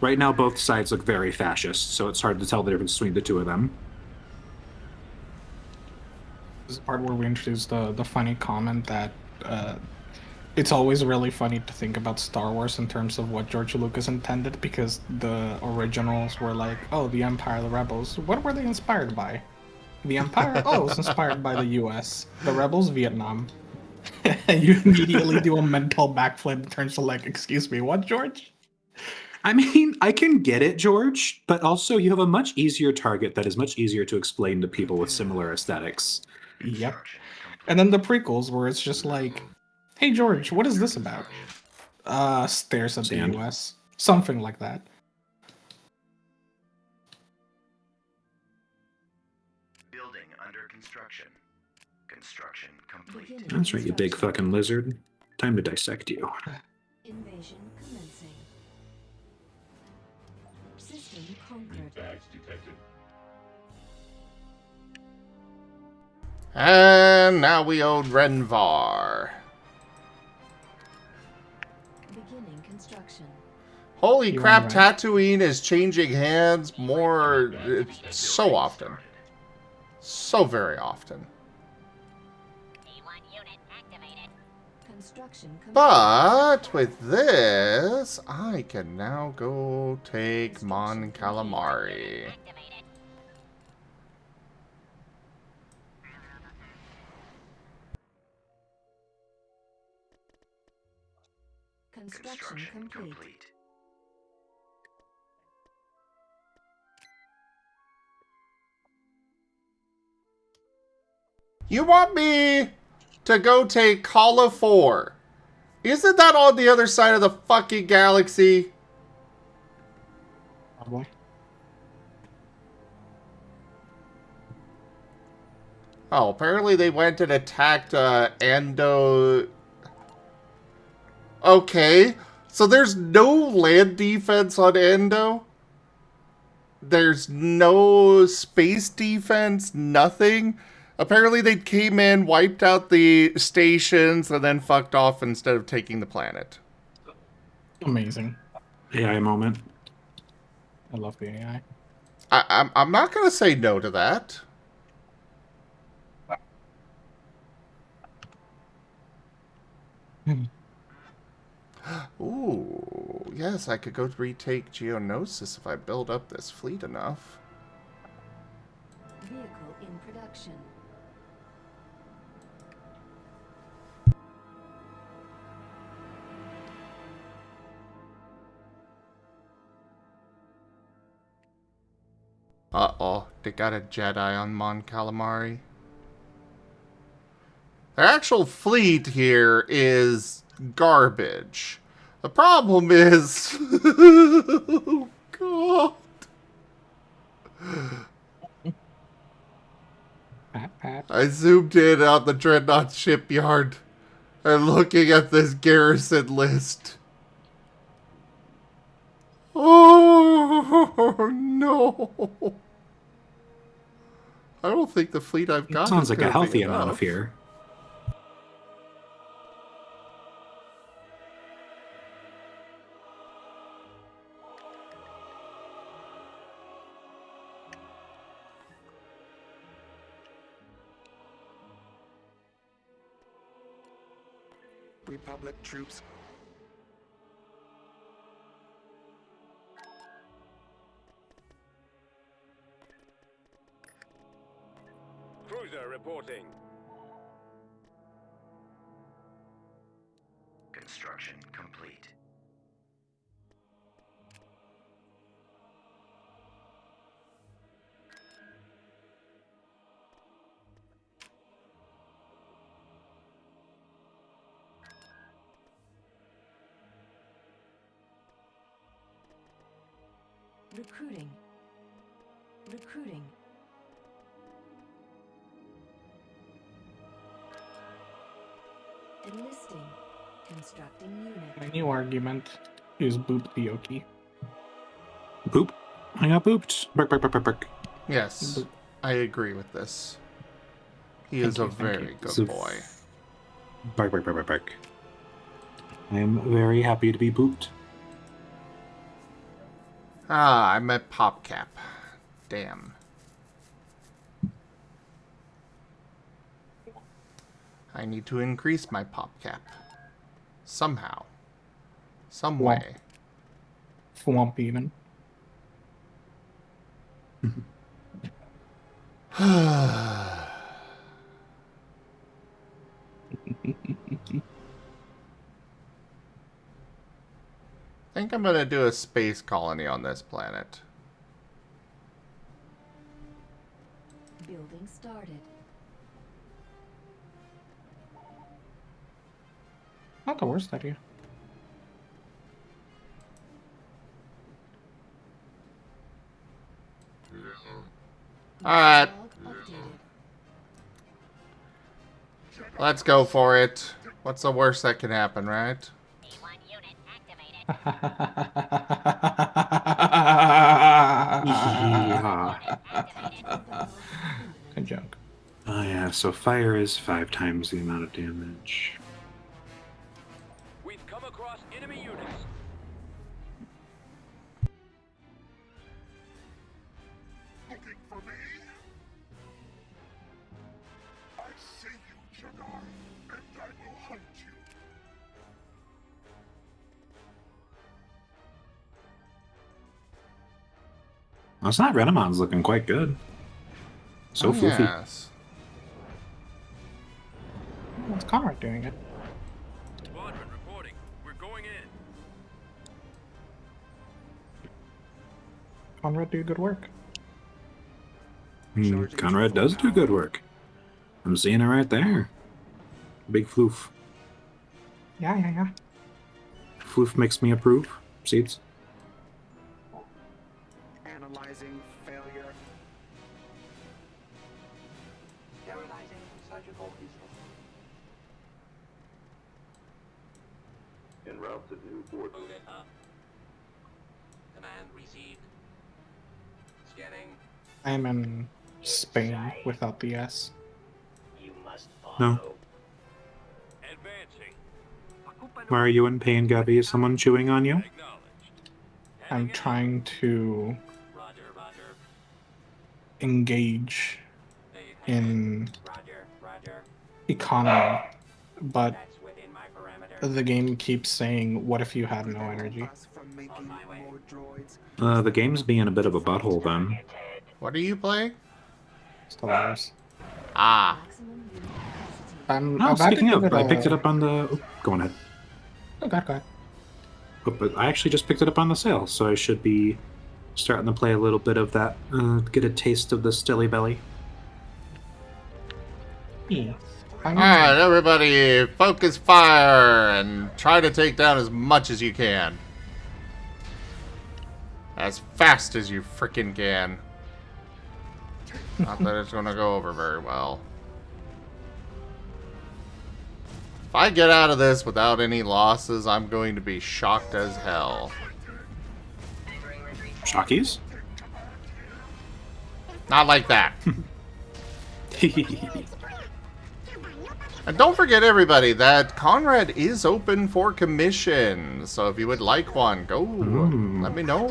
Right now, both sides look very fascist, so it's hard to tell the difference between the two of them. This is the part where we introduced the funny comment that it's always really funny to think about Star Wars in terms of what George Lucas intended, because the originals were like, oh, the Empire, the Rebels. What were they inspired by? The Empire? Oh, it was inspired by the US. The Rebels, Vietnam. You immediately do a mental backflip in terms of like, excuse me, what, George? I mean, I can get it, George, but also you have a much easier target that is much easier to explain to people with similar aesthetics. Yep. And then the prequels, where it's just like, hey, George, what is this about? Stares at Sand. the US. Something like that. Building under construction. Construction complete. That's right, you big fucking lizard. Time to dissect you. Invasion commencing. System conquered. Bags detected. And now we own Renvar. Beginning construction. Holy You crap, run right. Tatooine is changing hands more... so often. So very often. D1 unit activated. Construction complete. But with this, I can now go take Mon Calamari. Activated. Construction complete. You want me to go take Kala 4? Isn't that on the other side of the fucking galaxy? Probably. Oh, apparently they went and attacked Ando. Okay, so there's no land defense on Ando. There's no space defense, nothing. Apparently they came in, wiped out the stations, and then fucked off instead of taking the planet. Amazing. AI moment. I love the AI. I'm not gonna say no to that. Ooh, yes, I could go retake Geonosis if I build up this fleet enough. Vehicle in production. Uh-oh, they got a Jedi on Mon Calamari. Their actual fleet here is garbage. The problem is... oh, God. Pat. I zoomed in on the Dreadnought shipyard and looking at this garrison list. Oh, no. I don't think the fleet I've got Sounds is like a gonna be healthy amount enough. of fear. Republic troops. Cruiser reporting. Construction complete. Recruiting. Recruiting. Enlisting. Constructing unit. My new argument is boop Theoki. Boop. I got booped. Bark, bark, bark, bark, bark. Yes, Boop. I agree with this. He Thank is you, a thank very you. good So- boy. Bark, bark, bark, bark, bark. I am very happy to be booped. Ah, I'm at PopCap. Damn. I need to increase my PopCap. Somehow. Some Womp. way. Swamp even. I think I'm gonna do a space colony on this planet. Building started. Not the worst idea. Alright. Log updated. Let's go for it. What's the worst that can happen, right? A1 unit activated. Yeah. Good joke. Oh yeah, so fire is 5 times the amount of damage. We've come across enemy units. Looking for me? I see you, Jedi, and I will hunt you. Well, it's not Renamon's looking quite good. So Oh, floofy. yes. What's Conrade doing it? Squadron reporting. We're going in. Conrade do good work. Conrad does do good work. I'm seeing it right there. Big floof. Yeah. Floof makes me approve. Seats. Analyzing failure. Sterilizing surgical resource. En route to new board. Booted up. Command received. Scanning. I am in Spain without the S. You must No. follow. Advancing. Why are you in pain, Gabby? Is someone chewing on you? Acknowledged. I'm Heading in. trying to Roger. engage They have in it. Roger. economy, but That's within my parameter. the game keeps saying, what if you had no energy? Us from making my way. more droids. The game's being a bit of a butthole then. What are you playing? Stellaris. Ah. Maximum unit capacity. I'm No, about to speaking give of, it I a- picked it up on the... Oh, go on ahead. Oh, go ahead. Oh, but I actually just picked it up on the sale, so I should be starting to play a little bit of that. Get a taste of the Stilly Belly. Yeah. Alright, everybody, focus fire and try to take down as much as you can. As fast as you frickin' can. Not that it's gonna go over very well. If I get out of this without any losses, I'm going to be shocked as hell. Shockies? Not like that. And don't forget, everybody, that Conrad is open for commission. So if you would like one, go. Let me know.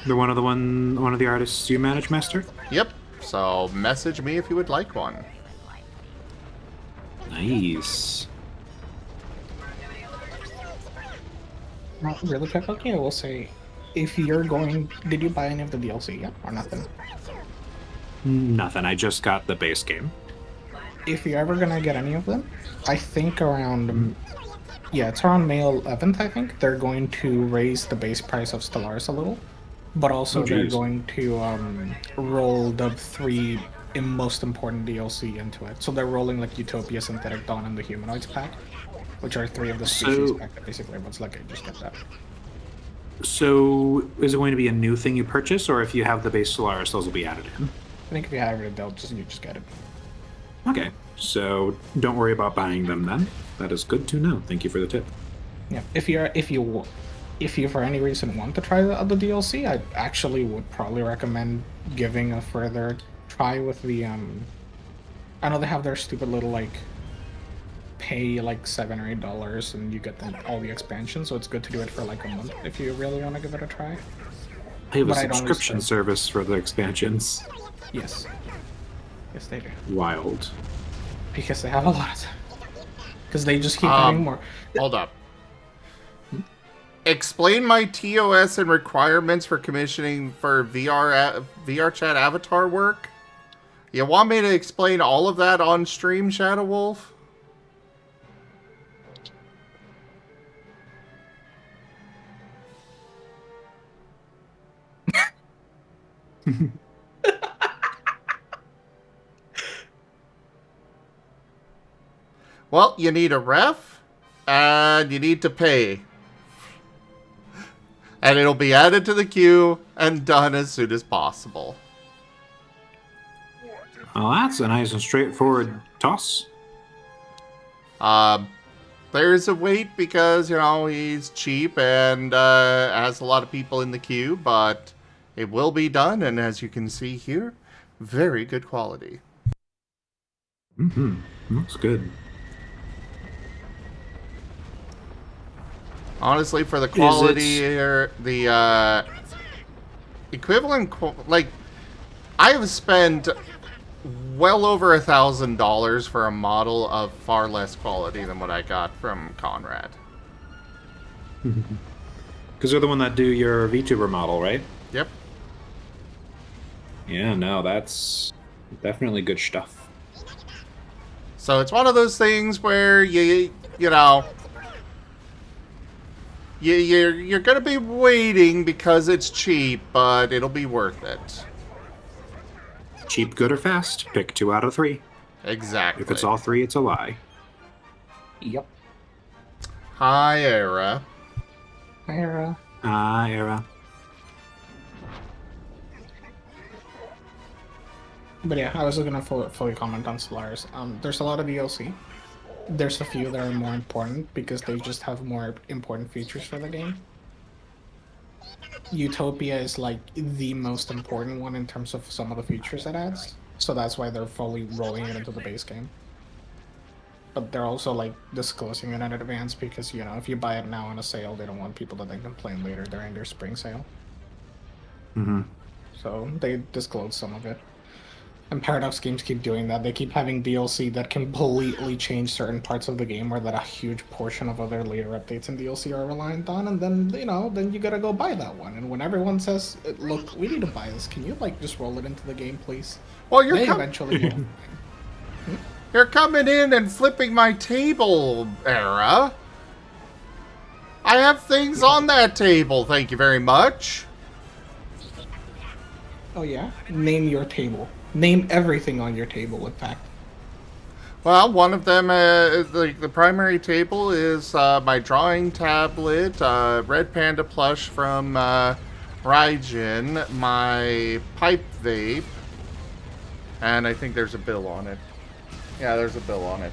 They're one of the artists you manage, Master? Yep. So message me if you would like one. Nice. Not really quick. Okay, I will say, if you're going, did you buy any of the DLC yet or nothing? Nothing. I just got the base game. If you're ever gonna get any of them, I think around, yeah, it's around May 11th. I think they're going to raise the base price of Stellaris a little, but also Oh, they're geez. going to roll the 3 most important DLC into it. So they're rolling like Utopia, Synthetic Dawn, and the Humanoids pack, which are 3 of the species So- pack that basically everyone's like, I just get that. So, is it going to be a new thing you purchase, or if you have the base Solaris, those will be added in? I think if you have it, you just get it. Okay, so don't worry about buying them then. That is good to know. Thank you for the tip. Yeah, if you for any reason want to try the other DLC, I actually would probably recommend giving a further try with the I know they have their stupid little like pay like $7 or $8 and you get all the expansions, so it's good to do it for like a month if you really want to give it a try. They have a But I'd always subscription say- service for the expansions. Yes. Yes, they do. Wild. Because they have a lot. because they just keep having more. Hold up. Explain my TOS and requirements for commissioning for VR chat avatar work. You want me to explain all of that on stream, Shadow Wolf? Well, you need a ref, and you need to pay. And it'll be added to the queue and done as soon as possible. Well, that's a nice and straightforward toss. There's a wait because, you know, he's cheap and has a lot of people in the queue, but it will be done, and as you can see here, very good quality. Mm-hmm. Looks good. Honestly, for the quality here, the equivalent, like, I have spent well over $1,000 for a model of far less quality than what I got from Conrade. Because they're the one that do your VTuber model, right? Yep. Yeah, no, that's definitely good stuff. So it's one of those things where you know, you're gonna be waiting because it's cheap, but it'll be worth it. Cheap, good, or fast? Pick 2 out of 3. Exactly. If it's all 3, it's a lie. Yep. Hi, Era. Era. Ah, Era. But yeah, I was gonna fully comment on Solaris. There's a lot of DLC. There's a few that are more important because they just have more important features for the game. Utopia is like the most important one in terms of some of the features it adds, so that's why they're fully rolling it into the base game. But they're also like disclosing it in advance because, you know, if you buy it now on a sale, they don't want people to then complain later during their spring sale. Mm-hmm. So they disclose some of it. And Paradox games keep doing that. They keep having DLC that completely change certain parts of the game or that a huge portion of other later updates in DLC are reliant on, and then, you know, then you gotta go buy that one. And when everyone says, look, we need to buy this, can you, like, just roll it into the game, please? Well, you're they eventually will. You're coming in and flipping my table, Era. I have things on that table, thank you very much. Oh, yeah? Name your table. Name everything on your table, in fact. Well, one of them, the primary table is my drawing tablet, Red Panda plush from Raijin, my pipe vape, and I think there's a bill on it. Yeah, there's a bill on it.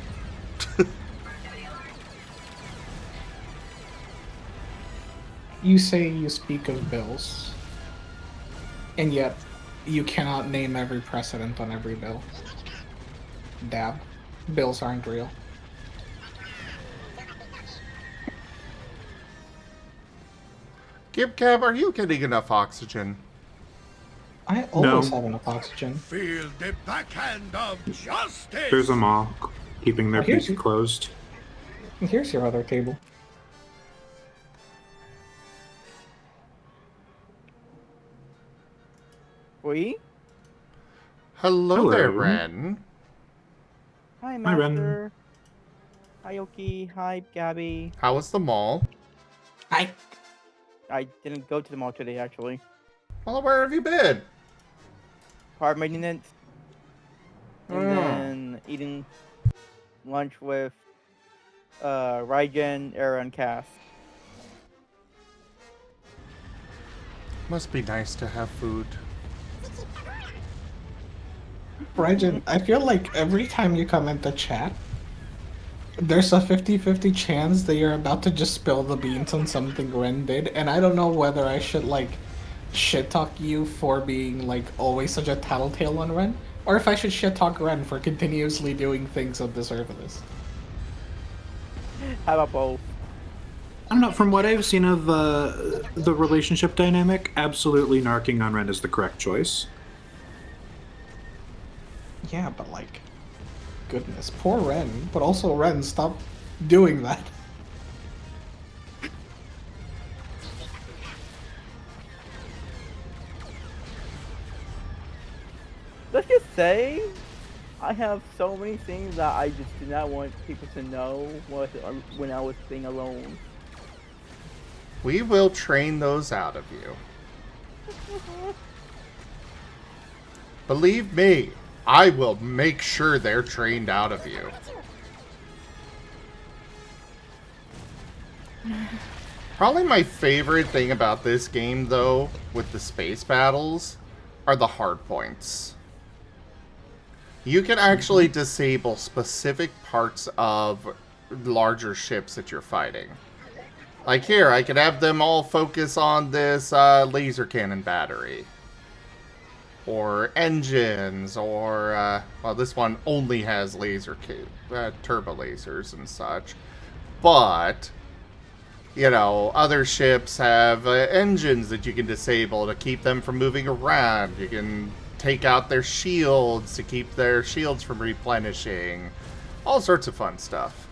You say you speak of bills, and yet you cannot name every precedent on every bill. Dab. Bills aren't real. Gibcab, are you getting enough oxygen? I always have enough oxygen. Feel the backhand of justice! There's them all, keeping their beaks closed. And here's your other table. We? Hello there, Ren. Hi, Hi, Master. Hi, Oki. Hi, Gabby. How was the mall? I didn't go to the mall today, actually. Well, where have you been? Car maintenance. And then eating lunch with Raijin, Era, and Cass. Must be nice to have food. Bridget, I feel like every time you come into chat, there's a 50-50 chance that you're about to just spill the beans on something Ren did, and I don't know whether I should, like, shit-talk you for being, like, always such a tattletale on Ren, or if I should shit-talk Ren for continuously doing things that deserve this. How about both? I don't know, from what I've seen of the relationship dynamic, absolutely narking on Ren is the correct choice. Yeah, but, like, goodness, poor Ren. But also, Ren, stop doing that. Let's just say, I have so many things that I just did not want people to know when I was being alone. We will train those out of you. Believe me, I will make sure they're trained out of you. Probably my favorite thing about this game, though, with the space battles, are the hard points. You can actually disable specific parts of larger ships that you're fighting. Like here, I could have them all focus on this laser cannon battery. Or engines, or, well, this one only has turbo lasers and such. But, you know, other ships have engines that you can disable to keep them from moving around. You can take out their shields to keep their shields from replenishing. All sorts of fun stuff.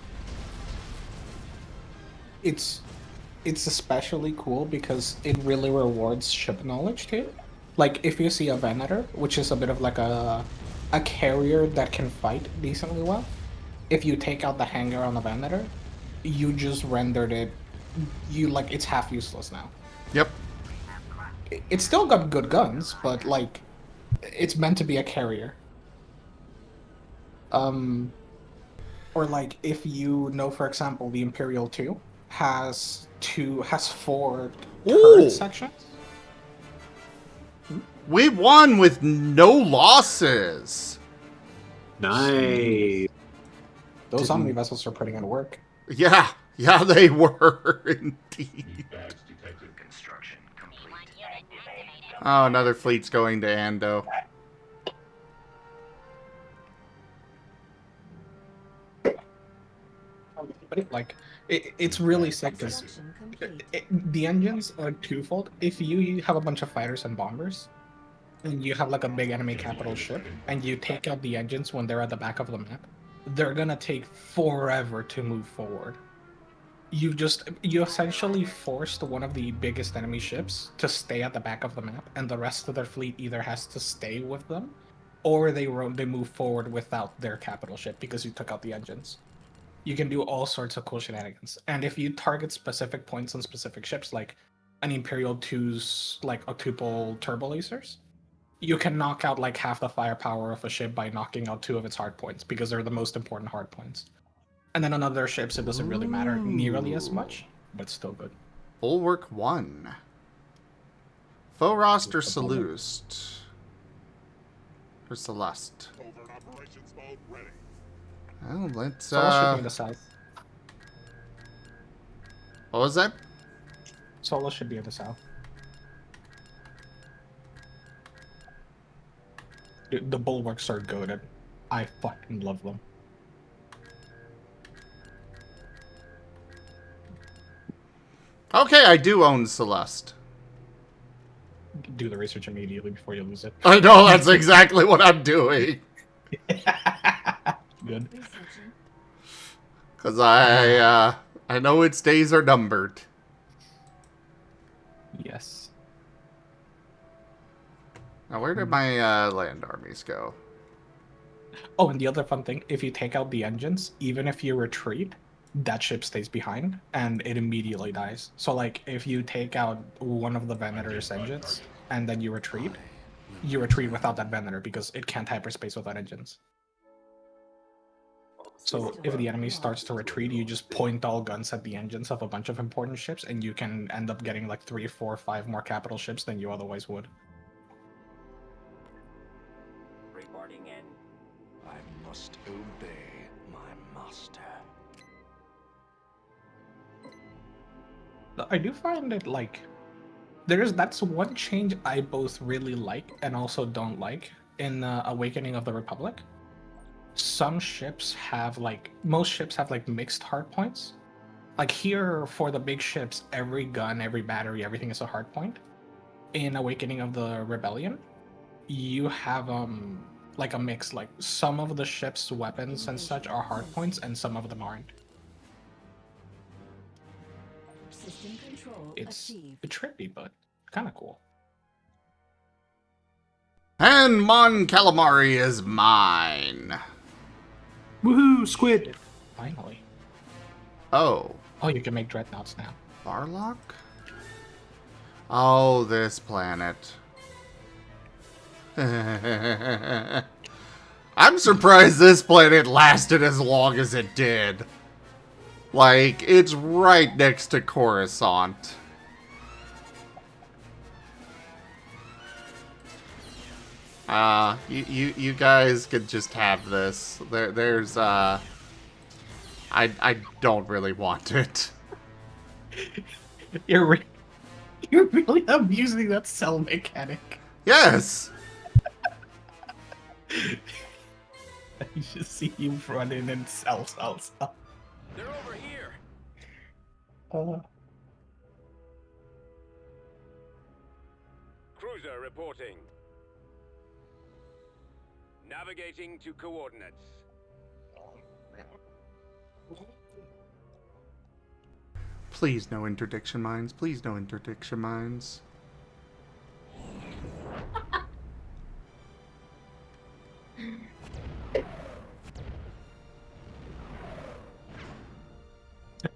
It's especially cool because it really rewards ship knowledge too. Like if you see a Venator, which is a bit of like a carrier that can fight decently well, if you take out the hangar on the Venator, you just rendered it. It's half useless now. Yep. It's still got good guns, but like it's meant to be a carrier. Or like if you know, for example, the Imperial 2 has 4 turret sections. We won with no losses. Nice. Those Omni vessels are putting in work. Yeah, they were indeed. Construction complete. Oh, another fleet's going to Ando. But like, it's really sick because the engines are twofold. If you have a bunch of fighters and bombers, and you have like a big enemy capital ship, and you take out the engines when they're at the back of the map, they're gonna take forever to move forward. You essentially forced one of the biggest enemy ships to stay at the back of the map, and the rest of their fleet either has to stay with them, or they move forward without their capital ship because you took out the engines. You can do all sorts of cool shenanigans. And if you target specific points on specific ships, like an Imperial 2's like octuple turbo lasers, you can knock out like half the firepower of a ship by knocking out 2 of its hard points, because they're the most important hard points. And then on other ships, it doesn't really matter nearly as much, but still good. Bulwark 1. Faux roster Salust. Or Celeste. Well, let's, Sola should be in the south. What was that? Sola should be in the south. Dude, the bulwarks are goated. I fucking love them. Okay, I do own Celeste. Do the research immediately before you lose it. I know, that's exactly what I'm doing. Good. Because I know its days are numbered. Yes. Now, where did my land armies go? Oh, and the other fun thing, if you take out the engines, even if you retreat, that ship stays behind, and it immediately dies. So, like, if you take out one of the Venator's engines, and then you retreat without that Venator, because it can't hyperspace without engines. So, if the enemy starts to retreat, you just point all guns at the engines of a bunch of important ships, and you can end up getting like 3, 4, 5 more capital ships than you otherwise would. Reporting in. I must obey my master. I do find it like that's one change I both really like and also don't like in Awakening of the Republic. Some ships have most ships have mixed hard points. Like here for the big ships, every gun, every battery, everything is a hard point. In Awakening of the Rebellion, you have like a mix. Like some of the ships' weapons and such are hard points, and some of them aren't. System control It's achieved. trippy, but kind of cool. And Mon Calamari is mine. Woohoo, squid! Finally. Oh, Oh, you can make dreadnoughts now. Barlock? Oh, this planet. I'm surprised this planet lasted as long as it did. Like, it's right next to Coruscant. You guys could just have this. I don't really want it. You're really abusing that cell mechanic. Yes! I should see you running and cell. They're over here. Cruiser reporting. Navigating to coordinates. Please no interdiction mines. Please no interdiction mines.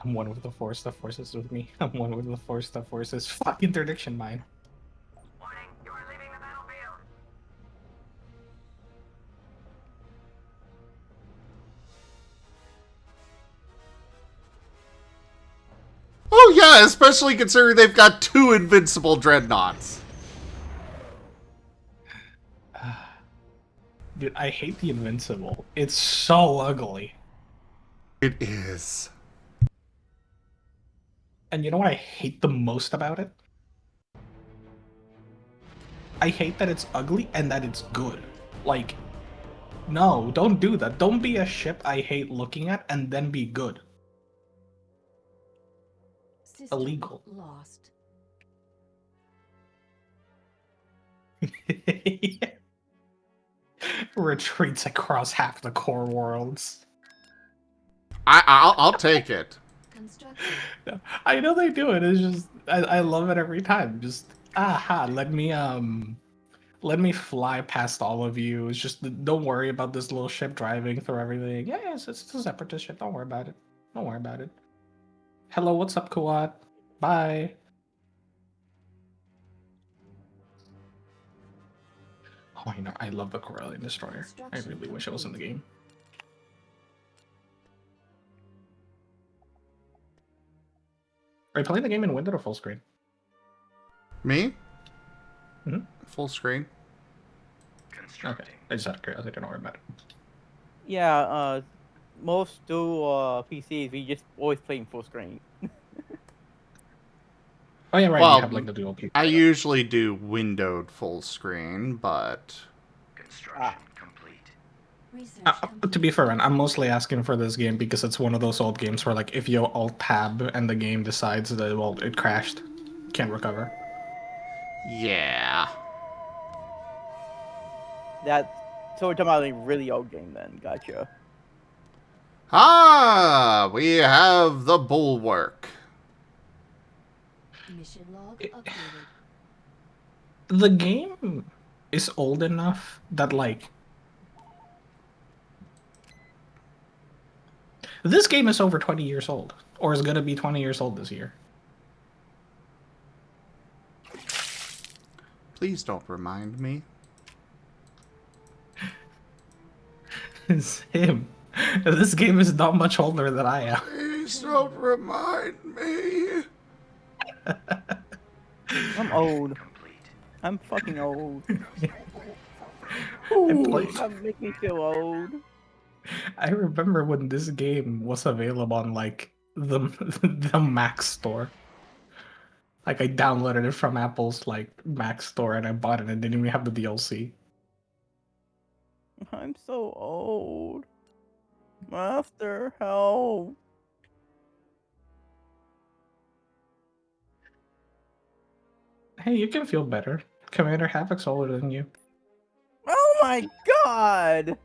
I'm one with the force is with me. I'm one with the force is fuck interdiction mine. Warning, you are leaving the battlefield. Oh yeah, especially considering they've got 2 invincible dreadnoughts. Dude, I hate the invincible. It's so ugly. It is. And you know what I hate the most about it? I hate that it's ugly and that it's good. Like, no, don't do that. Don't be a ship I hate looking at and then be good. System Illegal. Lost. Retreats across half the core worlds. I'll take it. Construction. I know they do it. It's just I love it every time. Just let me fly past all of you. It's just don't worry about this little ship driving through everything. Yeah, it's a separatist ship. Don't worry about it. Don't worry about it. Hello, what's up, Kuat? Bye. Oh, you know, I love the Corellian Destroyer. I really wish it was in the game. Are you playing the game in window or full screen? Me? Mm-hmm. Full screen. Okay, I just had curiosity. Don't worry about it. Yeah, most do PCs, we just always play in full screen. Oh yeah, right. Well, you have like the dual key. I usually do windowed full screen, but Construction complete. To be fair, I'm mostly asking for this game because it's one of those old games where, like, if you alt tab and the game decides that, well, it crashed, can't recover. yeah. So we're talking about a really old game then. Gotcha. Ah, we have the bulwark. Mission log updated. The game is old enough that, like, this game is over 20 years old, or is gonna be 20 years old this year. Please don't remind me. It's him. This game is not much older than I am. Please don't remind me. I'm old. I'm fucking old. That make me feel old. I remember when this game was available on, like, the Mac store. Like, I downloaded it from Apple's, like, Mac store and I bought it and didn't even have the DLC. I'm so old. Master, help. Hey, you can feel better. Commander Havoc's older than you. Oh my god!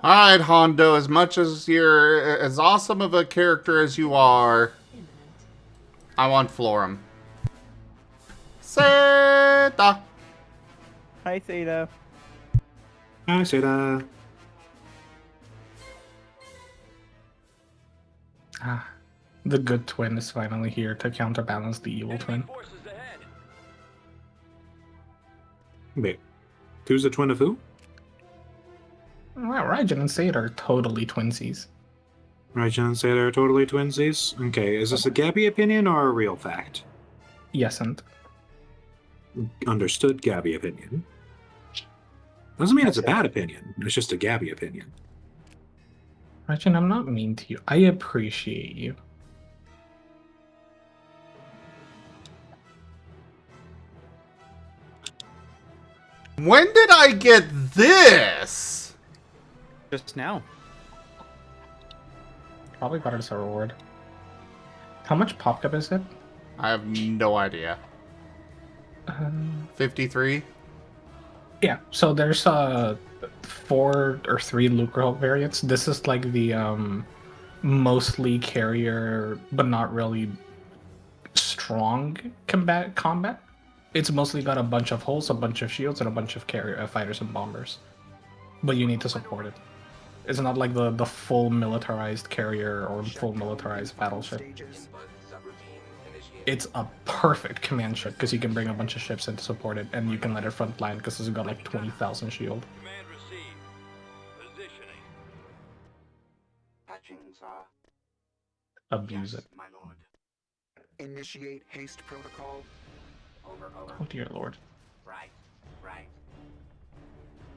Alright, Hondo, as much as you're as awesome of a character as you are, I want Florum. Seta! Hi, Seda. I say that. The good twin is finally here to counterbalance the evil twin. Forces ahead. Wait, who's the twin of who? Well, Raijin and Sade are totally twinsies. Raijin and Sade are totally twinsies? Okay, is this a Gabby opinion or a real fact? Yes, and Understood Gabby opinion. Doesn't mean it's a bad opinion. It's just a Gabby opinion. Raijin, I'm not mean to you. I appreciate you. When did I get this? Just now. Probably got it as a reward. How much PopCup is it? I have no idea. 53? Yeah, so there's 4 or 3 Lucro variants. This is like the mostly carrier, but not really strong combat. It's mostly got a bunch of hulls, a bunch of shields, and a bunch of carrier fighters and bombers. But you need to support it. It's not like the full militarized carrier or full militarized battleship. It's a perfect command ship because you can bring a bunch of ships in to support it, and you can let it front line because it's got like 20,000 shield. Command received. Positioning. Patching, sir. Abuse it. My lord. Initiate haste protocol. Over. Oh dear lord. Right.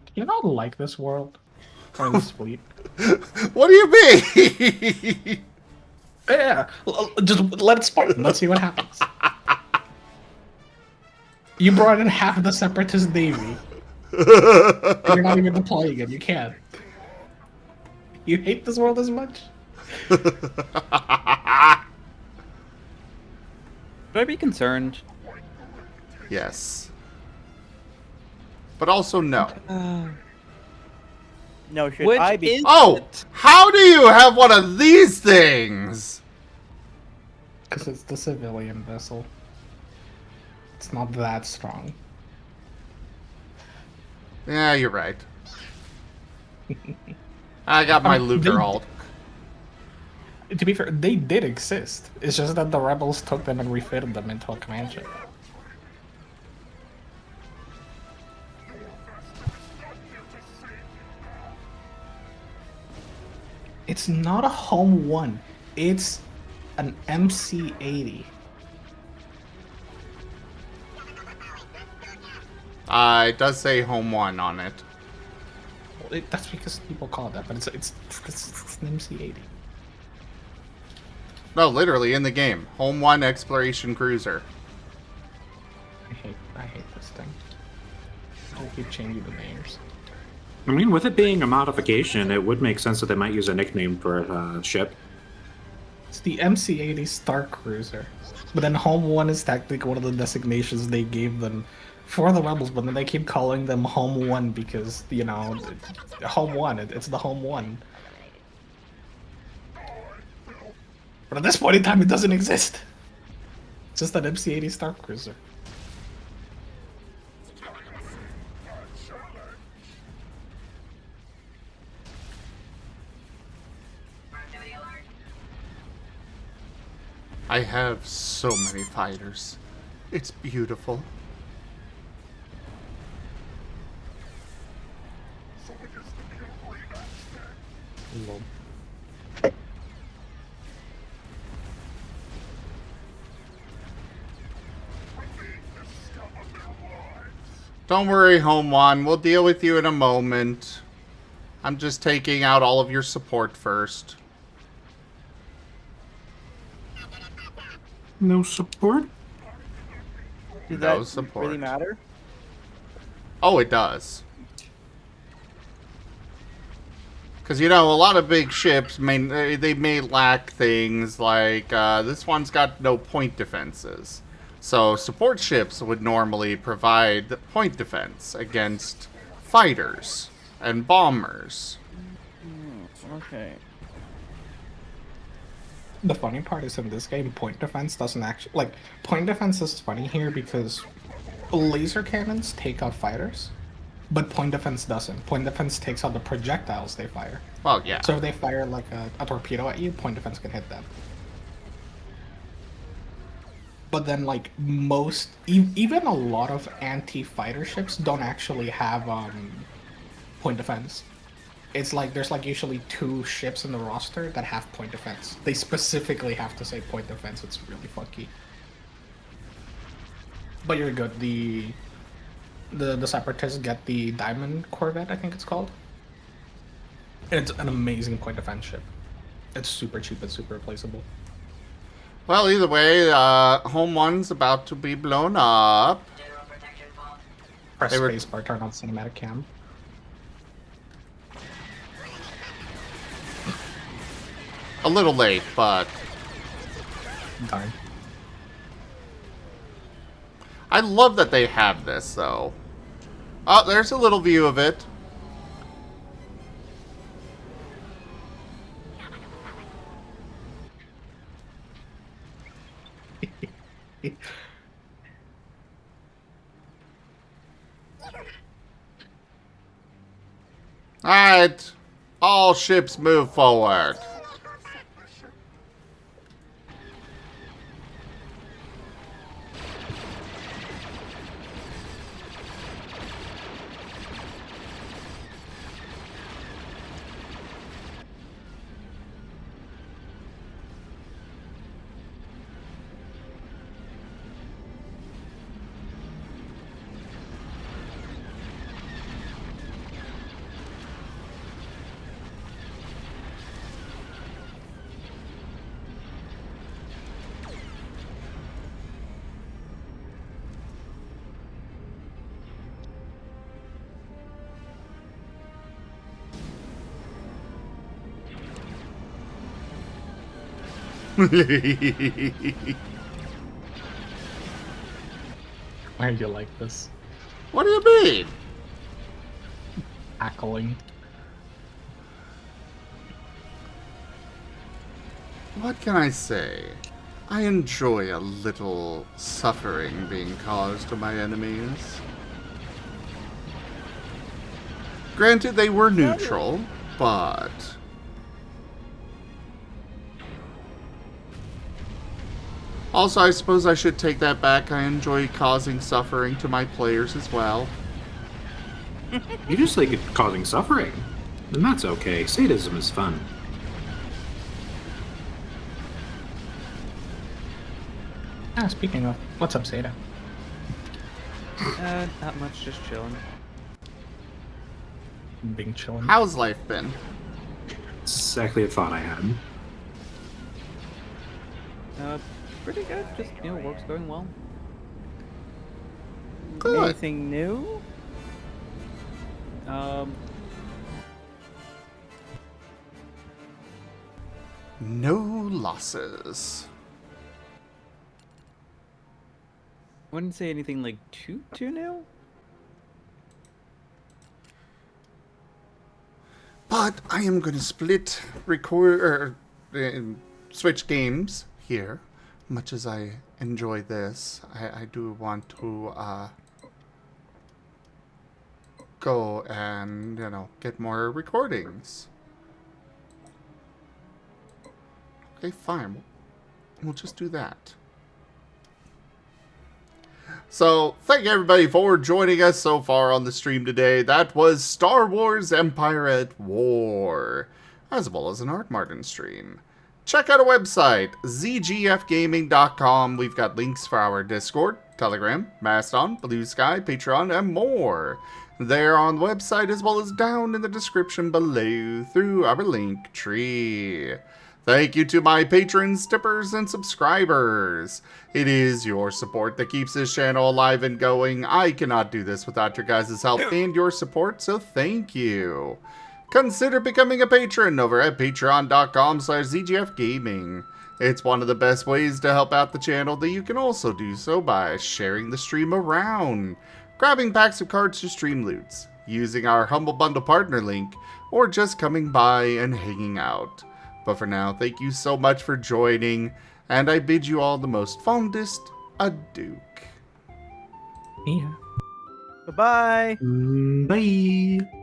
Do you not like this world? Or this fleet? What do you mean? Yeah, just let it spark. Let's see what happens. You brought in half the Separatist Navy. And you're not even deploying it. You can't. You hate this world as much? Should I be concerned? Yes. But also no. No, should Which I be? is Oh! it? How do you have one of these things? Because it's the civilian vessel. It's not that strong. Yeah, you're right. I got my Luger alt. To be fair, they did exist. It's just that the rebels took them and refitted them into a command ship. It's not a Home 1. It's an MC-80. It does say Home 1 on it. That's because people call it that, but it's an MC-80. No, literally in the game. Home 1 Exploration Cruiser. I hate this thing. They keep changing the names. I mean, with it being a modification, it would make sense that they might use a nickname for a ship. It's the MC-80 Star Cruiser. But then Home 1 is technically one of the designations they gave them for the Rebels, but then they keep calling them Home 1 because, you know, Home 1, it's the Home 1. But at this point in time, it doesn't exist. It's just an MC-80 Star Cruiser. I have so many fighters. It's beautiful. Don't worry, Home One. We'll deal with you in a moment. I'm just taking out all of your support first. No support? Does No that support. really matter? Oh, it does. Because, you know, a lot of big ships, they may lack things like, this one's got no point defenses. So, support ships would normally provide point defense against fighters and bombers. Okay. The funny part is in this game, point defense doesn't actually... Like, point defense is funny here because laser cannons take out fighters, but point defense doesn't. Point defense takes out the projectiles they fire. Well, yeah. So if they fire, like, a torpedo at you, point defense can hit them. But then, like, even a lot of anti-fighter ships don't actually have, point defense. It's like, there's, like, usually 2 ships in the roster that have point defense. They specifically have to say point defense. It's really funky. But you're good. The Separatists get the Diamond Corvette, I think it's called. It's an amazing point defense ship. It's super cheap and super replaceable. Well, either way, Home 1's about to be blown up. Press spacebar, turn on cinematic cam. A little late, but... Darn. I love that they have this, though. Oh, there's a little view of it. Alright. All ships move forward. Why do you like this? What do you mean? Cackling. What can I say? I enjoy a little suffering being caused to my enemies. Granted, they were neutral, but... Also, I suppose I should take that back. I enjoy causing suffering to my players as well. You just like it causing suffering. And that's okay. Sadism is fun. Speaking of, what's up, Zeta? Not much, just chilling. Being chilling. How's life been? Exactly a thought I had. Pretty good. Just, work's going well. Good. Anything new? No losses. Wouldn't say anything like too new. But I am going to split switch games here. Much as I enjoy this, I do want to go and, get more recordings. Okay, fine. We'll just do that. So, thank you everybody for joining us so far on the stream today. That was Star Wars Empire at War, as well as an Art Marten stream. Check out our website, zgfgaming.com. We've got links for our Discord, Telegram, Mastodon, Blue Sky, Patreon, and more. They're on the website as well as down in the description below through our link tree. Thank you to my patrons, tippers, and subscribers. It is your support that keeps this channel alive and going. I cannot do this without your guys' help and your support, so thank you. Consider becoming a patron over at patreon.com/zgfgaming. It's one of the best ways to help out the channel that you can also do so by sharing the stream around, grabbing packs of cards to stream loots, using our Humble Bundle partner link, or just coming by and hanging out. But for now, thank you so much for joining, and I bid you all the most fondest adieu. Yeah. Bye-bye. Bye.